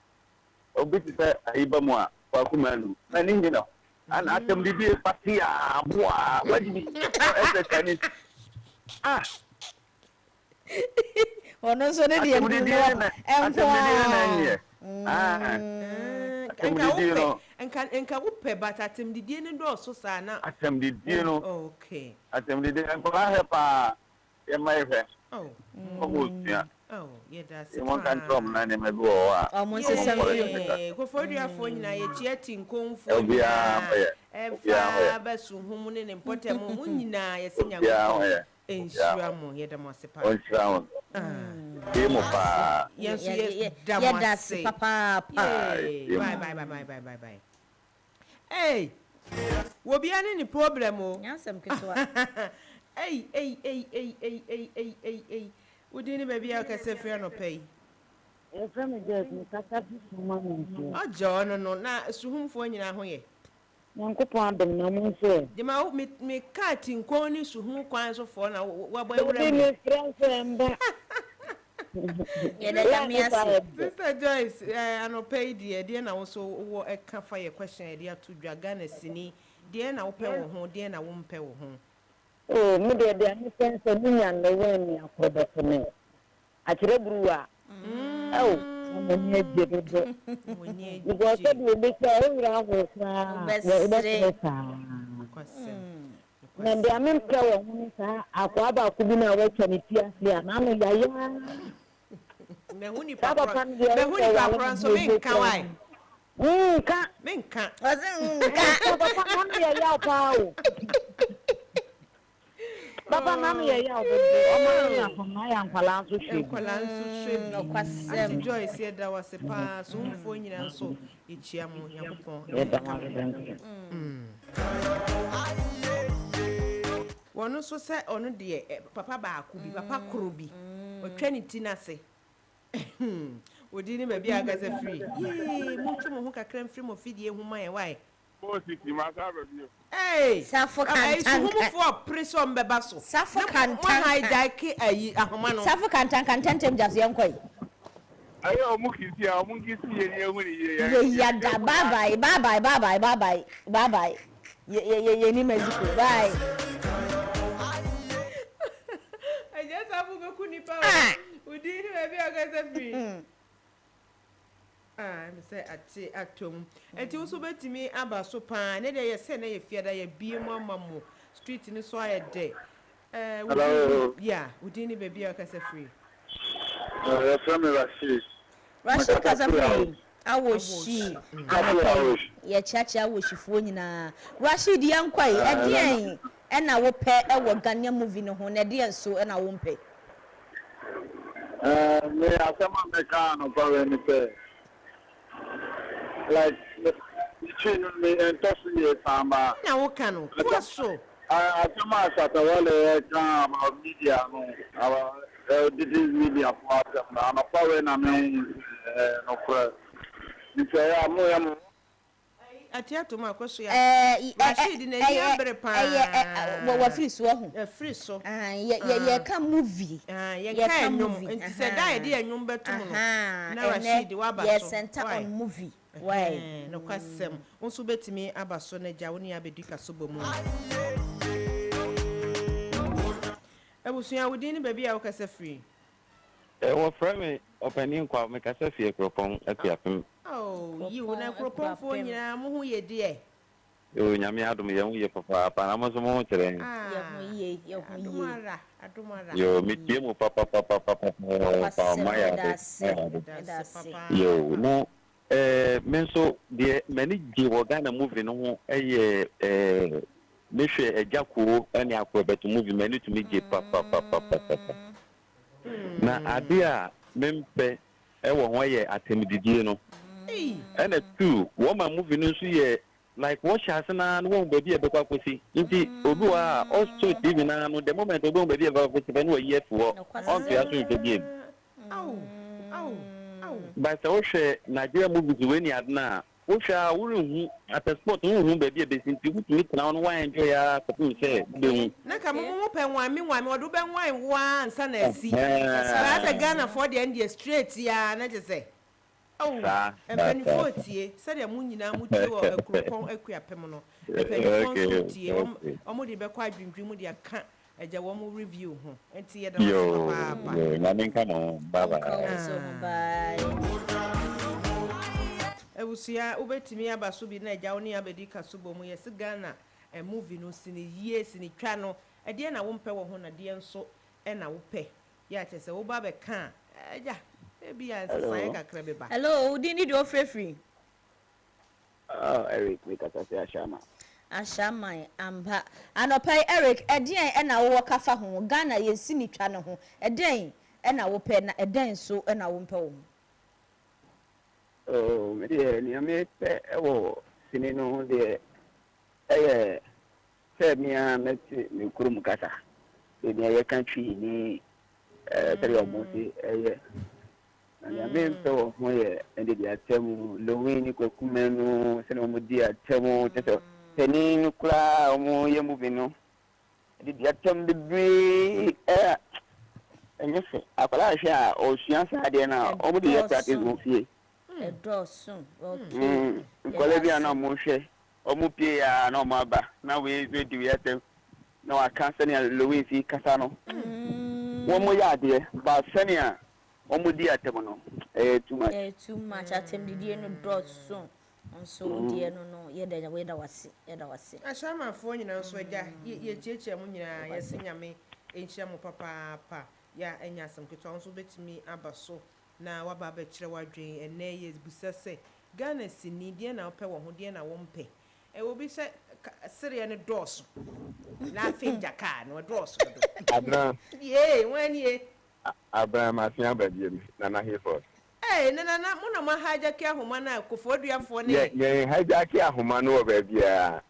obi ti sɛ ayiba mu a kwa kumanu na ni ngina ana atem di bi pati a boa wadi ese kani ono so ne de enko enka wo pɛ but atem di die ne do so sa na atem di die no okay atem di die enko la he pa e mai fe yeah, that's it. One can come na me bi o a. Almost something. Ko foduafo nyina ye tie tinkonfo. Obia ba su humu ne importem mu nyina ye senya ko. Ensura mo ye da mo sepa. Ensura mo. Demo pa. Yes, da mo se. Papa. Bye. Hey. Wo bia ne ni problem o. Nyasem ketwa. Hey. Udini baby akase fe no pay. E fe me get me kaka bi suma me. Ojo no na suhumfo nyina ho ye. Nyankopon adom na mo se. De ma me kati nkon ni suhum kwan so fo na wa boy wura me friends emba. Ye da me ase. Sister Joyce ano pay de na wo so wo e ka fa ye question de ato dwa Ghana sini de na wo pɛ wo ho de na wo mpɛ wo ho. Oh, me de ani sense ni nyan le we ni akodo to me. Akire bruwa. Oh, mo ni ejebe. Because the be say we ra ho sa. Na de amen ka wo hu sa akwa ba ku bi na wa twa ni tiase a na no ya ya. Me hu ni papa so me nka wai. Nka. Me nka. Nka. Papa na ya ya pa o. Papa mama ya ya obodo ọmọ ya ko na ya nkwala nso hwe no kwasem Joyce ye da wase pa so mfo nyina nso echia mo yakopon wono so se ono de papa ba aku bi papa koro bi otwa ni ti na se odi ni ba bi aga se free mo twa mo ho kakra free mo fidie hu ma ye why Hey, Safo kantan. Sufo prison beba so. Safo kantan. Why dike ayi ahoma no. Safo kantan tentem jase yankoi. Ayo omukisi ye hu ni ye. Ye ya da bye bye. Ye ni maziko. Bye. I just have to go ni pa. Udi ni baby agaza free. I'm say atom enti wo so betimi aba so pa ne de ye se na ye fia da ye bie mama mo street ni so aye de yeah udi ni baby akasa free from Rashid kasa free awoshi ye chacha awoshifuo nyina Rashid yankwai edien e na wo pe e wo Ghana movie no ho na de so e na wo mpe me asama me ka no pa we ni pe like between me and Tosi Samba. Na wo kanu. What so? I come as at a wale come about media no. Our disease media for them. I'm a power na me no for. You say I'm more. Atia to ma kwaso ya. Rashid na ya bre pa. Wa free so ho. Free so. Ye ka movie. Ye ka nnum. Nti se da ye de nnum betum no. Na Rashid wa ba so. Yes, center on movie. Why? No kwasem. Onso betimi aba so na ja woni abeduka so bomu. Ebusuya wodi ni baby a wo kasa free. Well, friend, opening kwa mekasa fie kropon apiapem. Oh, you na kropon fo nyina mo hu ye de. Yo nyame adom ye hu ye papa pa na mo so mo tere. Ye hu ye. Adumara. Yo mitie mo papa maya. Yo no menso de many di Ghana movie no ho me hwe ejako ene akrobeto movie many to me je papa. Na ade a mempe wo ho ye atemdidie no. And a two woman movie no so ye like what has na no baby e be kwa kwesi nti obi wa also TV na no the moment obi baby e be kwesi be no ye for on to aso nke game. But so hwe Nigeria movies we ni adna wo hwa wo hu at sport wo hu baby e be sinti wo tumi tena no wa enjoy ya ko say be hu na ka mo pe nwan odo be nwan wa ansa na asi sa da Ghana for the end straight ya na je say oh empenifo tie se de mu nyina mu tie wo akropon akuapem no empenifo tie omo de be kwa adwindwi mu de aka eja wo mu review ho enti ye da papa na menka no bye Ebusia ubetimi abaso bi na eja woni abedi kasubo mu yes Ghana movie no sini yie sini twa no ede na wo mpe wo ho na de nso e na wo pe ya chese wo ba be ka eja ebi ya sai kakra be ba. Hello, do you need your free? Eric, we kata se Ashama amba anopai Eric eden e na wo kafa ho Ghana yesi ni twa no ho eden e na wo pe na eden so e na wo mpe wo. Oh, me de ni ame pe ewo sini no de se mia meti mi kurum kasa de ni ye country ni tell your money na ame pe wo ho ye ende de atemu lowin ni kokumenu se no mo di atemu teto teni nukla omo ye movie no de atem de bi enyefe akwala hwa o suansa de na omo de ye practice mo fie Edosun okay kwala bi ana mo hwe omo pie ya na omo aba na we di we atem na wa cancel ya lowin fi kasa no wo mo ya de ba senia omo di atem no too much atem didie no dosun so die no ye da wase Ashama fo nyina nso agya ye chiechia mu nyina yesi nyame enchia mu papa ya enya asem keto nso betimi abaso na waba ba kire wadwen ene ye busase Ghana sini die na ope wo ho die na wo mpe wo bi se sere ne doso na finja ka no doso do Abra ye wani Abra ma fi abadie na na Hayford na muna ma hijack ahoma na kofoduafo ne ye hijack ahoma no obabia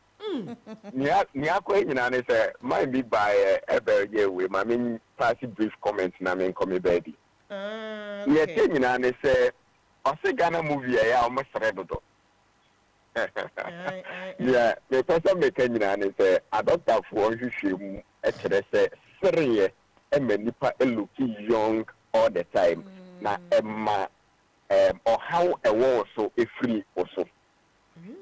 ni akọ nyina ne say my be by eberge we ma me pass brief comment na me come baby ye te nyina ne say o se Ghana movie ya o mesre dodo yeah the person make nyina ne say adopter for hwehwe mu e kire say seriye e manipa e look young all the time na emma or how a war so a free also.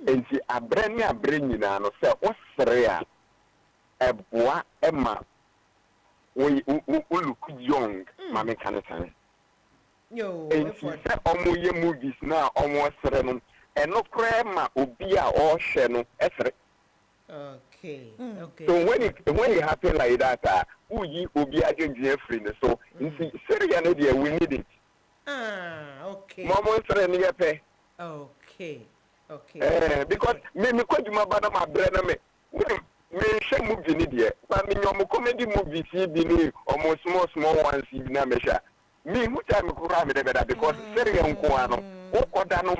And see a brand nyina no say o sere a boa emma we look young mama can say yo and see omo ye movies na omo sere no and no crema obi a o hwe no esere okay so when it happen like that uyi obi adwendwe free no so see sere no dey we need it. Okay. Mama sere ni yepe. Okay. Because me kwaduma bana ma bre na me she movie ni de. Ba me nyom comedy movie si bi ni almost small ones bi na me sha. Me hu time ko ra me de beda because sere nko ano. Wo koda no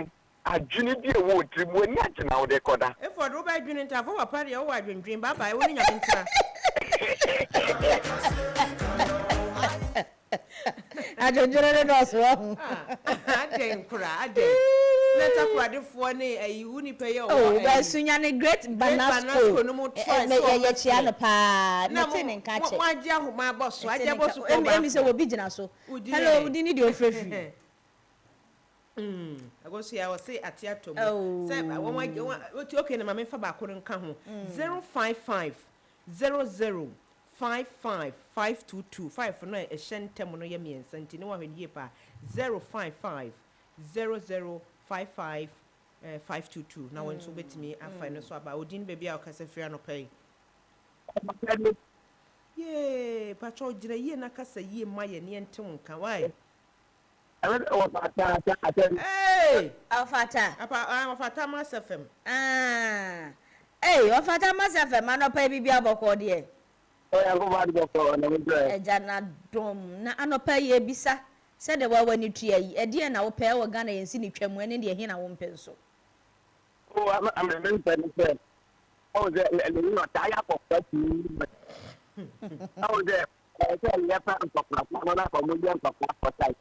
adwini bi e wo tribu ni agina wo de koda. E for do ba adwini nta fo papa de wo adwindwin baba e wo ni nyam ntra. Ajonjere no so aden kura aden leta kwade fo ne ayi wuni pe ye o ba sunya ne great banasco no mo ye chia no pa na te ne nka che wa gya homa boso agya boso ko ba emi se wo bi gina so hello udi ni de ofrefi agoso ya wo say atiato mo say ba won okay na ma me fa ba ko nka ho 055 00 55522 5 no e hyen tem no ye miensa nti ne wa hwen yie pa 055 0055 522 na won so betimi afa no so aba odin baby a okasa fira no pay ye pacho jira ye na kasa ye maye ne ente wonka why hey afata afata masafem hey afata masafem anopa bibia boko de eja na dom na anopa ye bisa se de wa wani tua yi ede na wo pe wo Ghana yensi ni twam ene de he na wo mpe so I'm remembering that. Oh, the tire for 30. Oh, the leopard for one for million for type.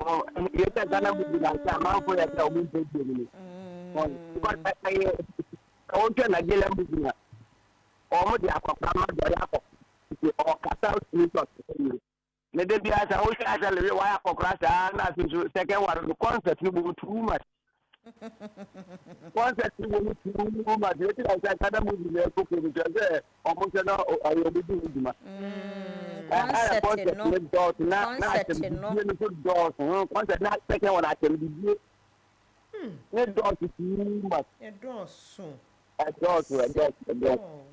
Oh, you said that would be like a man for that will be doing it. But I want to get a business. Oh, the aqua, or Castle Smith. Let them be as I wish I tell you why I crash and second one of the concept you will too much. Once I see you too much, you can have movie there cooking with your almost an hour. I will be doing it. I concept no dot, not good dot. Once I not second one, I can be. Let dot is too much. A door soon. Oh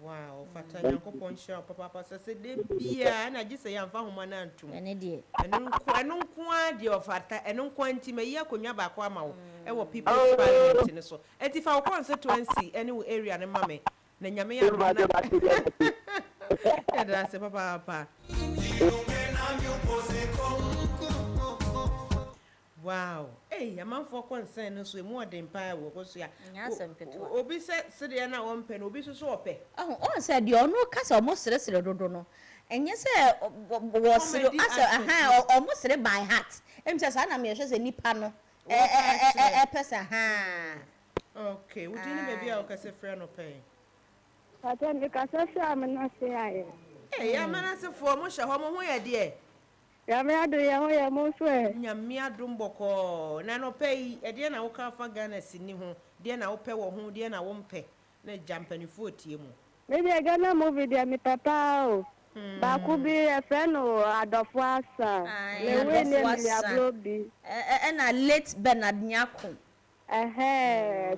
wow, fata yankopon sha papa se de bia na gise ya mfa homa na ntum ene de enu nko de ofata enu nko anti me ya konwa ba kwa ma wo e wo people's parliament ne so etifa wo constituency any area ne mame na nyame ya na da se papa wow hey amanfo concern no so emu odin pa wo ko so ya obi se de na won pe no obi so ope on se de ono kasa omo sere dodo no enye se wo sere asa omo sere by heart em se sa na me hwe se nipa no pesa okay we didn't baby o kase frɛ no pe ata ni kasa sha amana se aye hey amana se fo mo hwe ho mo ho ye de Yame ado ya ho ya mo so e. Nyame ado mboko. Na no pay e de na wo ka fa Ghana sini ho. De na wo pe wo ho, de na wo mpe. Na jampanifo tie mu. Me de Ghana movie de mi papa o. Ba ku bi e fe no Adofo Asa. Le we ne mi abrobi. Na late Bernard Nyako.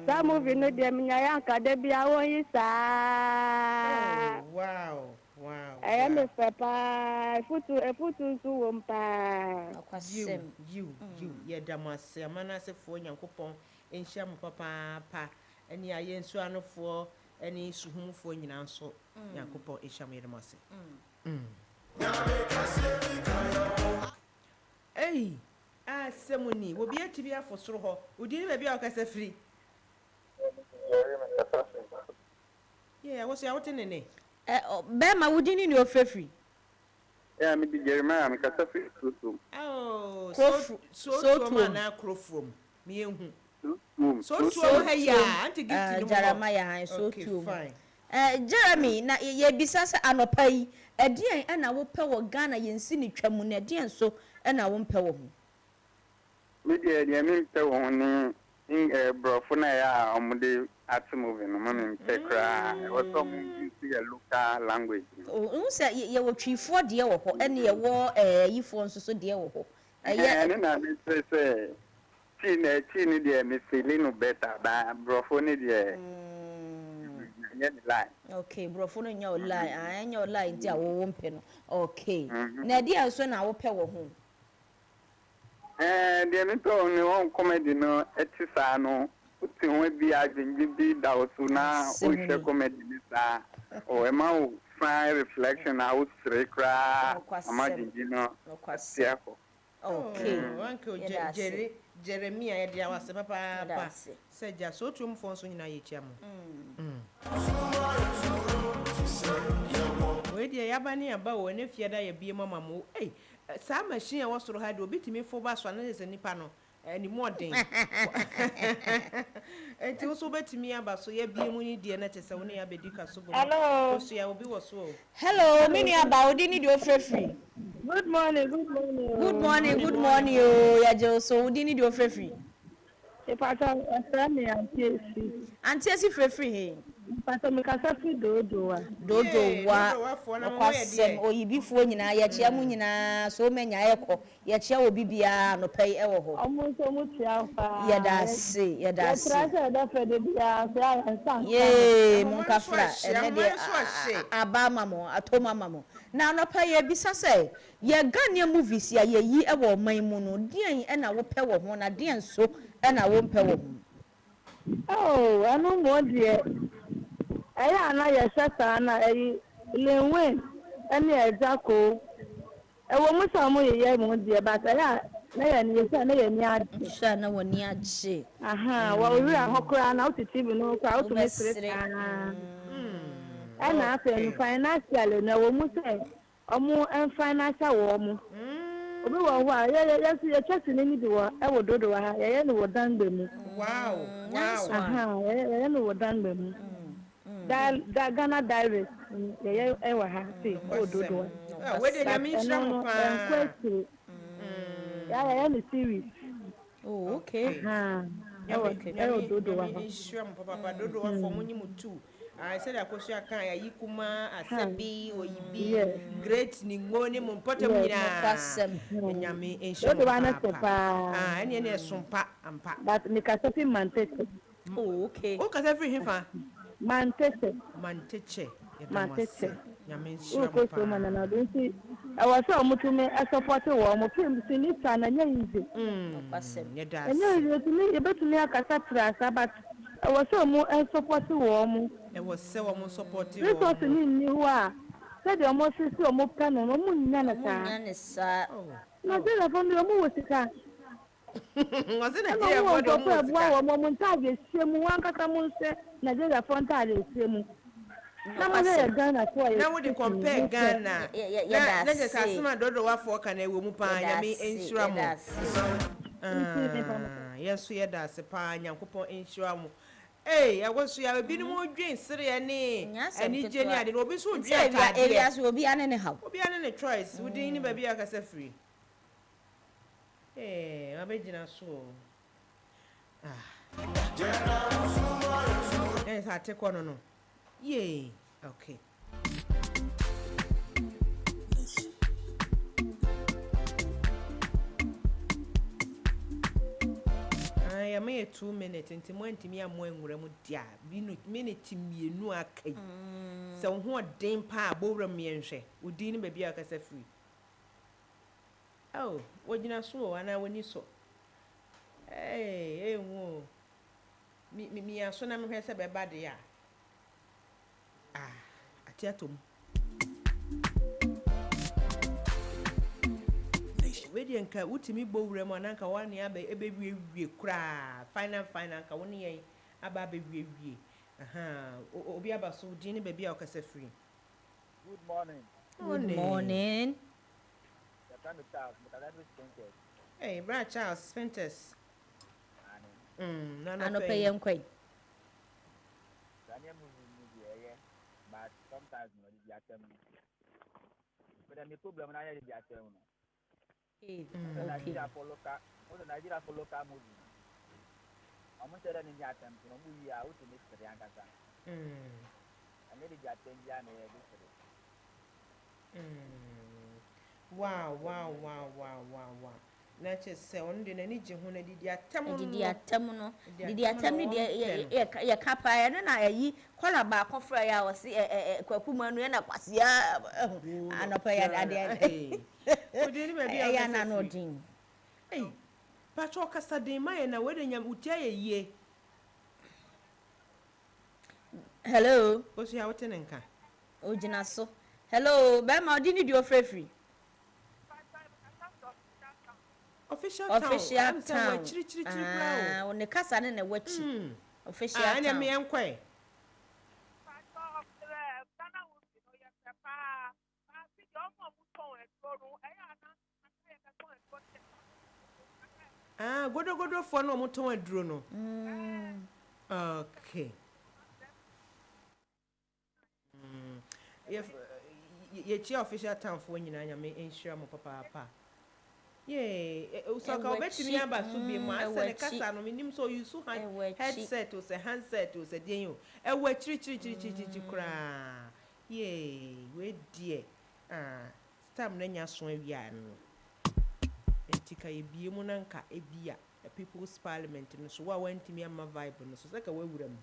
Sa movie no de mi nya ya nka de bia wo yi sa. Wow. Wow. I am a papa. Futu su wompa. You. Ye damase. Amana se fo Nyankopon enhia mo papa pa. Eni aye nsu anofo, eni suhumfo nyina nso. Nyankopon enhia mo yedamase. Hey, semuni. Wo bia tibi afo soro ho. Odi ni ba bia o kasa free. Yeah, wo se ya wote nene. Bema wudini ni ofrefri. Yeah, me di Jeremiah, me kasa free so. Oh, so na crofrom. Me ehu. So ha ya, anti gift no. Jeremiah so tu. Jeremy na ye bisa se anopa yi, edian na wo pe wo Ghana yensi ni twamu na edian so na wo mpe wo hu. Me di me mpe wo ni brofo na ya omude art movie no mama mtekra o so mu see a local language o say ye wo twifo de wo ho ene ye wo yifo nso so de wo ho ene na me say chini de me feeling no better ba brofo ni de nye ni line okay brofo no nya o line anya o line dia wo mpe no okay na dia so na wo pe wo ho de me to ni won comedy no etisa no uti ho bi agenji bi da osuna o hwe comedy ni sa o e ma o fine reflection out strekra agenji no kwasiako okay wanko Jeremiah ya dia wase papa seja so tum fon so nyina ye chiam we dia yabani aba wo ne fie da ye bie mama mo sa machine wo soro ha de obitimi fo ba so na se nipa no any more thing enti wo so betimi aba so ye bie mu ni de na chese wo ne ya bedika so bo hello so ya obi wo so hello mini aba odi ni de ofrefri good morning oh ya je so odi ni de ofrefri e pata asami antiesi frefri he Pastor Mikasa fi dodo wa. Dodo wa okwasem oyibifuo nyina ye chia mu nyina so menya yekọ ye chia obi bia no pay e wo ho. Omo so mu chia fa. Ye da se. Ye trasa da fe de bia so ya nsan. Ye mun ka fra ene de aba mamo atoma mamo. Na no pay ye bisa se ye Ghanaian movies ya ye yi e wo man mu no den e na wo pɛ wo ho na den so e na wo mpɛ wo ho. Oh, anu mo die. Aya na ye sesa na lenwe ene ejako. Ewo mu sa mo ye mo die ba sa ya na ye ni se na ye ni ade. Sha na woni age. Aha, wa ori ahokora na utitibi no kwa utu mesire. Ana afa no financial na wo mu se omo en financial wo mu. Obi wo ho a ye chesi ni bi wo e wo dodo wa ha ye no wo dangbe mu. Wow. Aha, ye no wo dangbe mu. Da Ghana direct ye wa ha see wo dodo wa. We dey na mi shira mo pa. Ya ni series. Oh, okay. Aha. Ya dodo wa. Mi shira mo papa dodo wa for munyi mutu. I said akosu aka ya yikuma asebi oyibi great ni ngoni mo mpota nyina nyame enshira dodo wa na sepa ene ene sompa ampa but ni kasafi mantete. Oh, okay. O kasafi hifa mantete nyame enshira mo pa na do nti awase omutume support wo mo film sinita na nya yize ye da enya yize ni e betumi akasa trasa but awase omu support wo mo e was se wo mo support wo resource ni hu a se de omo sisi omo ka no mo nya na sa na de la family omo wosika ngose na je for de omo wosika wo mo nta be siemu wan kaka mo nse na de la fonta le siemu na mo na Ghana so ya na we dey compare Ghana na je kasima dodo wa for ka na ewo mu pa nyame enshira mo yesu ye da se pa nyankopon enshira mo I was ya bi no mo dwen sere ya ne ani je ne ade no obi so dwen ta ade area so obi ane ne how obi ane ne choice we dey ni ba bi akasa free abegina so sa te kono no yeah okay I may 2 minutes into mo ntimi amo enwura mu dia minute mienu akai se wo ho den pa abowra mienhwe odi ni ba bi akasa free oh wojina so ana woni so wo mi aso na mehwe se beba de ya atiatom wedi nka utimi bowura mu ananka wani aba ebewie kura final ka woni yen aba bewie obi aba so di ni baby akasa free. Good morning. Good morning. Hey, Brad Charles Spintus. No pay him quite. But sometimes you are telling me. But the problem I have is Nigeria for local movie. I'm not saying any attempt to move out to Mr. Yankasa. I need to attend Yana. Wow. Let's just say on the Niji Huna did no. Did you tell me the capa and I call about coffee? I was a Quakuman and a Passia and a pay at the end. Hey, Patroka Sadema and a wedding Utia ye. Hello, what's your tenenka? Oh, Jinaso. Hello, Bama, didn't you free? Official town. On the casa and a watch. Official town. I am quay. Go for no motor drone. Okay. If your official town for when you know, I may ensure my papa. Yeah, so ka obetimi aba so bi mu asa ne kasa no minim so you so headset o se handset o se den yo ewa chiri kra yeah we die stam na nya so awia no entika ye bie mu na nka ebia the people's parliament no so wa wantimi ama vibe no so saka wawura mu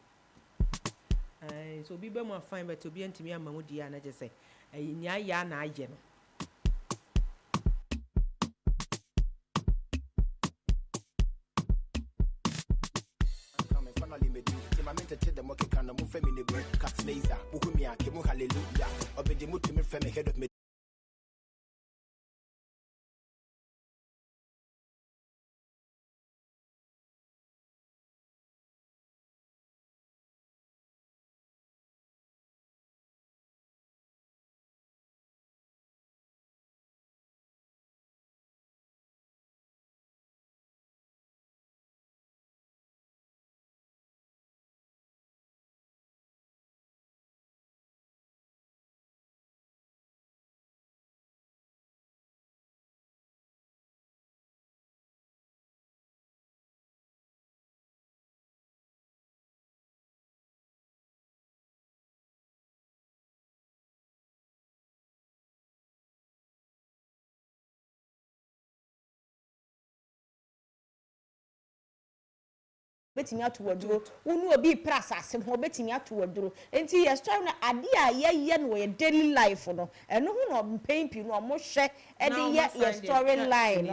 so bi be mu fine but obi antimi ama mu dia na je say nya ya na aye no betimi ato waduro wonu obi pras asem ho betimi ato waduro enti yes try na ade a ye no ye daily life no eno hu no mpempi no mo hwe e de ye storyline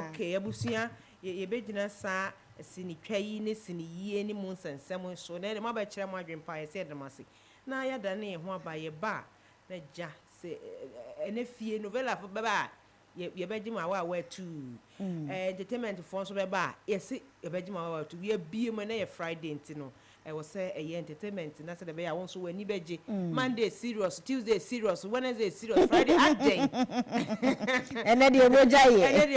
okay abusia ye begina sa sini twayi ne sini yie ni mu nsensem so na ma ba kire mo adwempa ye se demase na ya da ne ho aba ye ba na ja se ene fie novela fo ba ye begima wa tu entertainment for so be ba yes ye begima wa tu ye bie mo na ye Friday ntino was say a entertainment na say be ya won so wani beje Monday serious, Tuesday serious, Wednesday serious, Friday acting ene de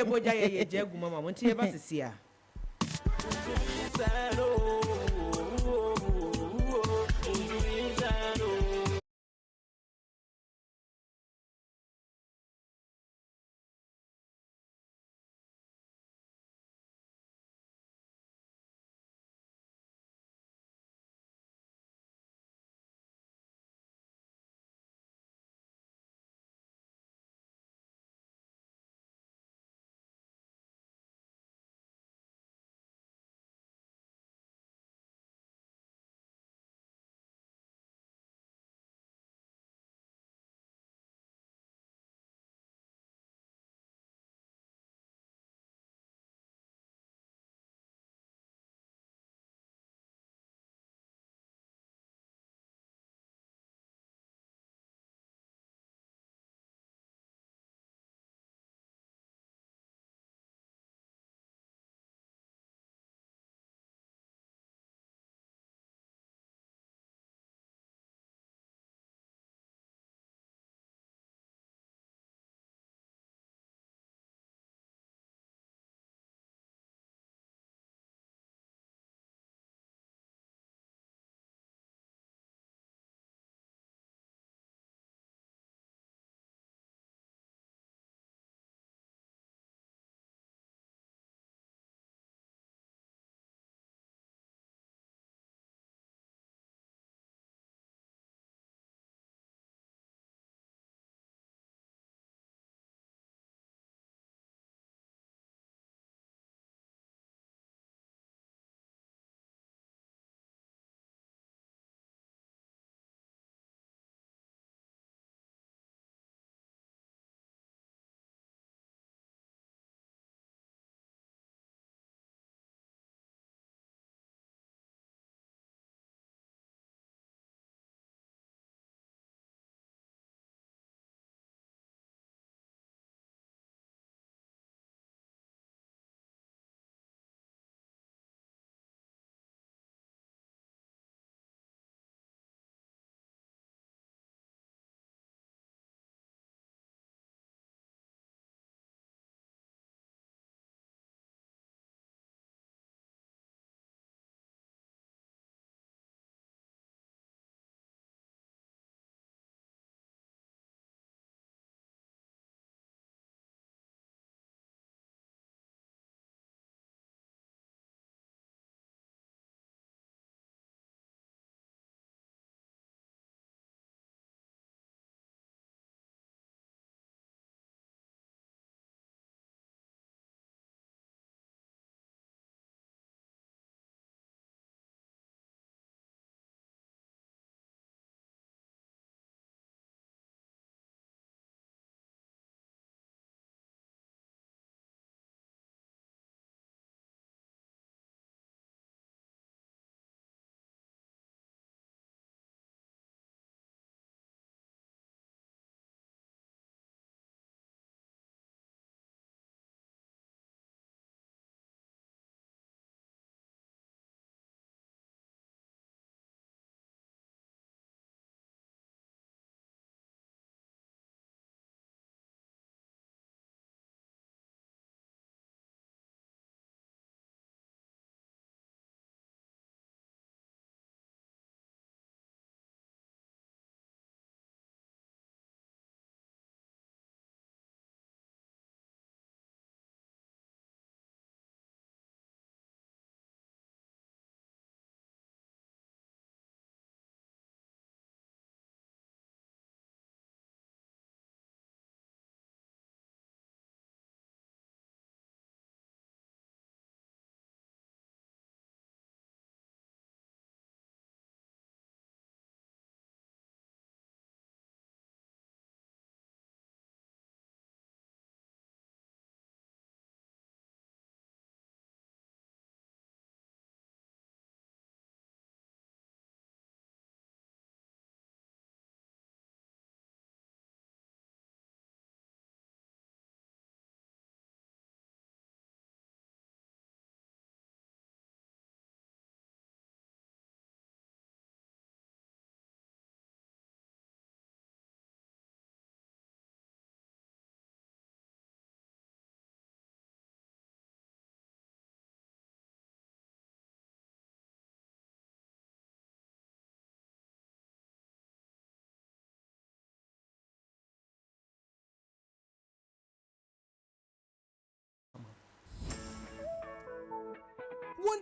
boja ye jegu mama mo ntie ba sesia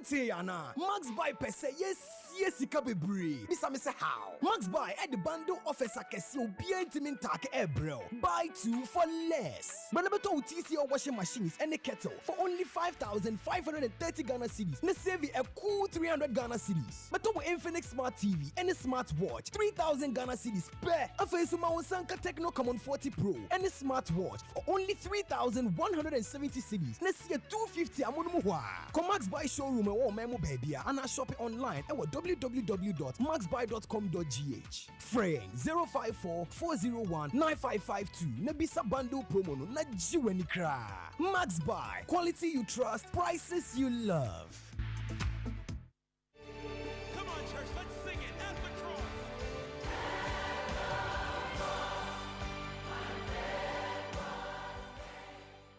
Wonte yana. Max buy pese yes sika bebre. Misa me say how? Max buy at the bundle offers akesi obi entimin take ebro. Buy 2 for less. Manabeto TC or washing machines and a kettle for only 5,530 Ghana cedis. Na save a cool 300 Ghana cedis. But to Infinix Smart TV and a smartwatch 3,000 Ghana cedis per. Afesuma Sanka Techno Common 40 Pro and a smartwatch for only 3,170 cedis. Na see a 250 amunumuwa. Max Buy showroom and memo baby and I shop it online at www.maxbuy.com.gh. Frame 054 401 9552. Nebisa bundle promo no na jiweni kra. Max Buy, quality you trust, prices you love. Come on, church, let's sing it. Albatross.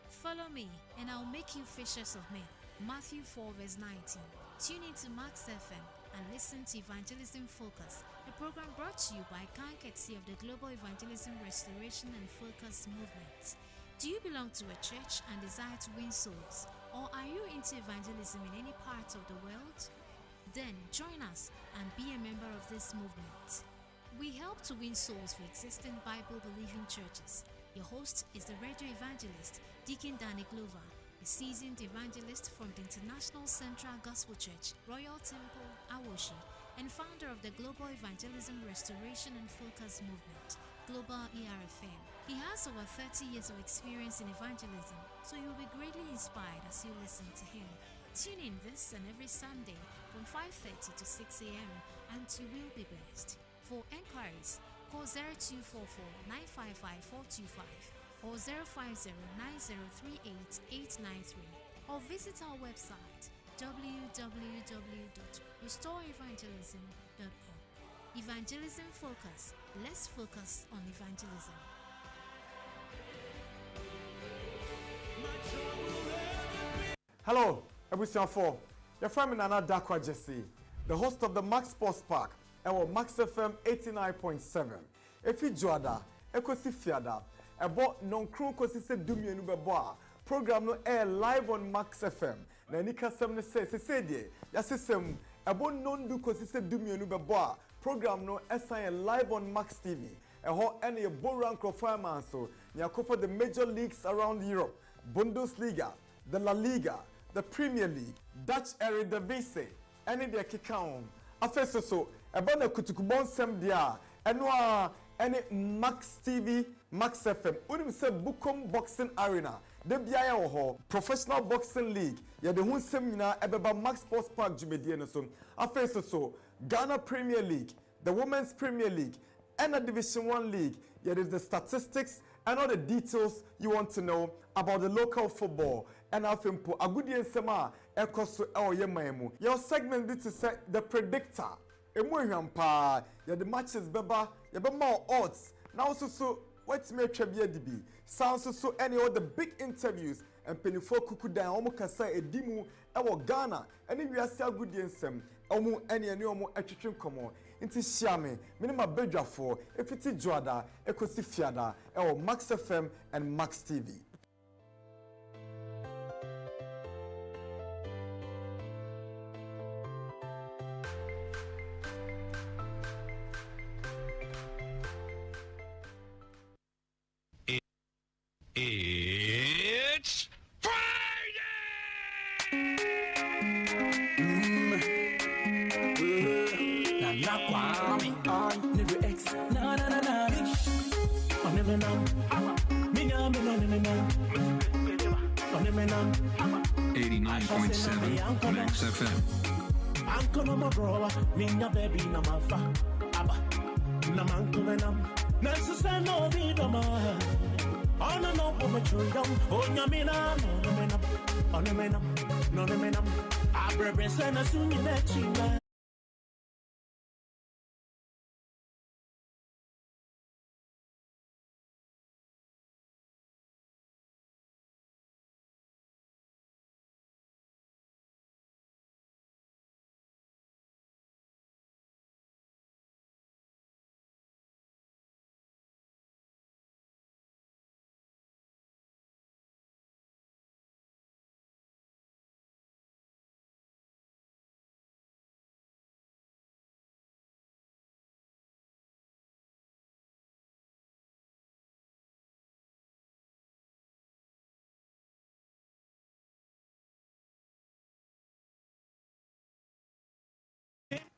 Follow me, and I'll make you fishers of men. Matthew 4 verse 19. Tune into Max FM and listen to Evangelism Focus, a program brought to you by Kanketsi of the Global Evangelism Restoration and Focus Movement. Do you belong to a church and desire to win souls? Or are you into evangelism in any part of the world? Then join us and be a member of this movement. We help to win souls for existing Bible-believing churches. Your host is the radio evangelist, Deacon Danny Glover, a seasoned evangelist from the International Central Gospel Church, Royal Temple, Awoshi, and founder of the Global Evangelism Restoration and Focus Movement, Global ERFM. He has over 30 years of experience in evangelism, so you'll be greatly inspired as you listen to him. Tune in this and every Sunday from 5:30 to 6 a.m. and you will be blessed. For enquiries, call 0244 955 425 or 050-9038-893 or visit our website www.restoreevangelism.org. Evangelism Focus. Let's focus on evangelism. Hello, Ebusian 4. Your friend Nana Dakwa Jesse, the host of the Max Sports Park, and Max FM 89.7. Efi Joada, Ekosi Fiada, Ebo non-crew kosi se dumie nu beboa. Program no air live on Max FM. Na nika sem ne se die. Ya sesem ebo non-du kosi se dumie nu beboa. Program no esan live on Max TV. Eho ene ye boran crofire man so. Nya for the major leagues around Europe. Bundesliga, the La Liga, the Premier League, Dutch Eredivisie, ene de kikaon. Afeso so ebo na kutukubon sem dia. Enwa any Max TV, Max FM. Unim se Bukom Boxing Arena. De biaya ho Professional Boxing League. Ya de hun semina ebeba Max Sports Park jumedie no so. Afeso so Ghana Premier League, the Women's Premier League, and the Division 1 League. Ya de the statistics and all the details you want to know about the local football. And afempo agudi ensema ekoso yemaimu. Your segment bit to say the predictor. Emu hwampa ya the matches beba ya be more odds now so what me twabia dibi sounds so any of the big interviews and penifo kuku dan omo kasa edimu ewo Ghana any wiase agudi ensem omo any omo atwetwe komo nti hia me ma bedwafo efiti joada ekosi fiada ewo Max FM and Max TV. It's Max FM. Uncle my brother, minha baby na mafa. Aba, na manco venam. Necessary no vida ma. On and up with children, oh Yamina, no menam, I represent a soon in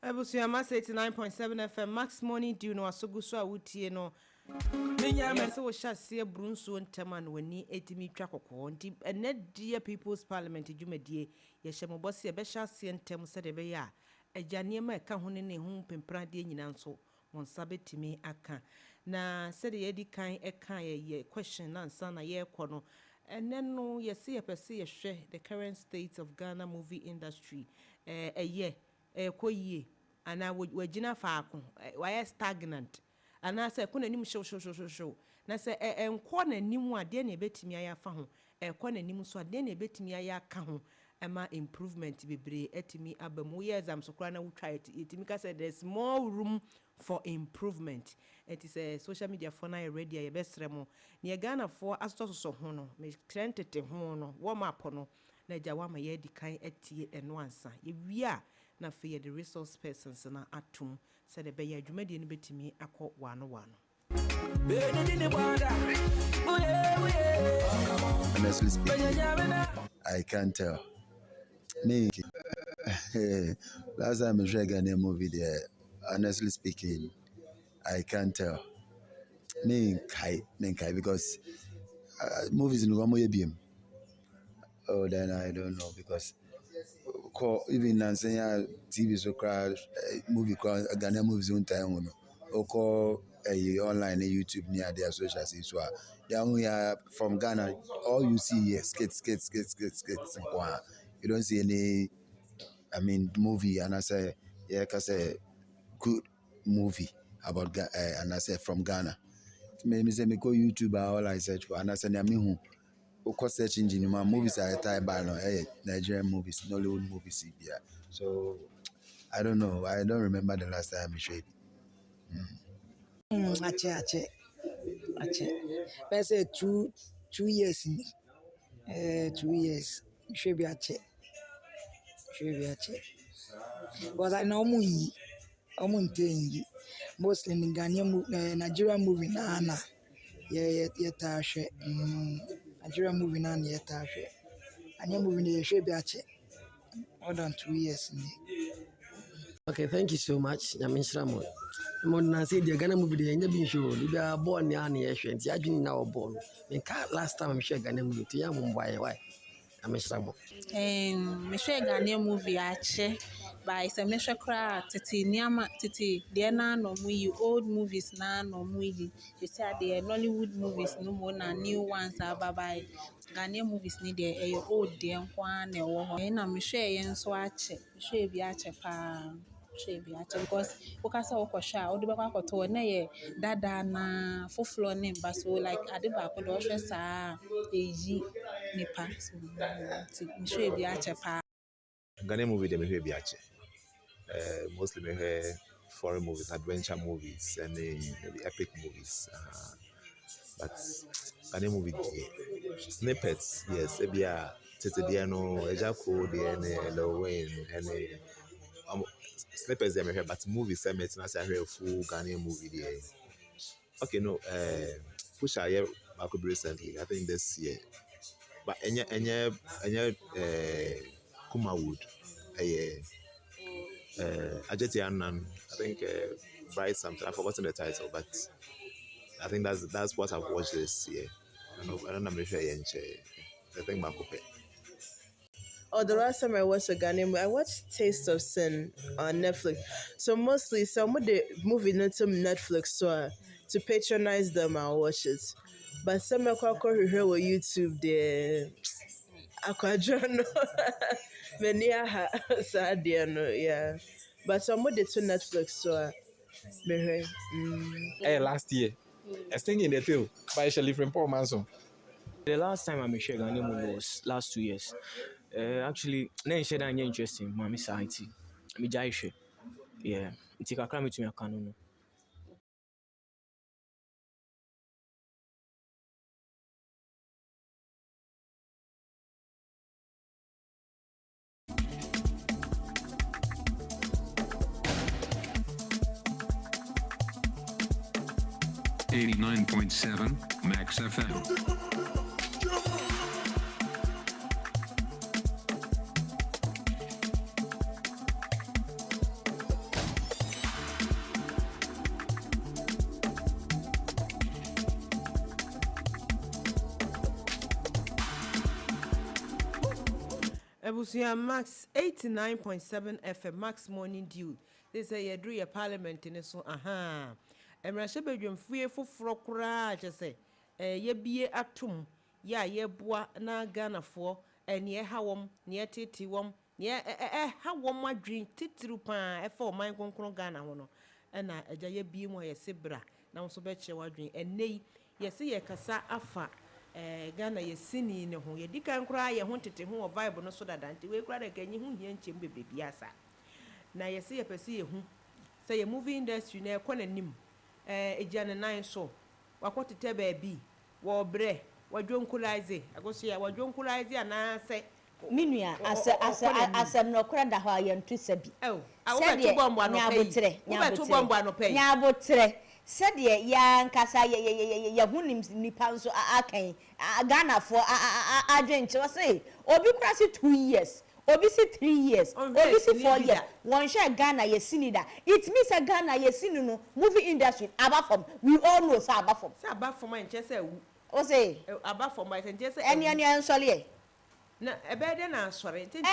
Ebusu Max 89.7 FM Max Morning Dew no asogu so a wutie no. Menya se wo hyase brunso ntama no wani etimi twa kokko nti enedie People's Parliament dwumadie ye hyemobose be hyase ntem se de be ya agane ma ka ho ne ho pempra de nyina nso monsa betimi aka na se de yedi kan eka ye question na nsa na ye kɔ no eneno ye se ye pese ye hwɛ the current state of Ghana movie industry koyie ana wagina faako why stagnant ana say ko nanim show na say enko nanim ade na ebetimi aya fa ho ko nanim so ade na ebetimi aya ka ho ema improvement bebre etimi abamu ye exam so kra na wo try etimi ka say there's more room for improvement. It is a social media for na ready ye besre mo na Ghana for asto so ho no me trendete ho no warm up no na ja wa ma ye di kan etie eno ansa ye wia na fe the resource persons na atum said the be adwumade no betimi akọ wano. Honestly speaking, I can't tell. Me, last time I watched a Ghanaian movie there, honestly speaking, I can't tell. Me kai because movies in Rwamo BM. Oh, then I don't know because even Nansenya TV so crowd movie called Ghanaian movies on time or call online YouTube near their social so down here from Ghana all you see is skits. You don't see any movie and I say cause a good movie about and I say from Ghana. Me say me go YouTube all I search for and I say me who search engine my movies are type by no Nigerian movies, Nollywood movies so I don't know. I don't remember the last time I showed Ache. Let's say 2 years. 2 years. Should be ache. Because I know mostly in Ghanaian Nigerian movie na yetashe. Nigerian movie na yetashe. Anya movie should be ache. More than 2 years. Okay, thank you so much. Nyamishra mo na say the Ghana movie dey nya bin show they be born ya na ye hwe nti adwini na obon me ka last time me hwe Ghana movie to ya mo mboaye why Nyamishra mo me hwe Ghana movie ache by se me hwe kra tete niama tete de na no mu yi old movies na no mu yi you say the Nollywood movies no mo na new ones ababai Ghana movies ni de old de nkwa na ewo ho na me hwe ye nso ache me hwe bi ache pa because okasa okosha odi bakwa koto na ye dada na foflo ne mba so like ade ba ko do hwe saa eyi nipa so me hwe bi ache pa Ghana movie de me hwe bi ache mostly me hwe foreign movies, adventure movies and maybe epic movies but Ghana movie snippets yes ebia tete dia no ejako de ne Lowin and snippets them here, but movies I met na say full Ghanaian movie there. Okay, no, push I recently, I think this year. But any Kumawood, Ajeti Annan, I think Bright something. I've forgotten the title, but I think that's what I've watched this year. I don't know if I think Makope. Oh, the last time I watched a Ghanaian movie, I watched Taste of Sin on Netflix. So mostly, some of the movie not some Netflix, so to patronize them, I'll watch it. But some of the here on YouTube, the Aquadron, Mania, Sadiano, yeah. But some of the to Netflix, so last year, I think in the film by Shirley from Paul Manson. The last time I made a Ghanaian movie was last 2 years. Actually, na share that interesting, mami saiti. Me jai yeah. It's a crime to me akano. .7 Max FM. Ebusia Max 89.7 FM Max Morning Dew. This is a dream parliament in so aha. Emrashe bedwem fue foforo kura je se ye bie atum ya ye boa na Ghana fo ene ha wom ne tete wom ne ha wom adwen titiru pa e fa man konkron Ghana ho no na eja ye bie mu ye sebra na so be kye wadwen enei ye se ye kasa afa Ghana ye sini ne ho ye dikan kura ye ho tete ho vibe no so dada nti we kura de kanyi ho hia nchem bebebi asa na ye se ye pese ye hu se ye movie industry na ekọ nanim ejane nan so wakotete baabi wo bre wadwonkulaise agoso ya wadwonkulaise ana se minua asem no kura da ho ayentu sabi awobeto bombo anopai wobeto bombo anopai nyabotre sede ya nkasa ya hunim nipa nso akan Ghana for adwenche wo say obi kura si 2 years obi si 3 years obi si 4 years one share Ghana ye sinida it means a Ghana ye sinu no movie industry abafom we all know say abafom and chese o say abafom by chese any ansole na ebede na asore tenti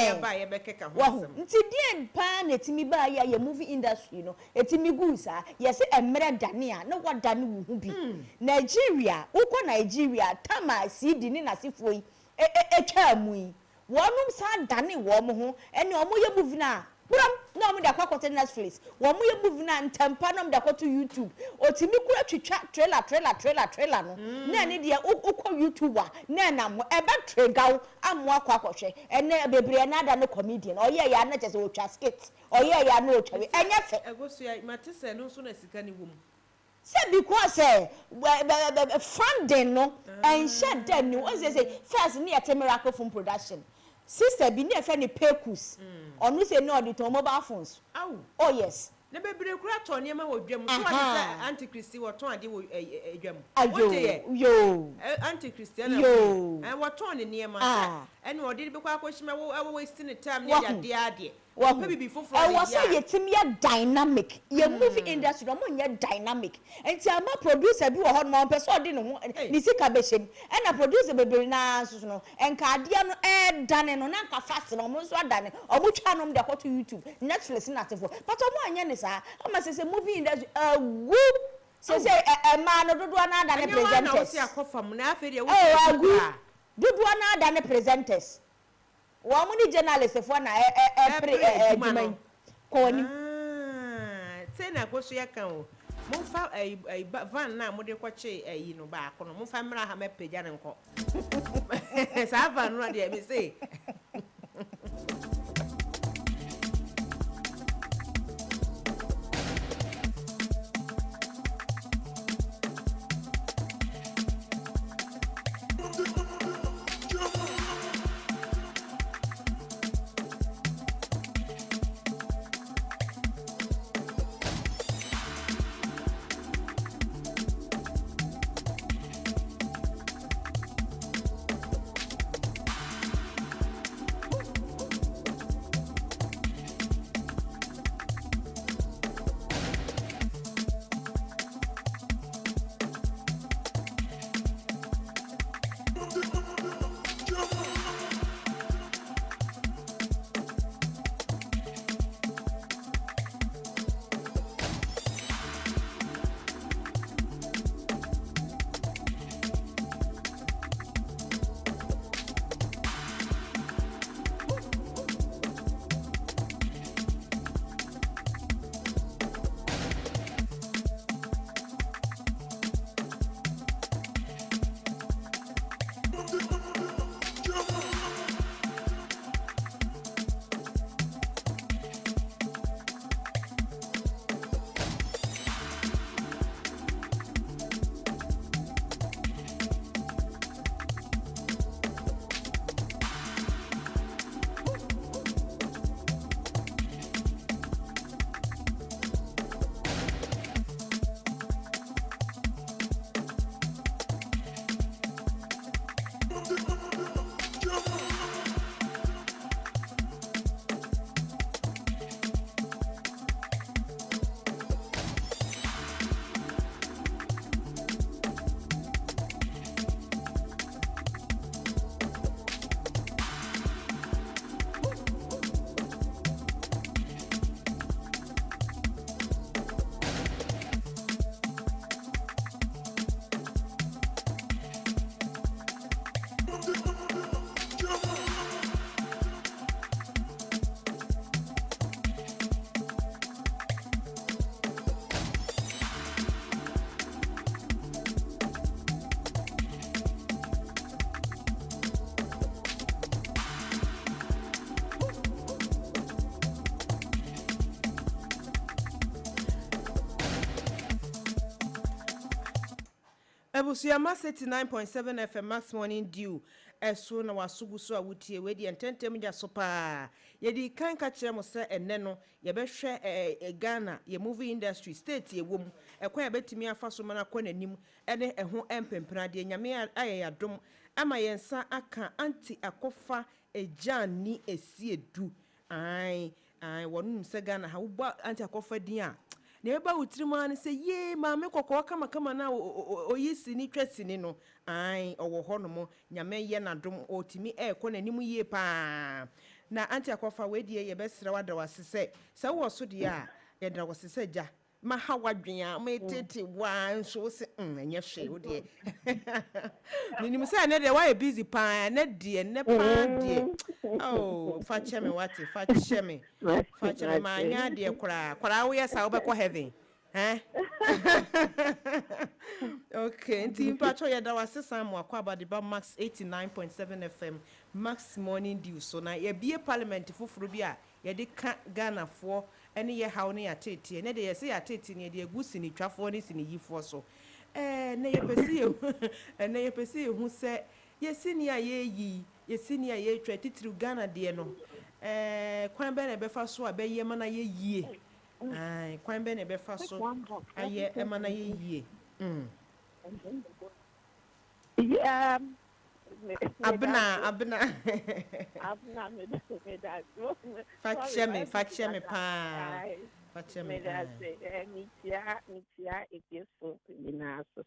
ya ba ye bekeka ho asem nti die pa na timi ba ya ye movie industry no etimi gu sa ye se emre dane a na wadane wo hu bi Nigeria uko Nigeria tama CD ni nasifo yi etwa mu yi wonum sa dane wo mo ho ene omo ye movie na buram na omo da kwakote Netflix wo mo ye movie na ntampa na omo da kwato YouTube otimi kura twitwa trailer no na ne de ukọ YouTube a na na mo ebe tregaw amo akwakohwe ene bebre na da ne comedian oye ya na chese otwa skit oye ya na otwa enye fe egoso ya matese no so na sika ni wom say because funding no and share them no say first near Miracle Film Production sister bi near fe ni Pekus onu say no the mobile phones oh yes na bebre kura to niam wo dwam so ade antichrist wo ton ade wo dwam yo antichrist na wo ton ne niam ene wo de be kwa akohima wo waste ne time ne ya de wo bibi foforo ya wo say yetim ya dynamic ye movie industry no nya dynamic enti ama producer bi wo ho no person ode ne ho ni sika be shem ena producer bebre na so no enka ade no dane no na nka fast no mo so adane omo twa no de akoto YouTube Netflix na tefo but omo anya ne sa ama say movie industry good say man no dodo na adane presenters na wo si akofam na afi de wo dodo na adane presenters wa mu ni journalist fo na edwuma ko ni say na go so ya kan o mo fa van na mo de kwache yi no ba ko no mo fa mra ha me pagya ne nko sa van no de me say Ebusuama 79.7 FM Max Morning Dew. Eso na wasugu so awutie we di ententem ja so pa. Ye di kan ka kire mo se enne no ye be hwe Ghana ye movie industry state ye wom. Ekwan ye betimi afa so mana kwa nanim ene eho empempena de nyame aye yadom ama yensa aka anti akofa ejani esiedu. Ai wonum se Ghana ha wo anti akofa din a na eba utrimu an se ye ma me kokko kama na oyisi ni twesi ni no ai owo ho no mo nyame ye na dom otimi ekọ na nimu ye pa na anti akofa we die ye besere wada wasese se wo so de a ye da wasese ja ma ha wadwen a ma tete wa nso se enye hwe wo de ni mu se na de wa busy pa na de ne pa de oh fa cheme wate fa cheme ma nya de kwara wo ye sa wo be ko heaven eh okay nti mpacho ye da wasesa mo akwa ba Max 89.7 FM Max Morning Dew so na ye bie parliament foforo bi a ye de ka Ghana fo ene ye hawo ne ya tete ne de ye se ya tete ne de agusi ni twafo ne sini yifo so ne ye pesi ye ne ye pesi ye hu se ye sini a ye yi ye sini a ye twa titiri Ghana de no kwan be na be fa so a be ye mana ye yie ai kwan be na be fa so aye e mana ye yie yeah abna me that Facheme pa Facheme mitia it is for na so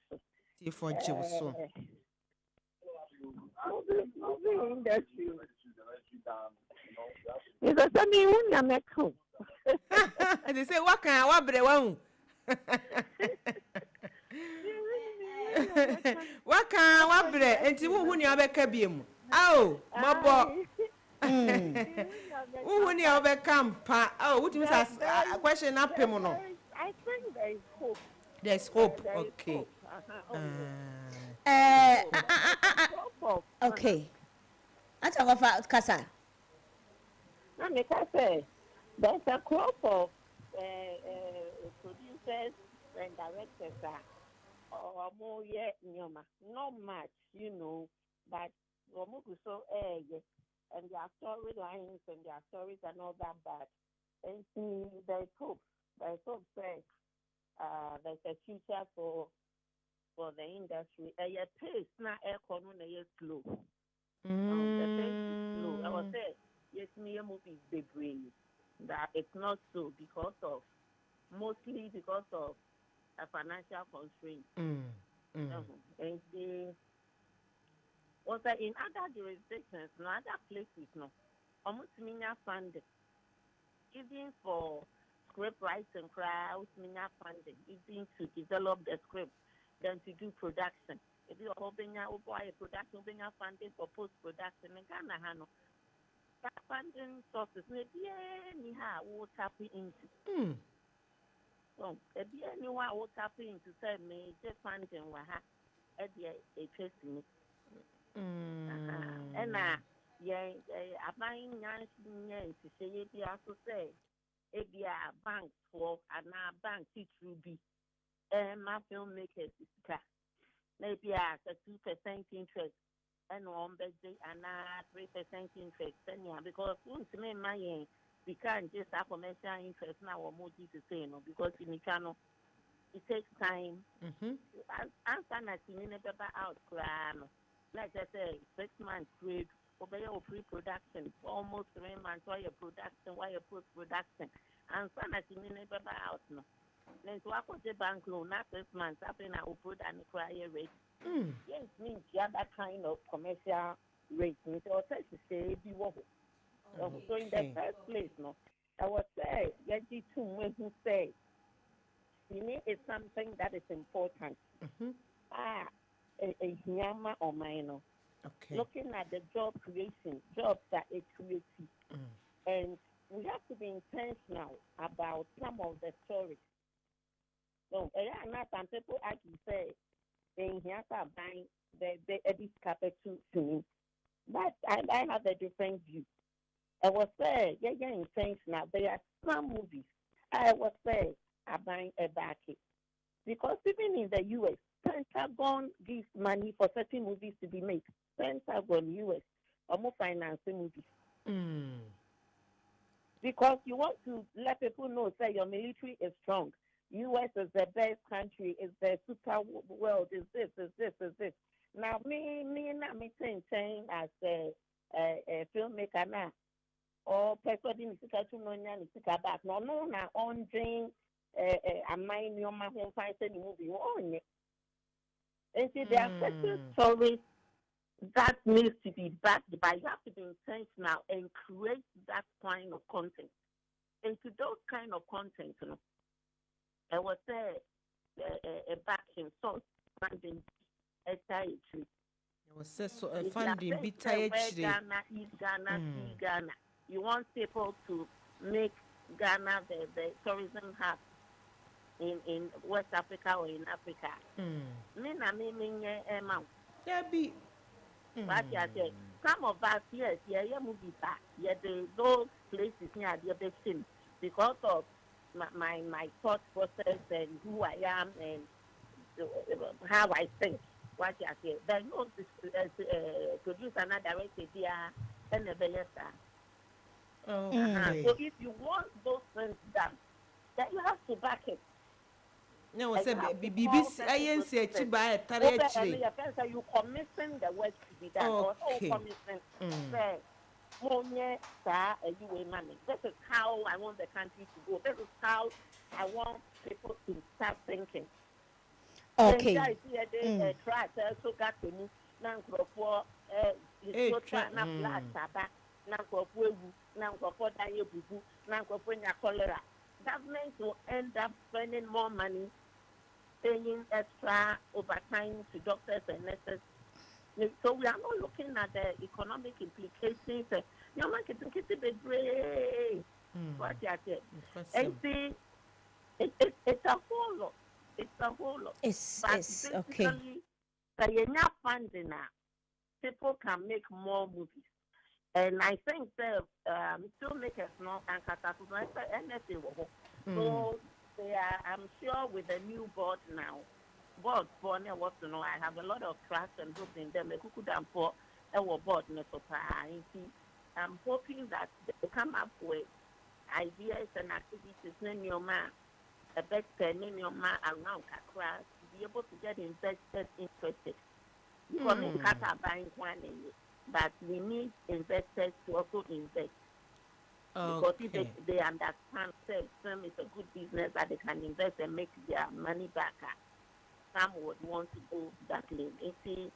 ti for so industry because I mean when you make they say what can what bre wan what can what bre enti hu ni abeka biem ao mabo hu ni abeka mpa oh what means question na pem no I think there's hope okay okay ata go fa kasa na me ka say there's a crop of producers and directors or more yet nyoma not much but so and their storylines and their stories are not that bad and there's hope say there's a future for the industry your pace na economy slow the pace is slow I was say yes me movies they bring that it's not so mostly because of a financial constraint. And also in other jurisdictions, no other places, no, almost minya funding, even for script writing, almost minya funding, even to develop the script, then to do production. If you are hoping a production, funding for post production, in Ghana, that funding sources, maybe anyhow, we'll tap into. So, if anyone will tap into say major funding, a interest in it. And I buying to say it, also say, if you are bank for and our bank it will be my filmmakers is maybe at a 2% interest and 1 birthday and 3% interest, because once me my we can't just have commercial interest now or more to say no because in the channel it takes time. Answer that you never out like I say 6 months grade obey your pre-production almost 3 months while your production while your post-production answer that you never out no then to work with the bank loan not 6 months after I will put an acquire rate yes means you have that kind of commercial rate it also to say be what. So in the first place, no, I would say, get you to when who say, it is something that is important. A yama or minor. Okay. Looking at the job creation, jobs that are creative. And we have to be intentional about some of the stories. So, not some people actually say, they here are buying the edit carpet to me. But I have a different view. I was say, intentional. There are some movies I was say are buying a back because even in the US, Pentagon gives money for certain movies to be made. Pentagon, US, almost financing movies. Because you want to let people know, say your military is strong. US is the best country, is the super world, is this. Now, me saying as a filmmaker now, or person in the back, no, on dream, a mind your man who finds any movie on it. And see, there are certain stories that needs to be backed by, you have to be intentional and create that kind of content. And to those kind of content, you know, I was a backing source funding a title. Funding be tied Ghana, East Ghana, Ghana. You want people to make Ghana the tourism hub in West Africa or in Africa. But some of us, yes, movie back. Those places near the best because of my thought process and who I am and how I think. What you say? Then no produce another director there and the best. So if you want those things done, then you have to back it. No, I said BBC. I say Chiba Tarek. You commission the work to be done, or commission. Say, this is how I want the country to go. This is how I want people to start thinking. Okay. Track so got to me. Now for cholera. Government will end up spending more money paying extra overtime to doctors and nurses. So we are not looking at the economic implications. You're not getting the brain. What you say? And see, it's a whole lot. It's a whole lot. It's okay. So you're not funding now. People can make more movies. And I think the filmmakers know and anything. So they are, I'm sure with the new board now, board for what to know. I have a lot of trust and hope in them. For our board, I'm hoping that they come up with ideas and activities. A better around Accra to be able to get investors interested. Because we can't buy one, but we need investors to also invest. Because if they understand film is a good business that they can invest and make their money back, some would want to go that lane. You see,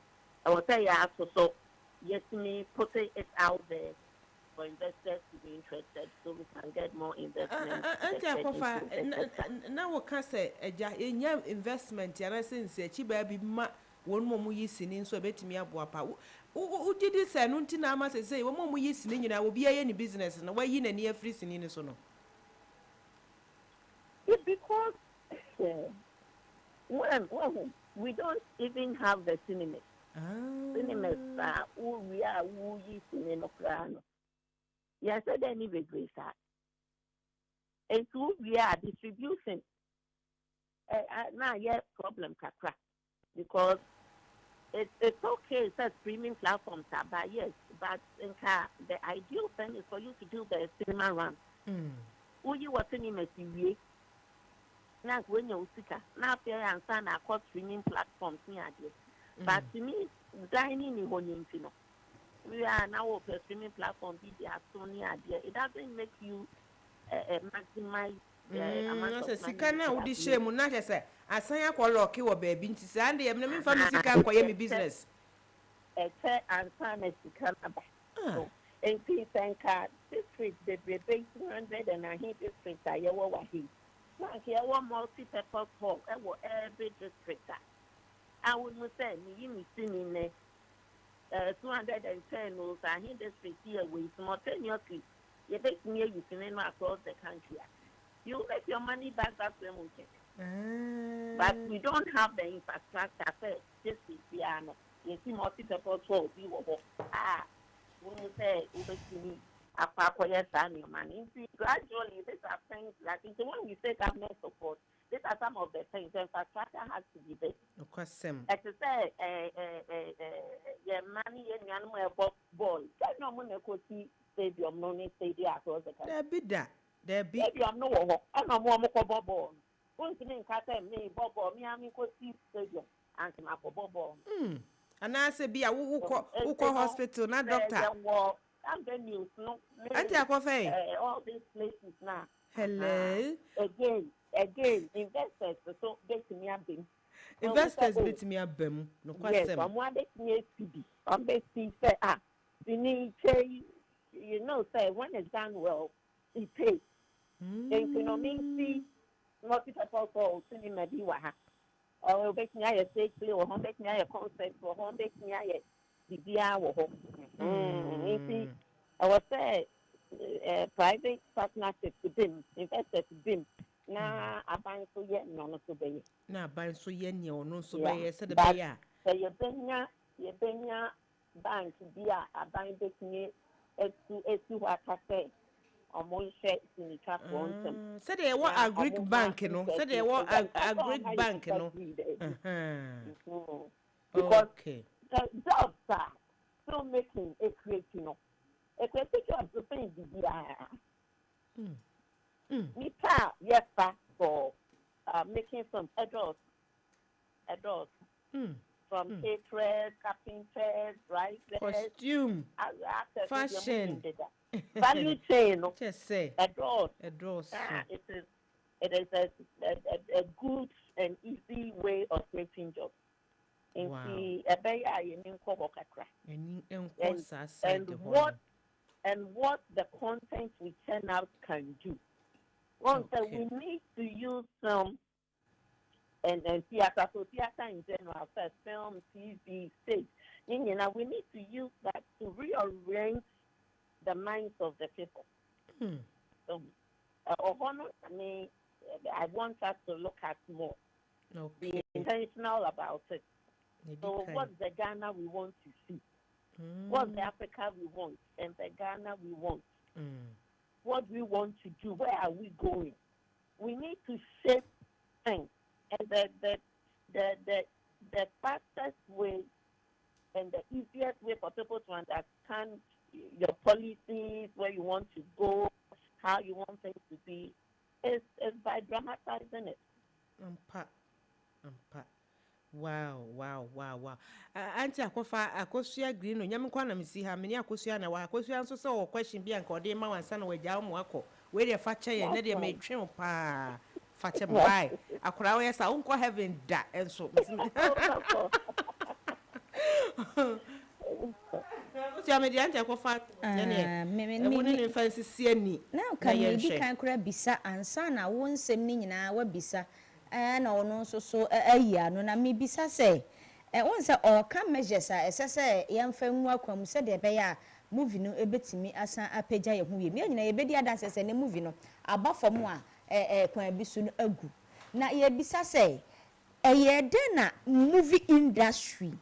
I will tell you also, so yes, me putting it out there for investors to be interested so we can get more investment. Now we can say a investment, and I say, Chiba be one more years in so bet me up. Who did this? And until I say, one more years in, I will be any business and away in a near free in so no. It's because we don't even have the cinemas. Cinemas are who we are, who is in Okrano. Yes, I don't even agree with that. And who we are distribution. Now, yes, problem, Kakra. Because it's okay, it's a streaming platform, but yes, but the ideal thing is for you to do the cinema run. Who you are cinema TV? Now, when you're sick, now there and son are called streaming platforms near this. But to me, dining in one, we are now a streaming platform. It doesn't make you maximize. Sikana udi shame na say asanya kwa lock wo baby nti say ande em na me fa me sika kwa ye me business and sana sikana ba and see thank district the base 200 and a district I wa wahi na here one multi-purpose hall every district I would say me in 210 was a district here with simultaneously you take me you can across the country. You make your money back that way, but we don't have the infrastructure first. This is piano. You see, multiple souls. You will when you say, "Ubesimi, acquire your money." See, gradually, these are things like when we say government support. These are some of the things. The infrastructure has to be there. Nokwasem. As I say, your money and your ball. That's not when they see stadium, no need stadium across the country. There be. Stadium, no, I'm not more ball. Once in Qatar, me, ball, me, I'm going to see stadium and my ball. And I say, be a uko hospital, not doctor. I'm the news, no. Auntie Akwafe. All these places now. Hello. Again, investors, so bet me a bim. Investors bet me a bim. No question. Yes, I'm one bet me a CD. I'm bet me say, we need say, you know, say when it's done well, it pays. Economy, multiple for cinema biwa. Or bet me a stage play, or home bet me a concert, or home bet me a BBR or home. I was say, private partnership to BIM, investors to BIM. Na aban so ye no so be ye na aban so ye ne ono so be ye se de be ya ye benya bank bia aban betini etu wakase omo hwe sinika frontem se de wo agric bank no se de wo agric bank no because the jobs are still making a creating no a creating jobs to pay the Mika, yes, for making some adults from caterers, carpenters, writers, costume, fashion, value chain. Just say adults. It is a good and easy way of creating jobs. Wow. And what the content we turn out can do. One that we need to use some and theater, so theater in general, film, TV, stage. You know, we need to use that to rearrange the minds of the people. So, I want us to look at more. Be intentional about it. So, what's the Ghana we want to see? What's the Africa we want? And the Ghana we want? What we want to do? Where are we going? We need to shape things. And the fastest way and the easiest way for people to understand your policies, where you want to go, how you want things to be, is by dramatizing it. Wow. Auntie Akosua green no nyam kwa na misi ha meni Akosua na wa Akosua nso se wo question bia nka ode ma wansa na wagya mo akọ we dey fa che ye na dey me twen pa fa che bai akora we sa unko heaven da enso Akosua me dey Auntie Akofa ne me fancy si ani na ka me di kan kora bisa ansa na wo nsem ni nyina wa bisa na ono so ayi ano na me bisa se won se o ka measures a esese yemfa nwu akwam se de be ya movie no ebetimi asan apagya ye ho ye me nyina ye bedi adanse se ne movie no abafom a kwan bisu no agu na ye bisa se ye de na movie industry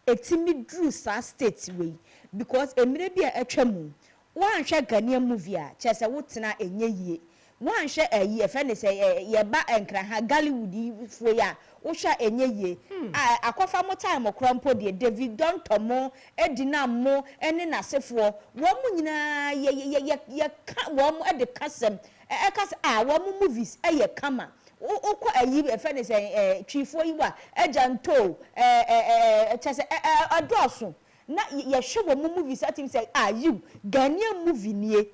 etimi dru sa state way because emire bia atwamu wan hwe Ghanaian movie a chese wotena enye yie wan hwe ayi efe ne se ye ba enkra ha Hollywood fo ya wo hwe enye yie akwafa mo time okrampo de David Dontomo Edinamo ene nasefo wo mu nyina ye ka wo mu de kasem kasa wo mu movies ye kama ukwa ayi efe ne se twifo yi wa ejanto chese adoso na ye hwe wo mu movies atim say you Ghanaian movie nie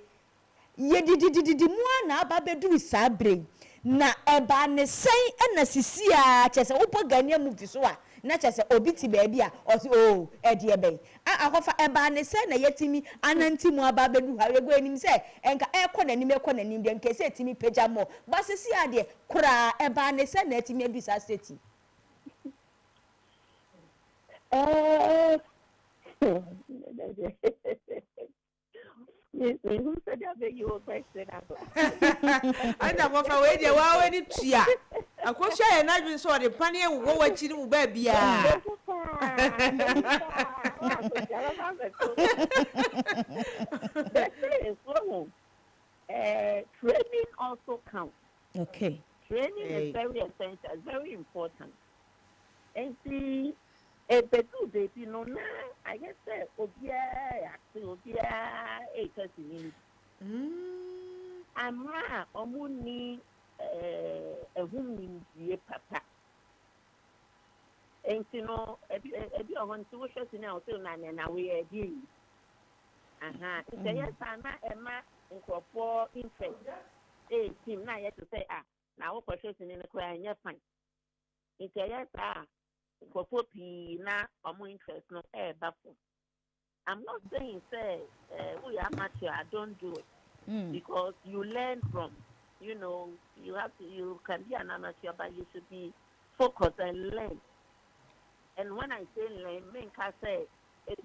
ye didididi mu na ababedu sa brain na eba ne sen na sisi a chese upo Ghanaian movie so a na chese obi ti baabi a o ede ebe akofa eba ne sen na yetimi ananti mu ababedu ha yego enim se enka ekọ nanim de nke se etimi pagya mo ba sisi a de kura eba ne sen na etimi adu sa state Yes, who said that you were question? I don't know where they were when it's here. Akosua ye na dwen so de pane e wo wachi mu ba bia Training also counts. Okay. Training is very essential, very important. And see, if they do, they know now. I guess that Obia, Obia, 8:30 minutes. I'm not only a woman, papa. And you know, if you want to watch us now, so now we are doing. It's a yes, I'm not Emma and for interest. Team now yet to say, now what was in the cry and you're fine. It's a yes, for poppy now or more interest, no air baffle. I'm not saying, say, we are mature, I don't do it. Because you learn from, you know, you can be an amateur, but you should be focused and learn. And when I say learn, men can say,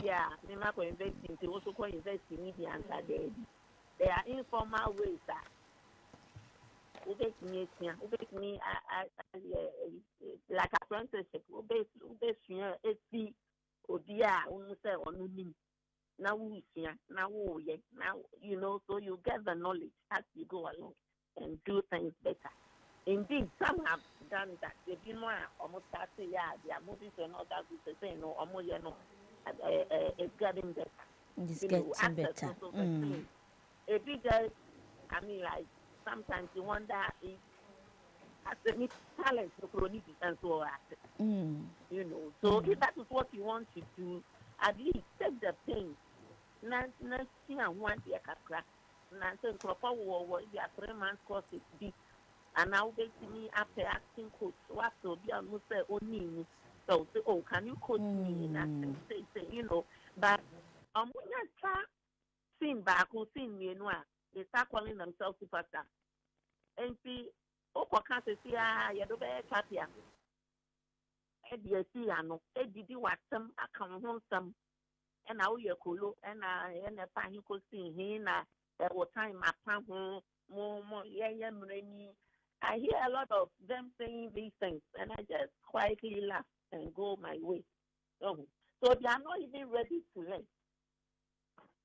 yeah, they might go invest in, also go invest in media and there are informal ways that me, like apprenticeship, see, now you know, so you get the knowledge as you go along and do things better. Indeed, some have done that. They've been almost 30 years. Their movies are not that good. They say no, almost it's getting better. It's getting better. A bigger, I mean, like sometimes you wonder if as a talent and so on. You know, so if that is what you want to do, at least take the thing. Not see and one year crack. Not say proper war, you are 3 months course is big. And now they see me after acting coach. What so be a must say only. So say, oh, can you coach me in acting? Say, you know, but when you start seeing back who seen me and they start calling themselves superstar. And see, oh, can't say, you do better happy. See, I know. Did you watch some? I come home some. And now you're cool. And I find you could see him. There was time I found more, yeah, I hear a lot of them saying these things, and I just quietly laugh and go my way. So they are not even ready to learn.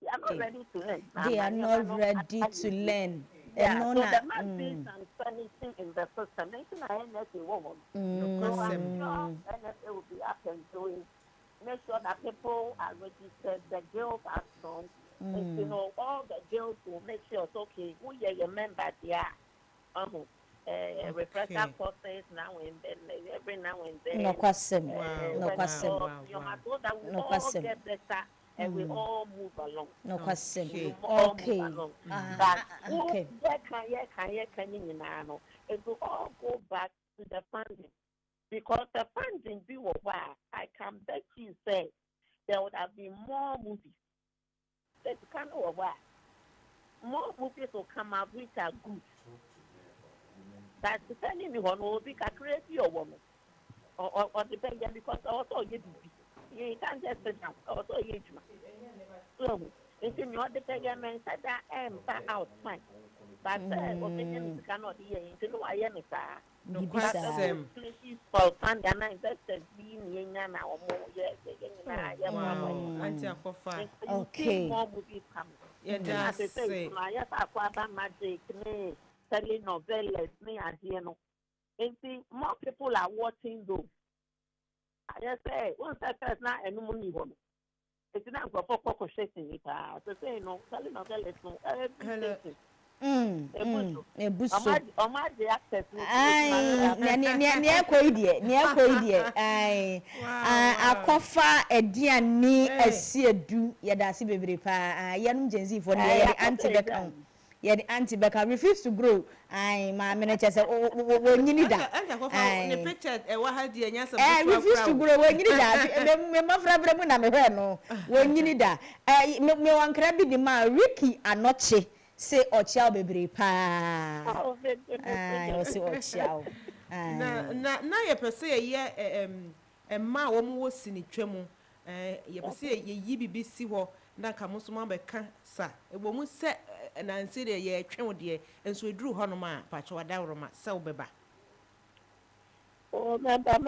They are not ready to learn. They are not ready to learn. Yeah, so there must be some sanity in the system. I am not a woman. So I'm sure NSA will be up and doing. Make sure that people are registered, the girls are strong. And, you know, all the girls will make sure it's okay. We are your members, yeah. Refresher courses now and then, every now and then. No question. No question. Your mother will all get better and we all move along. No question. Okay. But okay. It will all go back to the funding. Because the funding be a while, I can bet you say there would have been more movies. That kind of a while. More movies will come out which are good. That's depending on who be a crazy or woman. Or depending because also you can't just sit down. Also you so if you know the payment that out fine. But opinion cannot hear into no I am no question. For fund and investors being Yana or more, okay. More movies come. Yeah, that's it. Magic, telenovelas, and see, more people are watching those. I just say, once that person not a money one. It's not for focus shaking it. So say no, telenovelas, no, everything. Akɔfa aduane asi edu yɛda ase bebree paa yɛnom genzi for the anti beka refuse to grow ma me na chese wonyini da ne picture wa ha die nya some refuse to grow wonyini da me mafra bra mu na me hwe no wonyini da me wankra bi di ma Ricky Anoche say ochiao bebree pa o say ochiao na ye pese ye ma wo mu wo sini twemu ye pese ye yi bibi si ho na ka mo so ma be ka sa e bo mu se na nsi de ye twemu de enso eduru ho no ma pa cho wada woroma se wo beba. Oh, that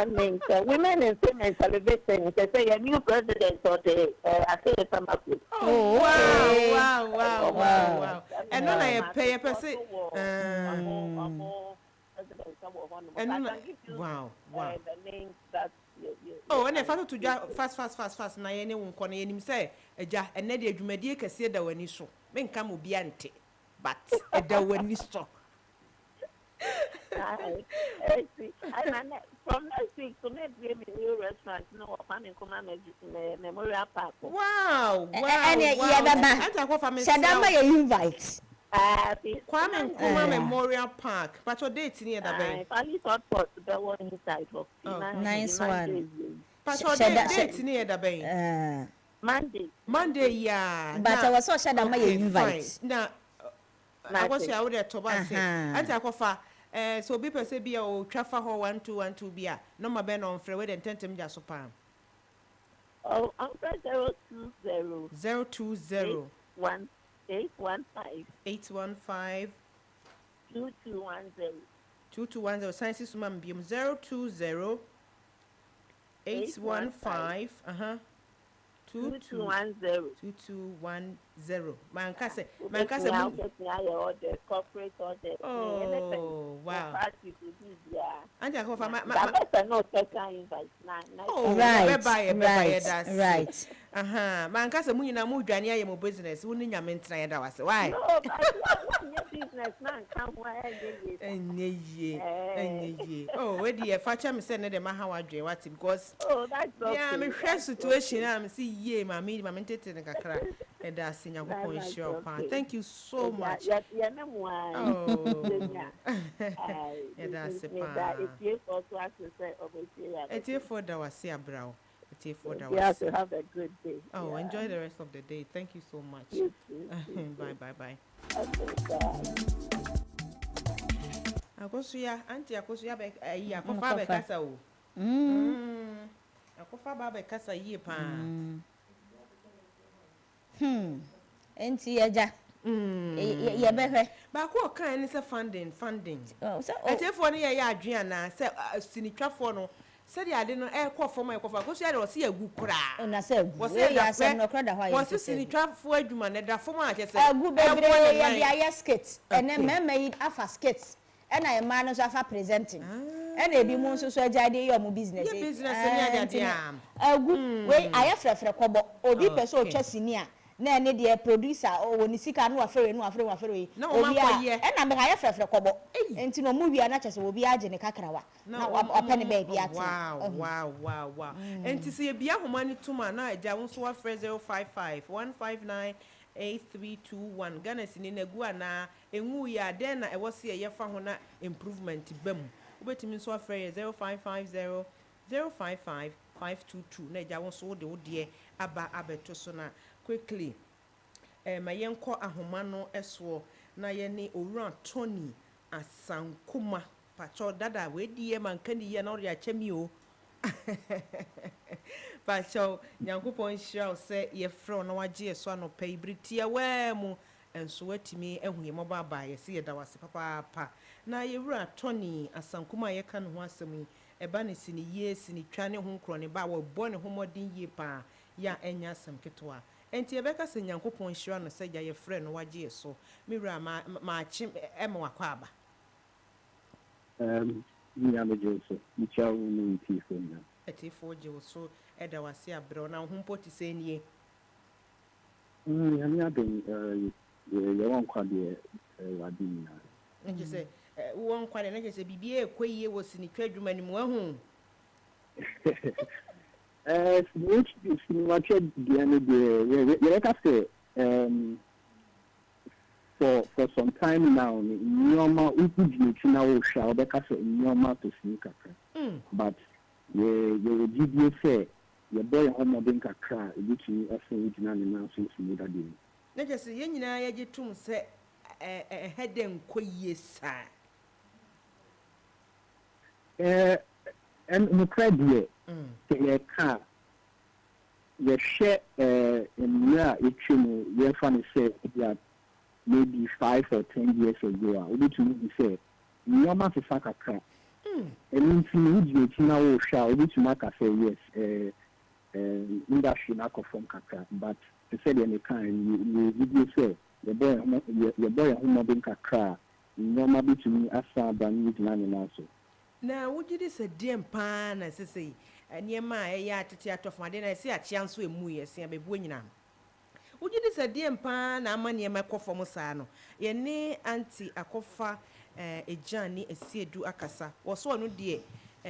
means women in film and television. They say a new president or the I oh, wow. And then I pay a person. But I And can give you wow. the names that you Oh, and if I to do fast na ye ne won kono ye nim say eja enne de adwumadie kese da wani so me nka mo bia nte but da wani so from next week to next week me new restaurant no Kwame Nkrumah Memorial Park. Wow. And yeah baba Shadama ye invite Kwame Nkrumah Memorial Park but your date near that bay Family support the one inside of nice one but your date near that bay Monday yeah but I was so Shadama ye invite now I was here with to say anti akofa so be per se bia o trafa ho 1212 bia no ma be no mfre we den tentem ja so pam oh I'm 020 020 815 2210 science suma mbiem 020 815 2210 mankase order corporate order oh wow and I no right mankase mu nyina mu dwane aye mo business wo ni nyame ntra ya da wase why no but business man come where enye oh we dey facha me say ne de ma ha wadwe what because that's okay yeah me hwe situation am see ye ma tete ne kakra e da asinya ko sure pa thank you so much yeah me mo oh yeah that's pa it's for da wase abrawo it's for da wase you have a good day enjoy the rest of the day thank you so much bye akosuya anti akosuya be ayi akofa be kasa o akofa ba be kasa yi pa enti eja ye behwe ba ko kan ni se funding etefo ni ye adwen na se sinitwafo no se de ade no e kɔ fom e kɔfa akosuya de o se agu kura na se agu we ya se no kra da hwa ye se sinitwafo adwuma na da fom a kese agu bebre ye de aye skit ene mema yi afa skit ena e ma no so afa presenting ena ebi mu nso so agade ye omu business ni agade am agu we aye frefre kobo obi pese o twa senior na ene de producer o ni sika no afere obi a ena me aye frefre kobo enti no mu wi na chese obi age ne kakrawa na opene ba bia ate wow enti se ye bia homa ni tuma na agya wo so wa 055 159 8321 Ghana sini na gu ana enwu ya den na ewo se ye fa ho na improvement bam obetimi so afre ye 0550 055 522 na ja won so de wo de aba abeto so na quickly ma yenko ahoma no eso na ye ni owura Tony Asankuma pacho dada we die man kan ye na ori achemi o pacho nyankopon hira se ye fro na waje so anopa ibritia wemu enso watimi ehue mobaba ye se ye da wase papa na ye wura Tony Asankuma ye kan ho asemi eba ne sini ye sini twa ne ho nkro ne ba wo bo ne ho modin ye pa ya enya asem ketwa enti ebeka se nyankopon hira no se ya ye fre no waje so mi wura ma chi ema wakwa aba Nyame Jose, Michael Nuntifo na. Etifo Jose, eda wase abro na ho mpoti se nie. Nyame adom ye won kwade wadi na. Nje se won kwade na se bibie ekwaye wo sini twadwuma ni mu ahu. Sinima che diane de ye ka se for some time now nyoma ukujinichi na wo sha obeka so nyoma to sneaker but ye give you say ye boy homo den kakra ebichi asen ujina ne na so sinu da dem na je se ye nyina ye gitum se heden koyie sa en no credit ye ka ye share in etwemu ye fa ne say ya maybe 5 or 10 years ago, we need to say, Nyoma to Sakaka. And in Finna, we need to make a say yes, industry not from Kaka, but to say any kind, you say, the boy who mobbing Kaka, Nyoma between Asa, Banit, and also. na wogye de sɛ deɛ mpaa na sɛ sɛ nneɛma a ɛyɛ atete atɔfo ade na ɛsɛ akyea nso emu yɛ se abebuo nyinaa wogye de sɛ deɛ mpaa na ama nneɛma kɔ fam saa no yɛne anti akɔfa egyan ne esiedu akasa wɔso ɔno deɛ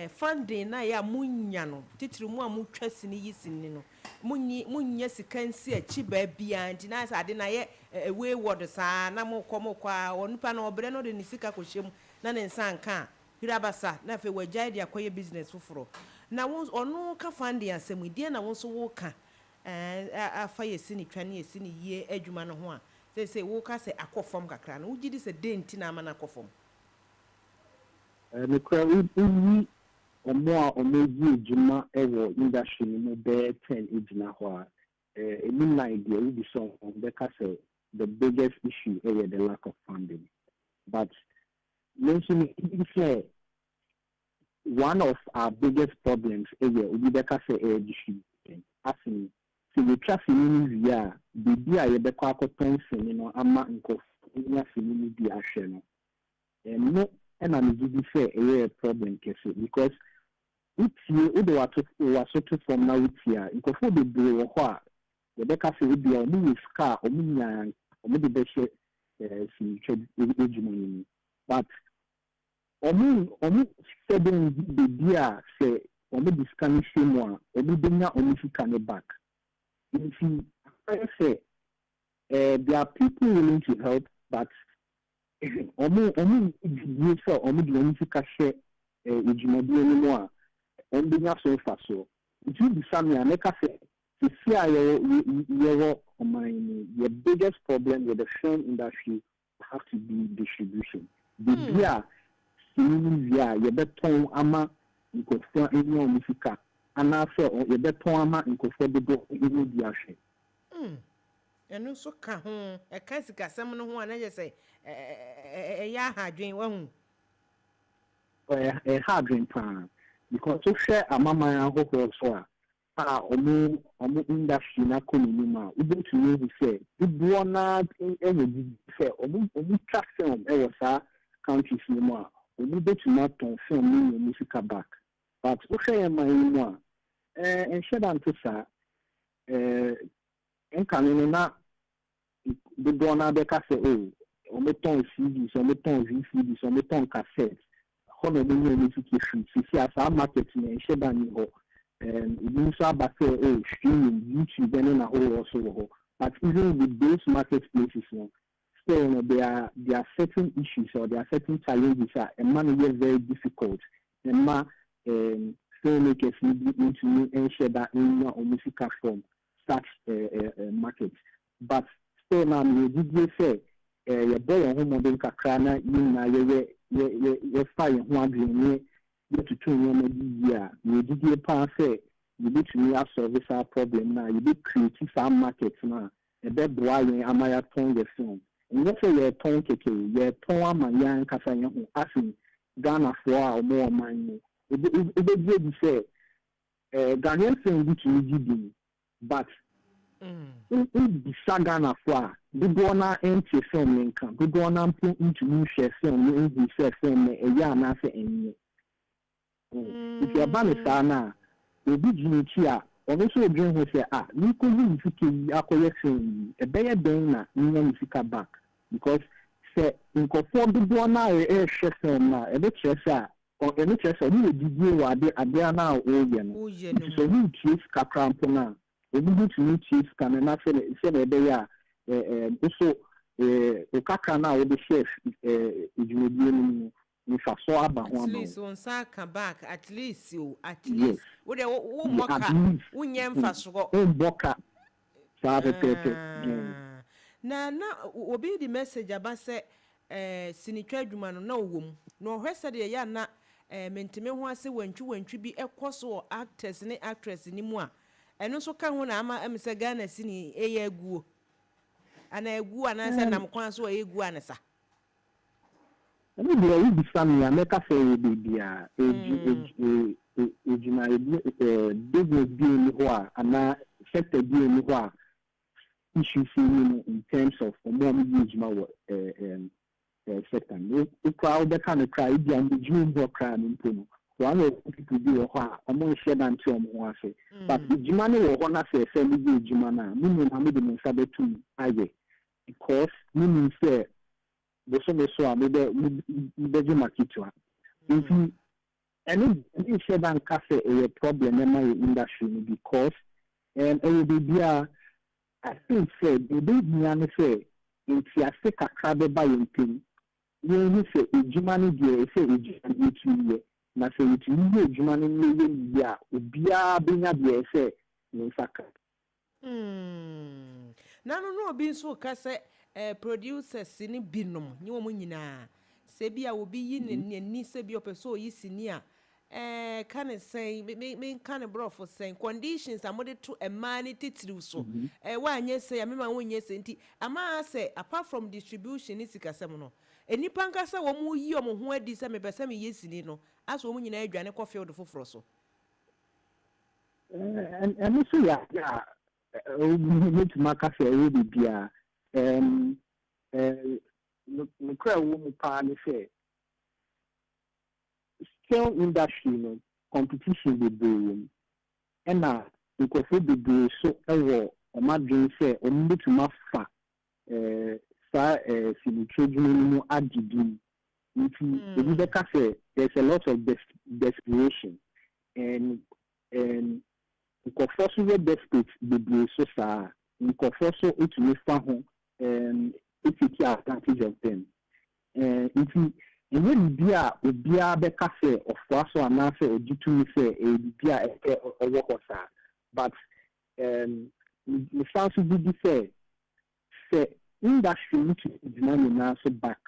funding na ya munya no titiri mu a mutwa sini yi sini no munya sika nsi achi ba bia nti na ade na ye we word saa na mokɔ a onipa na obre no de ni sika kɔhyem na ne nsa nka hirabasa na fe wagyae de akoye business foforo na ɔno ka funding asɛm die na won so wo ka afa ye sini twa ne ye sini yie adwuma no ho a sɛ wo ka sɛ akɔfam kakra no wogidi sɛ denti na ama na akɔfam me kra we ọmọ a ọmọ ejuma ewo industry ni mo be 10 ejina ho a emi na idea we be so on because the biggest issue is the lack of funding, but mention say one of our biggest problems is we because distribution as in we traffic in via bibi a ye be kwa akoton sin no ama nko nya sin bi ahwe no no and I'm say a problem because udo wasoto from now here nkofo bebre wo ho a ye be ka se we bia omu we ska omu nya omu de be she si ejumoni but omu sedon be bia se omu discount shemo a omu de nya omu fika ne back if I say there are people willing to help but omu you say omu de omu fika she ejumodi anymore and being so far so it will be something I make us say to see the biggest problem with the film industry has to be distribution. The beer via your beton ama in conform in your musica and also your beton ama in conform the book in the action. And also come a casca some no one I say a yaha dream one a hard dream plan. Because to share a mama and hope also omu industry na kominima ubi to me say the buona in any say omu track film e was country cinema omu be to not on film music back but to share my no and share am to sa en kanini na the buona be ka say oh omu ton CD so omu ton VCD so omu ton cassette hono be music issue see as our market and share am ho even so about streaming YouTube and a whole also but even with those marketplaces still there are certain issues or there are certain challenges and money is very difficult and filmmakers need to ensure that in your music from such market but still now you did say your boy on home modern kakrana you fire one to turn year, you did a pass you need to me service our problem now, you did create some markets now, a bed boy Amaya Tong the film. And let's say you're Tong Keke, you're Tong Young Cassan asking Ghana for or more money. It did say Ghanaian film which you did, but in the Ghana for the Gona empty film income, the Gona into new share film, in the film, a yarn answer and if you're Banisana, you'll be Junichia, or also a dream who say, you could use a collection, a better dana, music back. Because, say, in conform to Buana, a chef, a bit chessa, or any chessa, you did you are there now, Oyan. So you choose Cakrampona, a good to meet chiefs can and say a bear, also a Cacrana with the chef, if you would be. At least on Saka back, at least you, at least. Would they mocha? Unyam Fasco. Boca. Na obi the message about say sinitwa dwuma no wom no hwese de ya na mentime ho ase wantwi bi ekoso actors ne actress ni mu a eno so ka ho na ama emse Ghana sini eya aguo ana aguo ana se nam kwan so eya aguo anasa. Maybe I will be family. I make a say baby. Business being what and sector being what issues in terms of more use my second. The crowd that kind of cry, the June or crying in one of people do a among shed and tom one say. But the Jumani or one say, send me Jumana, meaning I made them Sabbath to highway. Because meaning say, the summer so maybe Makitua. If you any shed and cafe a problem in my industry because and it will be I think said the big man say if you are sick a crab by your thing, you say Jumani dear, say Jumani. Na say it you Jumani million ya ubia binya dear say no saka. No being so kase producers sini binom ni wo nyina se bia obi yi ni se bia opeso yi sinia can say me can bro for saying conditions amode to a man titiri so wa anye say amema wonye se nti ama say apart from distribution ni sikasem no enipa nkasa wo mu yi omo ho adi se me pese me yesini no aso wo nyina adwane ko field foforo so and so ya need to make a fair bia no cry wo mu pa ni say film industry no competition be doing and na because we do so ewo o ma dream say o need to ma fa sinitrodin no adidi if you be say there's a lot of desperation and because we desperate be do so sa because so it will fa ho it take advantage of them if you and be a cafe of Faso and answer or due to say a beer or work but the sounds to be say industry which is demanding answer back.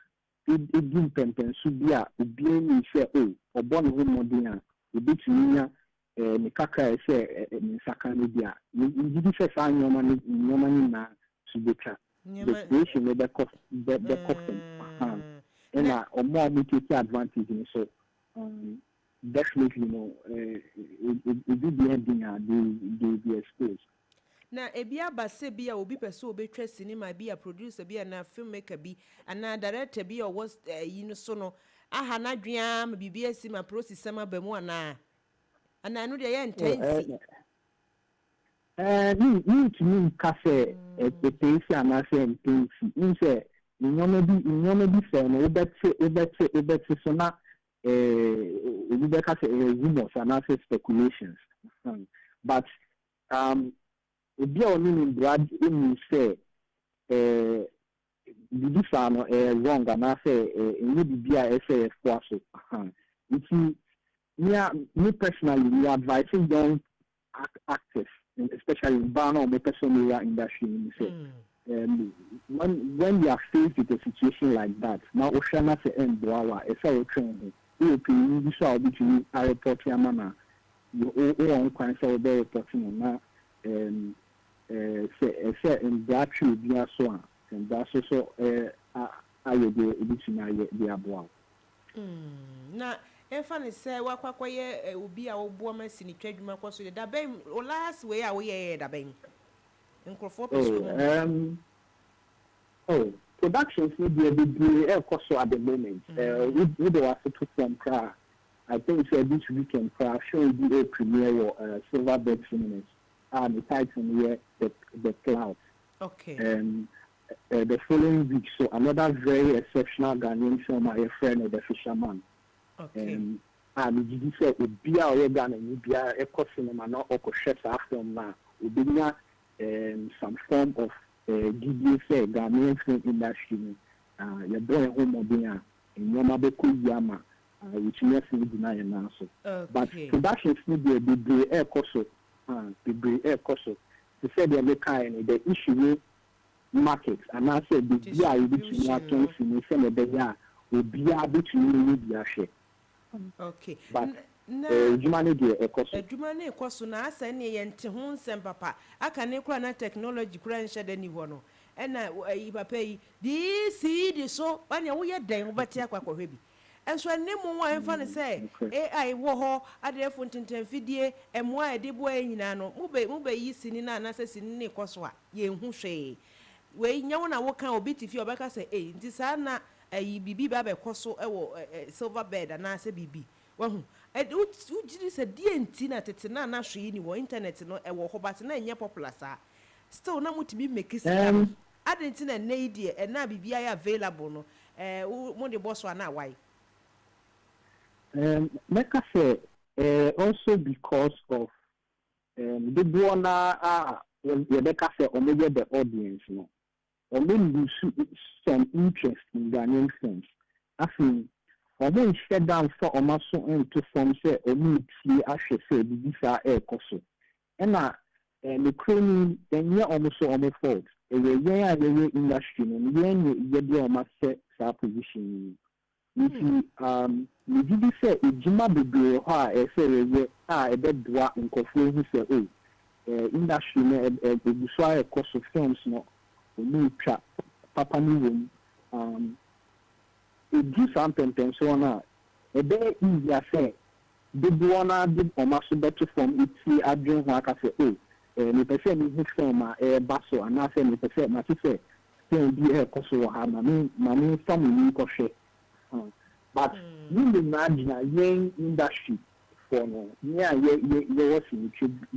It didn't penten should be a being say or born home modern a bit near the kaka say in Sakamedia. You did say sign your money na subika. The creation with the cost and or more we take advantage in so definitely it do the ending they be exposed. Na ebia base bia obi pese obi twa cinema bia producer bia na filmmaker bi ana director bia was so no aha na dwea ma bibia si ma process ma ba mu ana no de ye intense ni to me cafe e pese ana say intense in say nyoma bi say no obetse so na obi be ka say rumors and say speculations but obi oni in Brad in say the fano wrong and say any bibia say for so me personally we advising young actors especially in Bano or personal industry say when you are faced with a situation like that now oshana say end boawa e say train you can so between a report your mana you own kwan say be reporting na say in that should be so and that's so I will be between the aboa na efa ne say wakwakoye obi a obo ma sini twadwuma kwaso da ben last way a we ye da ben nkrofo peso productions need to be also at the moment we do have to from cra I think say this weekend cra show be a premiere or Silver Bed Cinemas the title here the Cloud the following week so another very exceptional Ghanaian film my friend The Fisherman and did say be our Ghana and be a cinema not or chefs after now we some form of GDA say Ghanaian film industry your boy home modern and Yamabeku Yama which never deny now so but productions need to be air coso to say the kind the issue market and I said the BI between our tons in the will be a between media share. Okay. But Jumane ekoso na asa ne ye nte ho nsem papa aka ne kura na technology kura nhyɛ da ni ho no ɛna yi papa yi di si di so anya wo ye dan wo bɛte akwakwahwe bi enso ne mu wa emfa ne sɛ AI wo ho adefo ntenten fidie ɛmoa ede bo anyina no mu be yi sini na anasa sini ne ekoso a ye hu hwe we nya wo na wo kan obi tifi obɛka sɛ nti sa na bibi ba be koso silver bed ana se bibi wahu ujiri se die nti na tete na na hwe ni wo internet no wo ho but na enye popular sa still na mutimi make sika adenti na nei die na bibi ay available no mo de boss na why make I say also because of the buona you make I say omega the audience no or maybe some interest in Ghanaian films. I think or when shut down for Omaso into form say or me see I should say this are air coso. And the crane then you're almost on the fault. A way industry and when you get almost set position. If you did say a Jima Bibi or a say a bed dwa in Kofu who say, oh, industry a destroy a cost of films no. We trap Papa New it do something and so on. A day easier say the buona did almost better from it see I drink like I say, oh, me person is from a basso and I say me person my sister can be a coso have my main family crochet. But you imagine a young industry for no yeah you was in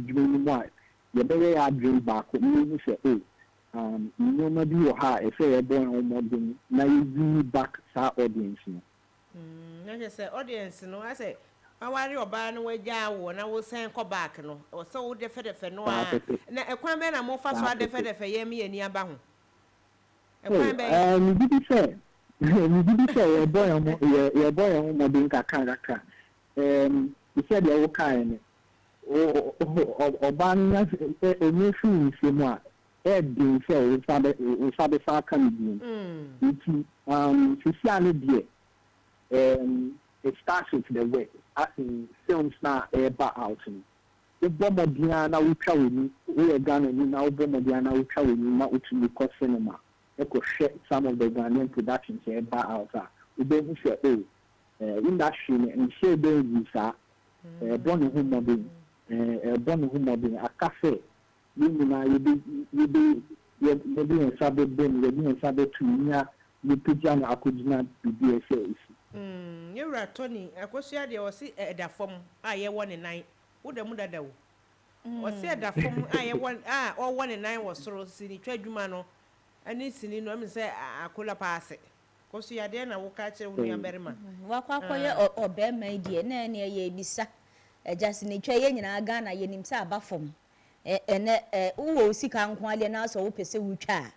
dream why you better I drink back you say, oh. No matter how if you're born on modern, now you back our audience. I just say audience, no, I say, I worry about no way down, and I will send go back, no, or so definitely for no. Now, a crime I'm more fast, I definitely for me and near Bang. You didn't say, you're boy on modern character. You said you're kind. Or banning a new film, you being said, we sabe far coming. It starts with the way. I think films now about out. The bomber Diana will travel me, we are Ghana, now bomber Diana will travel me, not to the cinema. I could share some of the Ghanaian productions about out. We don't say, oh, industry and share the visa, born home mobbing, a cafe. You be sabbe ben you be sabbe tunya you pijama akudina BDSA you ra Tony akosua de o si da fom a ye 1 in 9 wo da mu dada wo o si da fom a ye 1 or 1 in 9 wo soro sini twadwuma no ani sini no me say akola paase kosua de na wo ka kire wo nua berima wakwakoye obema die na ene ye ebisa just ni twa ye nyina ga na ye nim say aba fom uwo sika nko ale na so wo pese wutwa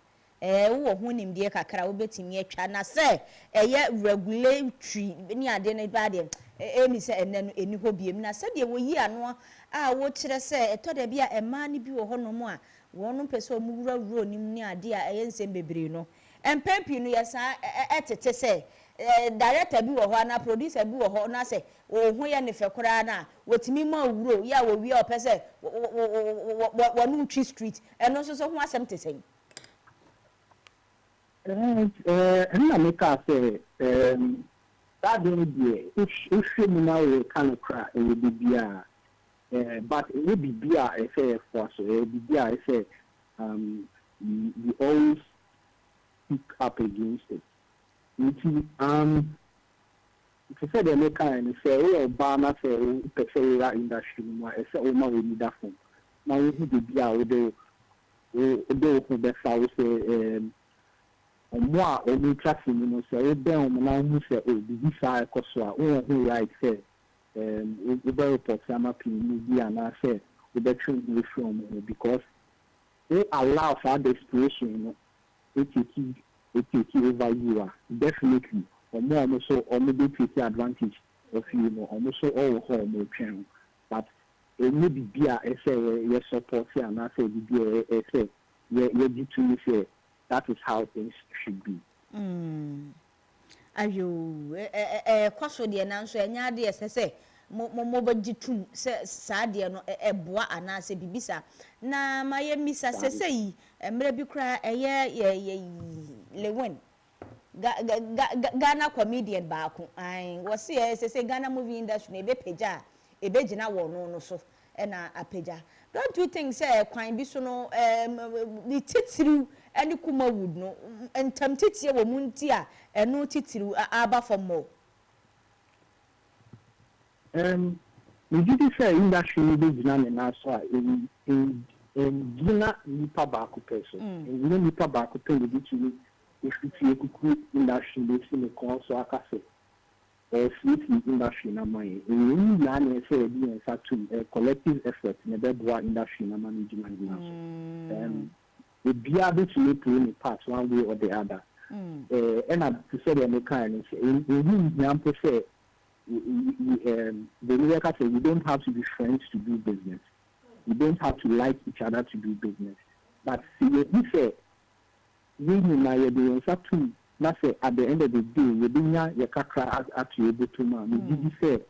uwo ho nimde kakra wo betimi atwa na se eye regulatory ni ade na ba de emi se enne no eni ho biem na se de wo yi ano a wo kire se eto da bia ema ni bi wo ho no mo a wo no pese o mu wura nim ni ade a eye nsem bebre no empempi no yesa etete se director bi wo ho na producer bi wo ho na se wo ho ye ne fekora na wotimi ma wuro ya wo wi opese wo no tree street eno so ho asem tesen na make us say that don't be if you now kind of cry it will be beer but it will be beer I say for so it will be beer I say we always speak up against it. If you say the maker and say, oh, Obama say, oh, prefer industry, I say, oh, my, we need that phone. Now, we need to be out there, who best I would say, moi, or me trusting, you know, say, oh, down, now, who say, oh, this side, Koswa, oh, who right, say, we very report some up in media, and I say, we better change from because they allow for the inspiration, you know, it take over you are definitely or more so or maybe take advantage of you know almost all home channel but it may be a say your support here and I say be a say you to say that is how things should be. Ayo kwaso de na nso enya de say mo bajitum sa de no eboa anase bibisa na maye misa sesei emre bi kra eye lewen Ghana comedian baako ai wo se sesei Ghana movie industry na be peja e be gina wo no so e na apeja don't you think say kwan bi so no ni titiru ene kuma wood no entam titie wo munti a eno titiru aba from mo we did say industry no be gina na so in gina nipa ba ko person in gina nipa ba ko pe we did if you kuku industry dey see me kon so akase sleep industry na my in na na say be en to collective effort na be boa industry na management na so the bia be to play in part one way or the other and I said the mechanics in example say the America say we don't have to be friends to do business. We don't have to like each other to do business. But see, we say we are doing something. Not say at the end of the day, we bring your kakra at you able to man. We did say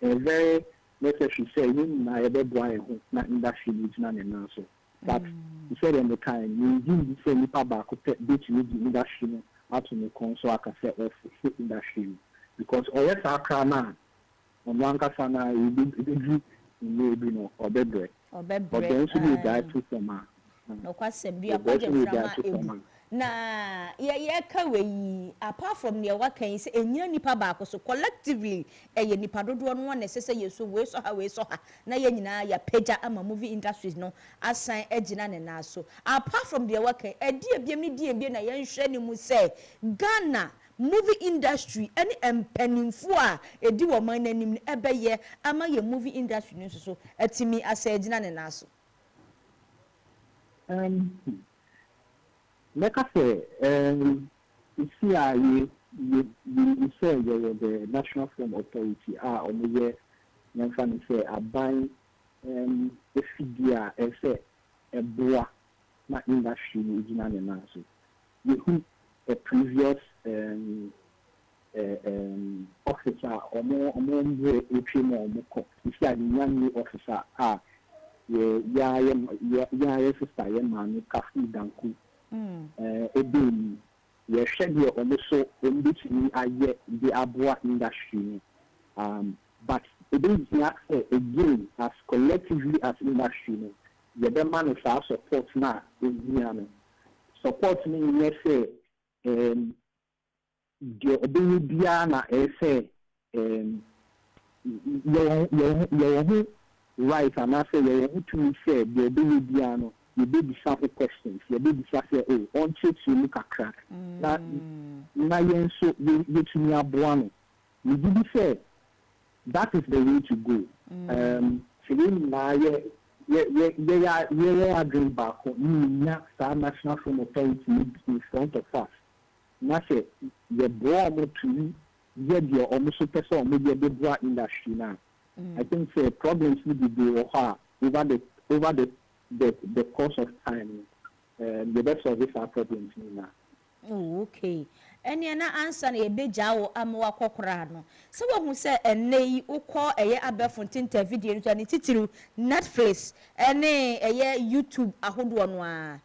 a very necessary say we are able to not industry is not an answer. But we said in the time we did say we paba could beat you the industry out to the console. I can say of industry. Because always our crana on one casana you did maybe no or bebre but then so you die to some no kwasem bia kwagye na ye ka we apart from the work can say enya nipa ba ko so collectively eye nipa dodo no na sese yeso we so ha na ye nyina ya pagya ama movie industries no asan agina ne na so apart from the work edi ebiem ni die na ye nhwe ni mu say Ghana movie industry any empanimfo a edi wo man nanim ebeye ama ye movie industry no so atimi asagina ne naso make us say you see you say the National Film Authority on the yan fan say aban the figure say e boa na industry ejina ne naso you a previous officer or more if you are the young officer sister man Kafi Danku ebin ye schedule also in which we are yet the Abua industry but it is not again as collectively as industry the man is our support now in support me yes say the obedient na say your right and I say you to say the obedient you be some questions you be say on check you look at crack na yen so you to me abuano you did say that is the way to go na yeah dream back na National Film Authority in front of us na say the boy to the almost person maybe the boy industry now I think say problems will be over the course of time the best of these are problems now. Oh, okay. Any na answer na ebeja wo amwa kokora no. Se wo hu se enei ukọ eye Abefontin video no ani titiru Netflix ene eye YouTube ahodo no a.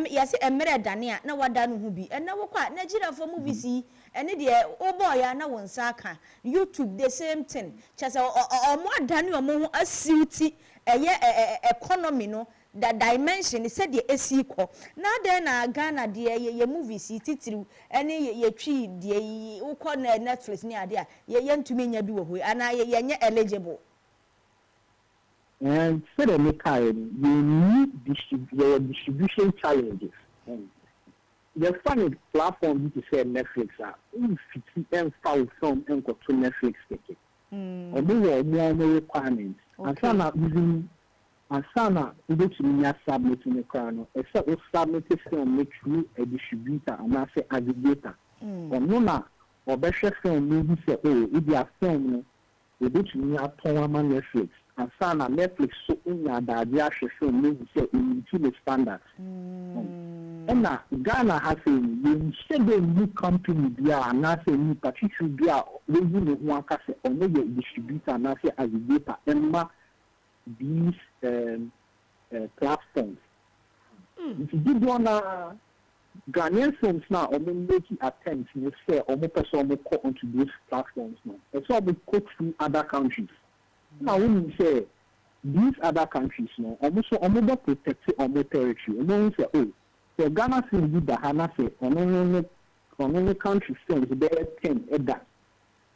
Yes emere dane a na wada no hu bi. Ena wo kwa Nigeria for movies yi ene de o boy ya na wonsa aka YouTube the same thing. Chese omo adane omo hu asiuti eye economy no the dimension said the esiko na then na Ghana de ye movies titiru ene ye twi de ukọ na Netflix ni ade a ye ntumi nya bi wo ho ana ye nya eligible and for the maker you need distribution challenges the funny platform to say Netflix if it's foul film and go to Netflix ticket or more requirements and some are using and some which means submitting the crown, except if submitted film makes you a distributor and not say aggregator. Or no, or better film maybe say, if you are film, which means a poem on Netflix, and some Netflix so in that the actual film maybe say in the standards. And now Ghana has a you said a new company, and not a new partition, they are raising one cassette or maybe a distributor and not say aggregator, and these platforms. If you did one Ghanaian films now, or making attempts, you say, or more person will call onto these platforms now. It's all we go through other countries. Now, when you say these other countries now, almost protected on more territory, and then you say, So Ghana film bi da ha na se ono country films be 10 eda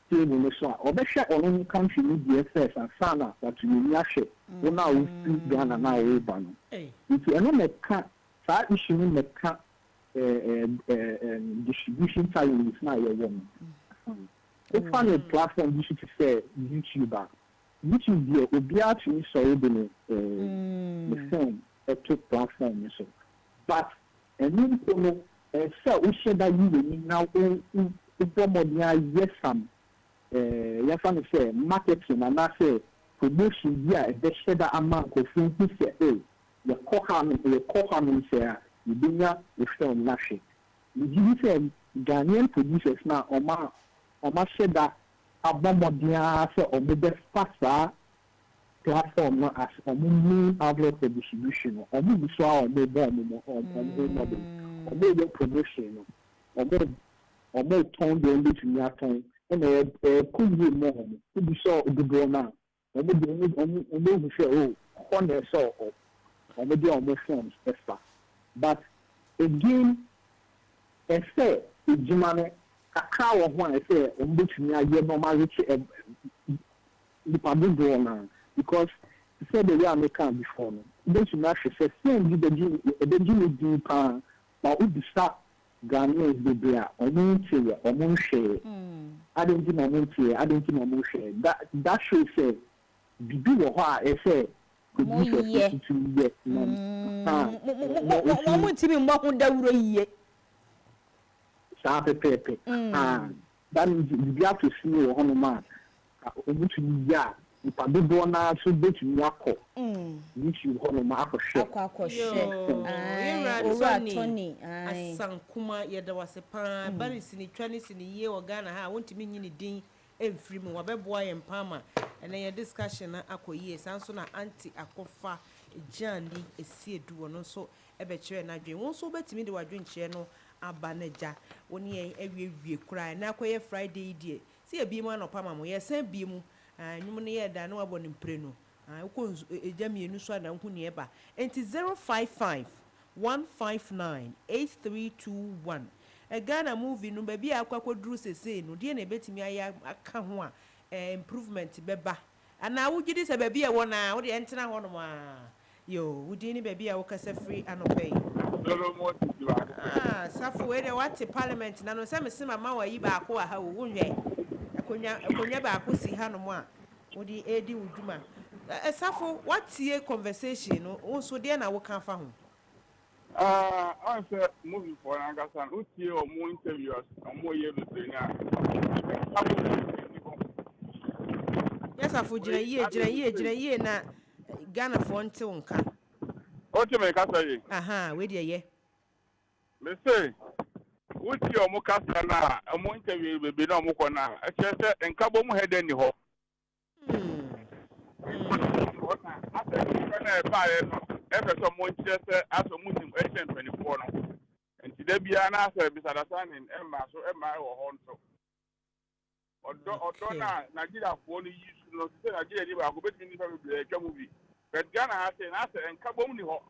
table no so obehwe ono country ni DSS and sana that you ni ahwe wona wo fi Ghana na wo ba no nti eno meka sa issue ni meka distribution challenges na ye wo no it's funny platform you should say YouTuber there obi actually sorry the film a top platform so but and you know so we should that you now yes some say marketing and I say promotion here the share amount of things say the co-harming say you bring the film nashi you say Ghanaian producers now Oma said that Abamodia say on the faster platform no as a main outlet for distribution or maybe so on the bomb or maybe promotion or maybe turn the only to your time and could be more to be so good now or maybe say oh on the so or maybe on the films extra but again and say Jimane kakra wo ho say ombetumi aye normal reach the public now because he said the way I make it before no don't you know say same the do pa but we start Ghanaians the bear omun share I don't think omun share that should say bibi wo ho a say mo timi mo ho dawuro yiye pepe that means you have to see wo ho no man omutu ya ipadodo na so betumi akọ YouTube ho ma akọ Tony asankuma yeda wasepa balisi ni twani sini ye wo Ghana ha wontimi nyini din emfiri mu wabeboa ye mpama ene ye discussion na akoyie sanso na anti akofa jandi esiedu wono so ebe kire na dwen won so betimi de wadwen kire no abaneja woni ye awie kura na akoye Friday die si ebi mu anopama mo ye san bi mu nyum ne ye da na wabɔ ne mpre no ko ejamienu so na nhu ne eba enti 055 159 8321 Ghana movie no ba bi akwakoduru sese no de na betimi aya aka ho a improvement beba ana wugidi se ba bi e wona wo de entena ho no ma yo wudi ni ba bi a wo kasa free anopay safo we de what parliament na no se mesema ma wa yi ba ko ha wo wonwe akonya ba akosi ha no mo a wodi edi wuduma safo what tie conversation no wo so de na wo kan fa ho I said moving for Angasan utie o mo interviewers o mo ye do training yes safo jira ye na Ghana for nte wonka o te me ka say aha we de ye me say utie o mo kasa na o mo interview bebe na o mo kona e che enkabo mu head ni ho efe so mo nchese aso musim Asian 24 no enti da bia na asa bisadasani emma wo ho nto odo na Nigeria fo no yisu no se Nigeria di ba ko betimi ni fa be twa movie but Ghana ha say na asa enka bom ni ho o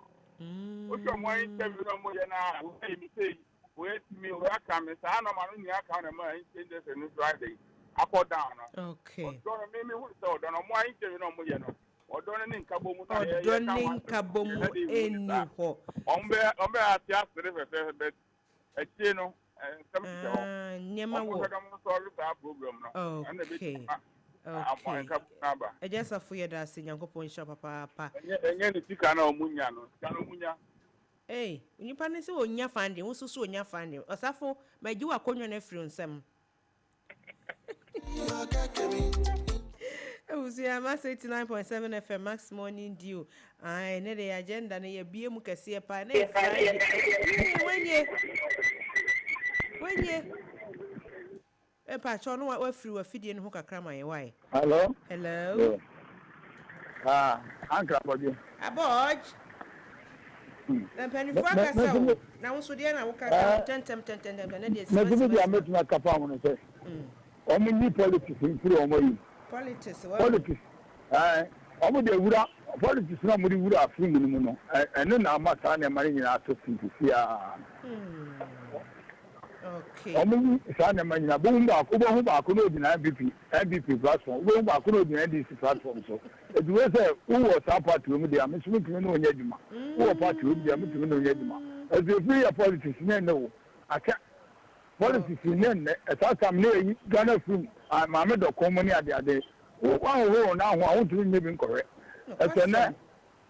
so mo interview no mo ye na wo say mi say wo etimi wo aka me sa no ma no ni aka na ma interview se no Friday akọ down no okay odo no me hu so odo no mo interview no mo ye no odoni nkabomu eni ho ombe ati asere fefe bet etie no nyema wo program no okay ejesa fu ye da se nyankopon sha papa enye ni tika na omunya no kana omunya nipa ne se onya funding wo so onya funding osafo magi wa konyo na free nsem Uzi ama 89.7 FM Max Morning Dew. Ai ne the agenda na ye bie mu kese pa na Friday. Wenye. Pa cho no wa free wa fidie no kakra ma ye why. Hello. Uncle Abodi. Aboj. Na penny for kasa. Na wo so de na wo kaka tentem na de se. Na give me ametu kapa mo no say. Omo ni politics in free omo yi. Politics. omo de wura politics na mo de wura film ni mu no eno na amata na mari nyina to simpisia okay omo sa na mari nyina bo mba ko no di na MVP platform bo mba ko no di na DC platform so edu we say wo sa party mu de am so mutumi no nya djuma wo party mu de am mutumi no nya djuma as you free your politics na no aka politics na na etakam na yi Ghana film maame do komoni ade wo na ho awon tumi nyebi nkore ese na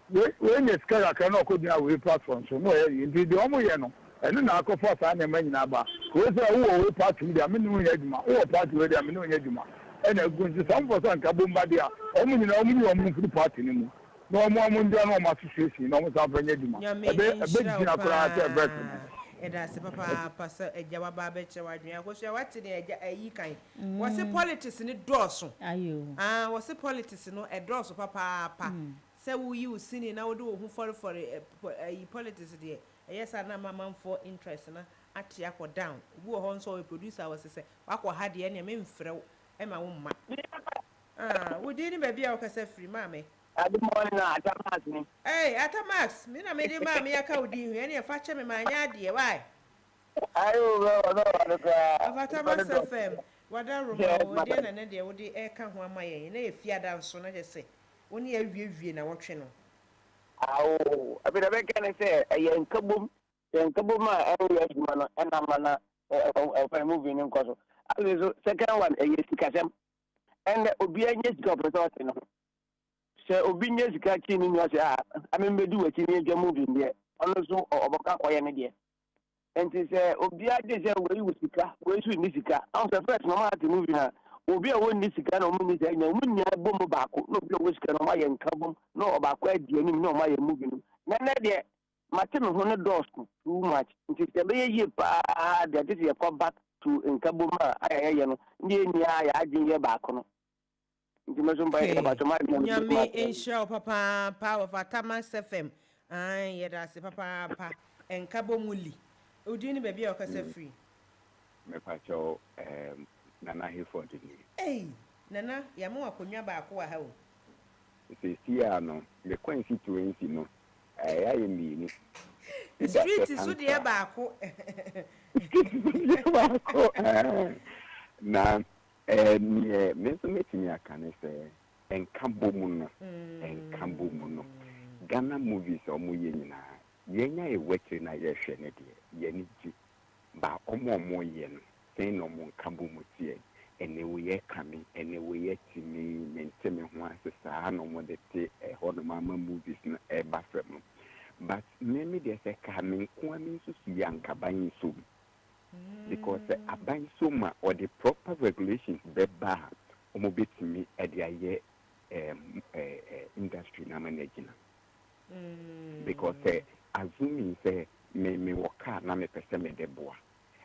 we nye skara ka na okodina we platform so no ye ndi de omo ye no eno na akofo sa na manyina ba we say wo party mu de am no nya djuma wo party we de am no nya djuma ena gunji some person ka bomba dia omo nyina omo ni omo free party ni mu no omo ndia no ma situation no omo sa fanya djuma ebe jina kora ta break eda se papa pasa eja wa ba be che wa dwan akoso wate ne eja ayi kan wo se politics ni dooso ayo wo se politics no e dooso papa se wo yi usini na wo do hu for ayi politics de yes na mama for interest na ati akọ down wo ho nso we producer wo se wakọ ha de ne me mfrew e ma wo mma wo di ni ba bia wo kasa free mame Good morning, Atamax. Hey, Atamax, me na me di ma me aka odi hu ene fa che me ma anya de why? Ayo, no. Atamax FM. Wada roma wo de na ne de wo de e ka ho amaye na e fiada nso na je se. Woni awie na wotwe no. Awo, abi da be kan se yen kabum a area juma no na mana o movie ni nkoso. Also second one sikasem. And obi anye job resort no. Se obi nye sika chini ni ase amembedu wa chini eja movie ndie ono so oboka koye ne de enti se obi ade se we yu sika we su ni sika am se first no ma ati movie na obi a woni sika na omu ni se nya omu nya bom baako no obi a wo sika no ma ye nkabom no obaako adi ani no ma ye movie no na de mate me ho ne dos too much enti se be ye pa de ade se come back to nkabom a ayeye no ndi eni a ya agin ye baako no. Nyame insha papa power of Atamax FM yeda se papa enkabo muli odi ni baby o kasa free me pacho nana Hayford ni nana ya mo akonwa ba ko wa ha o se sia no me constituency no ya ye mi ni street so de ba ko na menso metimi aka ne sɛ enkambo mu no Ghana movies omo ye nyinaa yenya e wetri na ye hwɛ ne de ye ni ji ba omo ye no sen no mo nkambo mu tie ene wo ye kame ene wo ye timi menteme ho asesa no mo de te ho no mama movies no e ba frem no but me de sɛ ka me nko ami nso su yanka ban so because aban so ma or the proper regulations beba omo betimi e de aye industry na managina because assuming say me work na me pese me de boa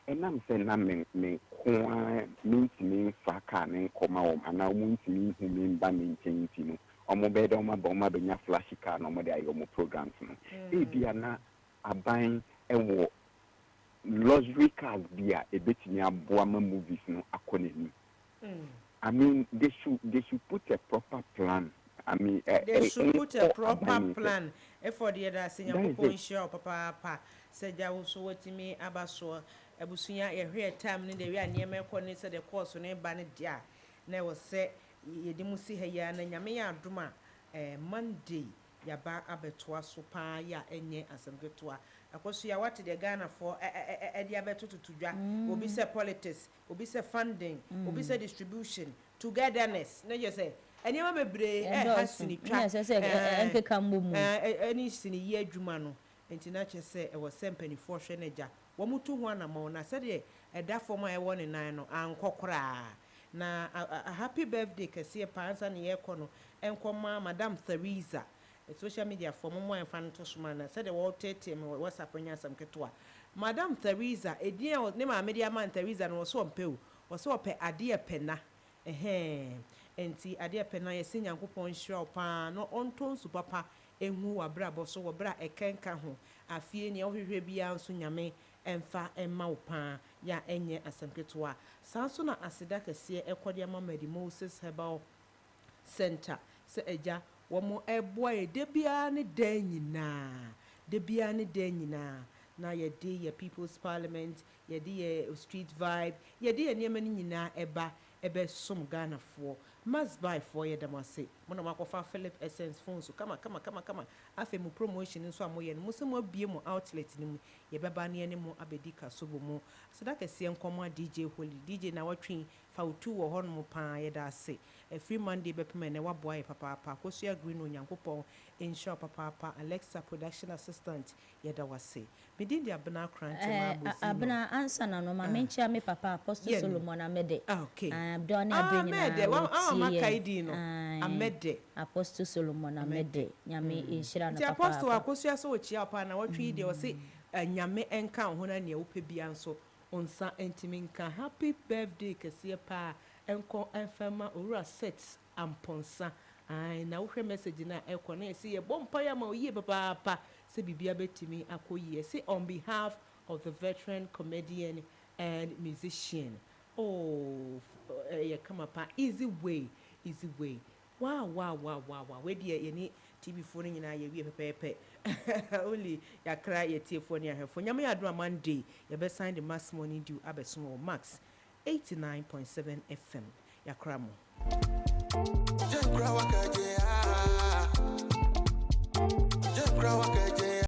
enam say na me ko me fa ka me koma o ana mo ntimi hu me mba me nkyenti no omo be de omo ba nya flash car no mo de aye omo programs no e bia na aban ewo luxury cars bia ebetimi aboa ma movies no akonani I mean they should put a proper plan. I mean they should put a proper plan for the other senior show papa said ya so wetimi abaso abusunya ye hwe time ni de wi anema ko ni se de course no ba ne dia na wo se yedimu si ha ya na nyame ya adoma Monday ya ba abetoa so pa ya enye asembetoa akoso ya what the Ghana for e dia beto tutudwa obi se politics obi se funding obi se distribution togetherness na je say enema bebre hasini twa nkeka mbomu any sini ye adwuma no enti na che se e wo sempani for hwe na ja wo mutu ho na ma na se de eda form a e wo ne nan no ankokora na a happy birthday kese pansa ne ye kono enkoma Madam Theresa social media for mo en fan to sumana said the world tete me WhatsApp nya sam ketwa Madam Theresa edin ne ma media man Theresa no so mpeu so ope ade pena enti ade pena ye se nyankopon hwa pa no onton su papa ehu wa bra bo so wo bra ekenka ho afie ne ohwehwe bia nso nyame emfa emma wo pa ya enye asam ketwa sanso na asida kase ekode ama Mary Moses Herbal Center se eja wɔn ɛboa yɛ de biara ne dan nyinaa de biara ne dan nyinaa na yɛde yɛ people's parliament yɛde yɛ street vibe yɛde yɛ nneɛma no nyinaa ɛba ɛbɛsom ghanafoɔ masbaifoɔ yɛ dɛm ase mo na makɔfa philip essence phone so kama afei mu promotion nso a moyɛ no mo sɛ mo abie mo outlet no mu yɛbɛba ne mu abɛdi kasobo mu aseda kɛseɛ nkɔmmɔ a dj holy dj na watwe fa wotu wɔ hɔ no mu paa yɛda ase free monday bɛpem ɛnɛ waboa yɛ papaapa akɔsua green onyankopɔn insure papaapa alexa production assistant yɛda wase medin de abena krantema abosi abena ansa na no ma menkyia me papa apostle solomon amede okay abdon abeni na makaidi no amede apostle solomon amede nyame inhyira no papa apostle akɔsua so wɔkyia pa na watwe de ɔse nyame enka ho na ne wopɛ bia nso onsa entimi nka happy birthday kɛseɛ pa enko enfama owura set amponsa ai na wohwɛ message na ekɔ na yɛsi yɛ bompa ya ma oyie papa se bibia betimi akɔyie se on behalf of the veteran comedian and musician come up easy way wow we dey yeni tv phone nyina ye wie pepepe only yakra ye tie phone ya hefo nyame ya do Monday ye be sign the mass morning due abeso max 89.7 fm yakra mo Jenkra wakaje